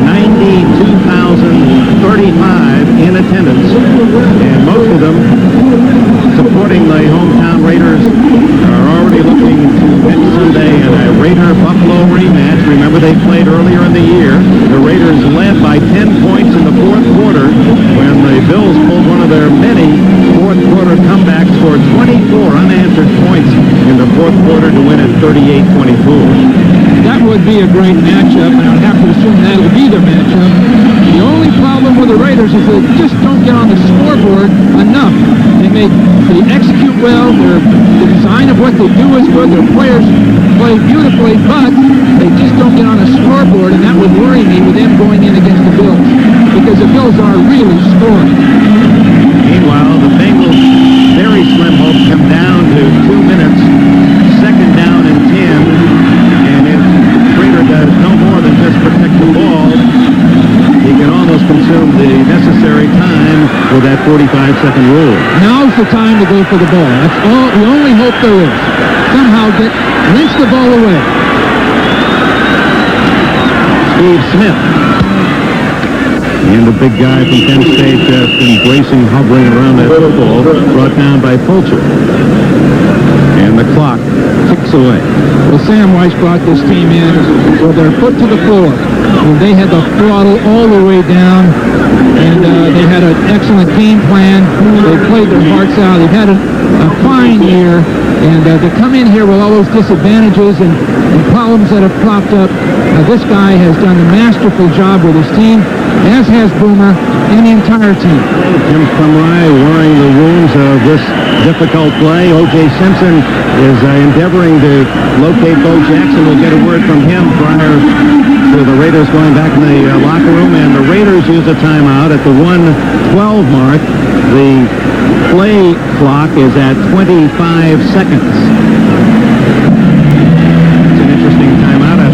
92,035 in attendance, and most of them supporting the hometown Raiders are already looking to next Sunday in a Raider-Buffalo rematch. Remember, they played earlier in the year. The Raiders led by 10 points in the 4th quarter when the Bills pulled one of their many 4th quarter comebacks, scored 24 unanswered points in the 4th quarter to win at 38-24. That would be a great matchup, and I'd have to assume that'll be the matchup. The only problem with the Raiders is they just don't get on the scoreboard enough. They execute well. The design of what they do is good. Their players play beautifully, but they just don't get on a scoreboard, and that would worry me with them going in against the Bills, because the Bills are really scoring. Meanwhile, the Bengals' very slim hopes come down to 2 minutes, 2nd down and 10, and if Prater does no more than just protect the ball, he can almost consume the necessary time with that 45-second rule. Now's the time to go for the ball. That's all. The only hope there is. Somehow wrench the ball away. Steve Smith. And the big guy from Penn State just embracing, hovering around that football, brought down by Fulcher. And the clock ticks away. Well, Sam Weiss brought this team in with their foot to the floor. And they had the throttle all the way down, and they had an excellent game plan. They played their hearts out. They've had a fine year, and to come in here with all those disadvantages and problems that have cropped up, this guy has done a masterful job with his team, as has Boomer and the entire team. Jim Plumrie wearing the wounds of this difficult play. O.J. Simpson is endeavoring to locate Bo Jackson. We'll get a word from him prior to the Raiders going back in the locker room, and the Raiders use a timeout at the 1:12 mark. The play clock is at 25 seconds. It's an interesting timeout. I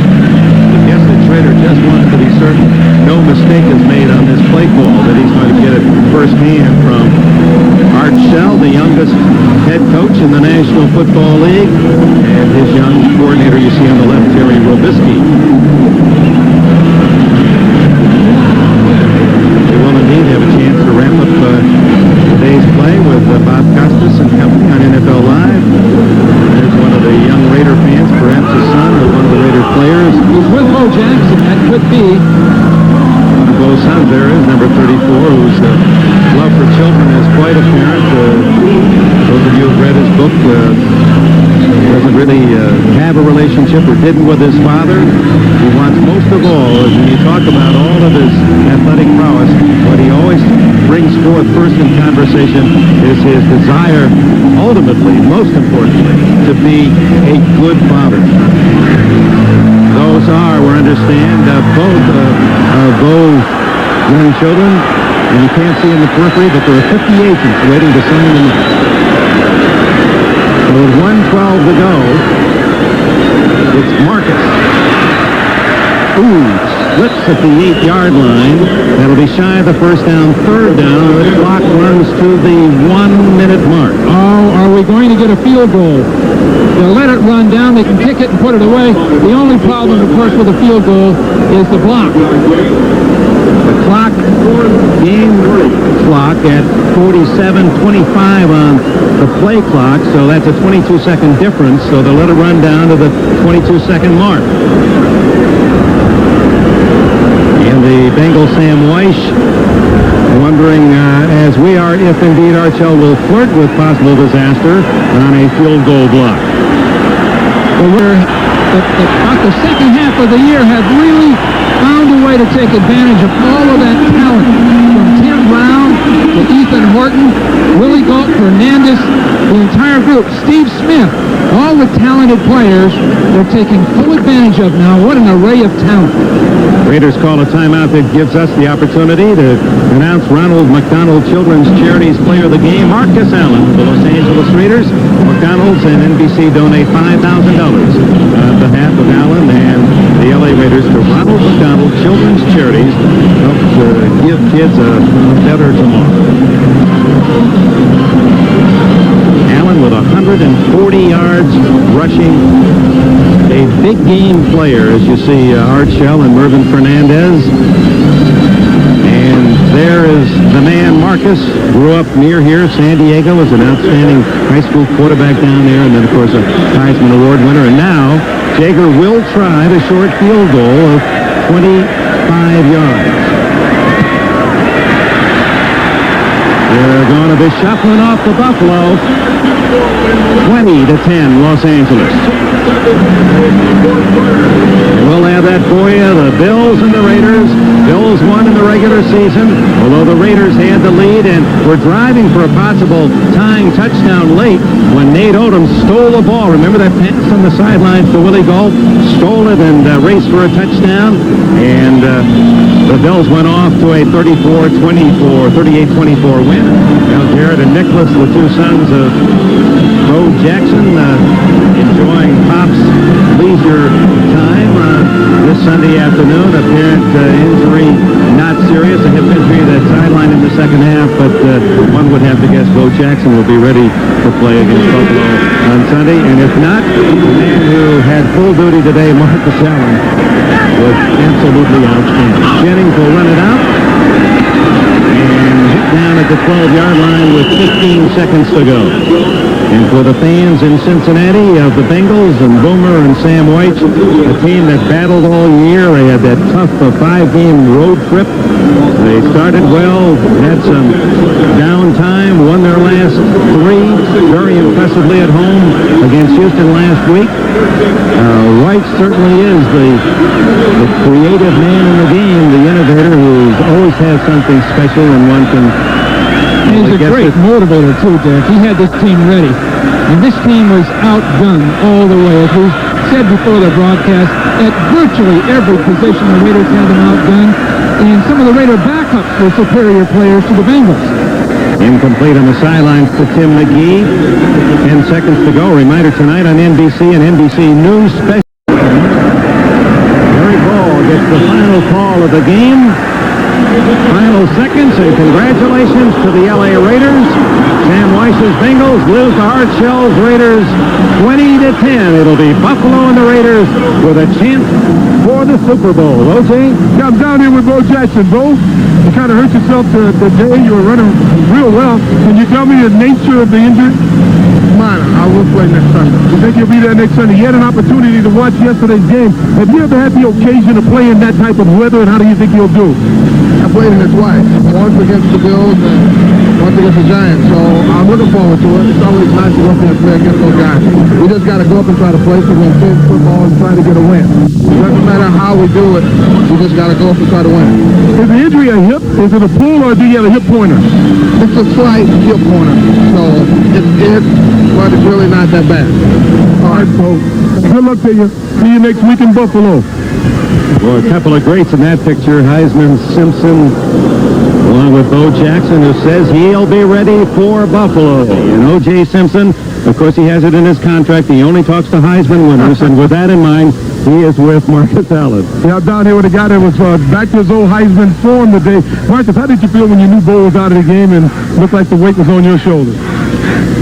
guess the Trader just wants to be certain no mistake is made on this play call, that he's going to get it firsthand from Art Shell, the youngest head coach in the National Football League, and his young coordinator you see on the left, Terry Robisky. quite apparent. Those of you who've read his book, doesn't really have a relationship or didn't with his father. He wants most of all, as when you talk about all of his athletic prowess, what he always brings forth first in conversation is his desire, ultimately, most importantly, to be a good father. Those are, we understand, both young children, and you can't see in the periphery that there are 50 agents waiting to sign them up. So with 1:12 to go, it's Marcus. Ooh, slips at the 8-yard line. That'll be shy of the first down, third down. The clock runs to the 1-minute mark. Oh, are we going to get a field goal? They'll let it run down. They can kick it and put it away. The only problem, of course, with a field goal is the block. The clock, game clock at 47:25 on the play clock, so that's a 22-second difference, so they'll let it run down to the 22-second mark. And the Bengal Sam Weiss wondering, as we are, if indeed Archell will flirt with possible disaster on a field goal block. Well, about the second half of the year have really found a way to take advantage of all of that talent, from Tim Brown to Ethan Horton, Willie Galt, Fernandez, the entire group, Steve Smith, all the talented players they're taking full advantage of now. What an array of talent. Raiders call a timeout that gives us the opportunity to announce Ronald McDonald Children's Charities Player of the Game, Marcus Allen, the Los Angeles Raiders. McDonald's and NBC donate $5,000 on behalf of Allen and the LA Raiders to Ronald McDonald Children's Charities, help to give kids a better tomorrow. Allen with 140 yards rushing. A big game player, as you see Archell and Mervyn Fernandez. And there is the man, Marcus, grew up near here. San Diego, was an outstanding high school quarterback down there, and then, of course, a Heisman Award winner. And now, Jaeger will try the short field goal of 25 yards. They're going to be shuffling off the Buffalo. 20-10, Los Angeles. We'll have that for you. The Bills and the Raiders. Bills won in the regular season, although the Raiders had the lead and were driving for a possible tying touchdown late when Nate Odom stole the ball. Remember that pass on the sidelines to Willie Galt? Stole it and raced for a touchdown. And the Bills went off to a 38-24 win. Now Jared and Nicholas, the two sons of Bo Jackson, enjoying Pop's leisure time this Sunday afternoon. Apparent injury, not serious. A hip injury that sidelined in the second half, but one would have to guess Bo Jackson will be ready to play against Buffalo on Sunday. And if not, the man who had full duty today, Marcus Allen, was absolutely outstanding. Jennings will run it out and hit down at the 12-yard line with 15 seconds to go. And for the fans in Cincinnati of the Bengals and Boomer and Sam White, a team that battled all year, they had that tough 5-game road trip. They started well, had some downtime, won their last 3 very impressively at home against Houston last week. White certainly is the creative man in the game, the innovator who always has something special, and one can... He's a great motivator, too, Dick. He had this team ready. And this team was outgunned all the way. As we said before the broadcast, at virtually every position the Raiders had them outgunned. And some of the Raider backups were superior players to the Bengals. Incomplete on the sidelines to Tim McGee. 10 seconds to go. Reminder tonight on NBC and NBC News Special. Gary Ball gets the final call of the game. Final seconds, and congratulations to the LA Raiders. Sam Weiss's Bengals lose to Archell's Raiders 20-10. It'll be Buffalo and the Raiders with a chance for the Super Bowl. O.J.? Yeah, I'm down here with Bo Jackson. Bo, you kind of hurt yourself the day you were running real well. Can you tell me the nature of the injury? Minor. I will play next Sunday. You think you'll be there next Sunday? You had an opportunity to watch yesterday's game. Have you ever had the occasion to play in that type of weather, and how do you think you'll do? I played in it twice. Once against the Bills and once against the Giants. So I'm looking forward to it. It's always nice to go up there and play against those guys. We just got to go up and try to play some good football and try to get a win. It doesn't matter how we do it. We just got to go up and try to win. Is the injury a hip? Is it a pull or do you have a hip pointer? It's a slight hip pointer. So it's but it's really not that bad. All right, so good luck to you. See you next week in Buffalo. Well, a couple of greats in that picture. Heisman Simpson, along with Bo Jackson, who says he'll be ready for Buffalo. And O.J. Simpson, of course, he has it in his contract. He only talks to Heisman winners, and with that in mind, he is with Marcus Allen. Yeah, down here with a guy that was back to his old Heisman form today. Marcus, how did you feel when you knew Bo was out of the game and looked like the weight was on your shoulders?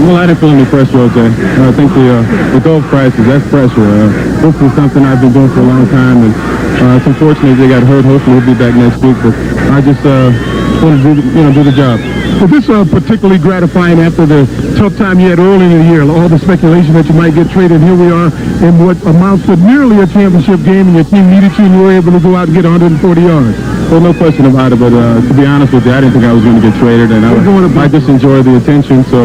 Well, I didn't feel any pressure, O.J. I think the golf crisis, that's pressure. This is something I've been doing for a long time, and it's unfortunate they got hurt. Hopefully he'll be back next week, but I just want to do the job. Was this particularly gratifying after the tough time you had early in the year? All the speculation that you might get traded. Here we are in what amounts to nearly a championship game, and your team needed you, and you were able to go out and get 140 yards. Well, no question about it, but to be honest with you, I didn't think I was going to get traded, and I just enjoy the attention, so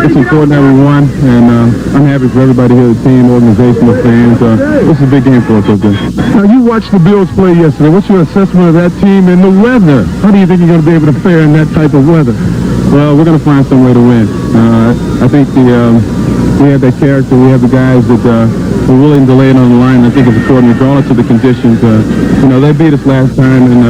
it's important that we won, and I'm happy for everybody here, the team, organization, the fans. This is a big game for us, O.J. Now, you watched the Bills play yesterday. What's your assessment of that team and the weather? How do you think you're going to be able to fare in that type of weather? Well, we're going to find some way to win. I think we have that character. We have the guys that we're willing to lay it on the line. I think it's important regardless of the conditions. They beat us last time, and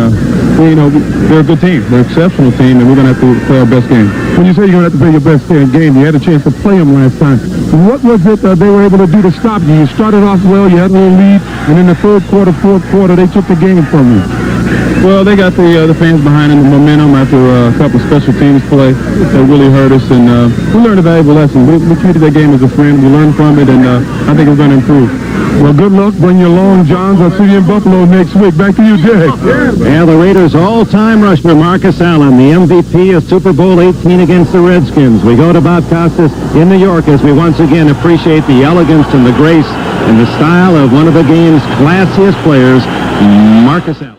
they're a good team. They're an exceptional team, and we're going to have to play our best game. When you say you're going to have to play your best game, you had a chance to play them last time. What was it they were able to do to stop you? You started off well, you had a little lead, and in the third quarter, fourth quarter, they took the game from you. Well, they got the fans behind them, the momentum after a couple of special teams play that really hurt us, and we learned a valuable lesson. We treated that game as a friend. We learned from it, and I think we're going to improve. Well, good luck. Bring your long johns. I'll see you in Buffalo next week. Back to you, Jay. Yeah, the Raiders' all-time rusher, Marcus Allen, the MVP of Super Bowl 18 against the Redskins. We go to Bob Costas in New York as we once again appreciate the elegance and the grace and the style of one of the game's classiest players, Marcus Allen.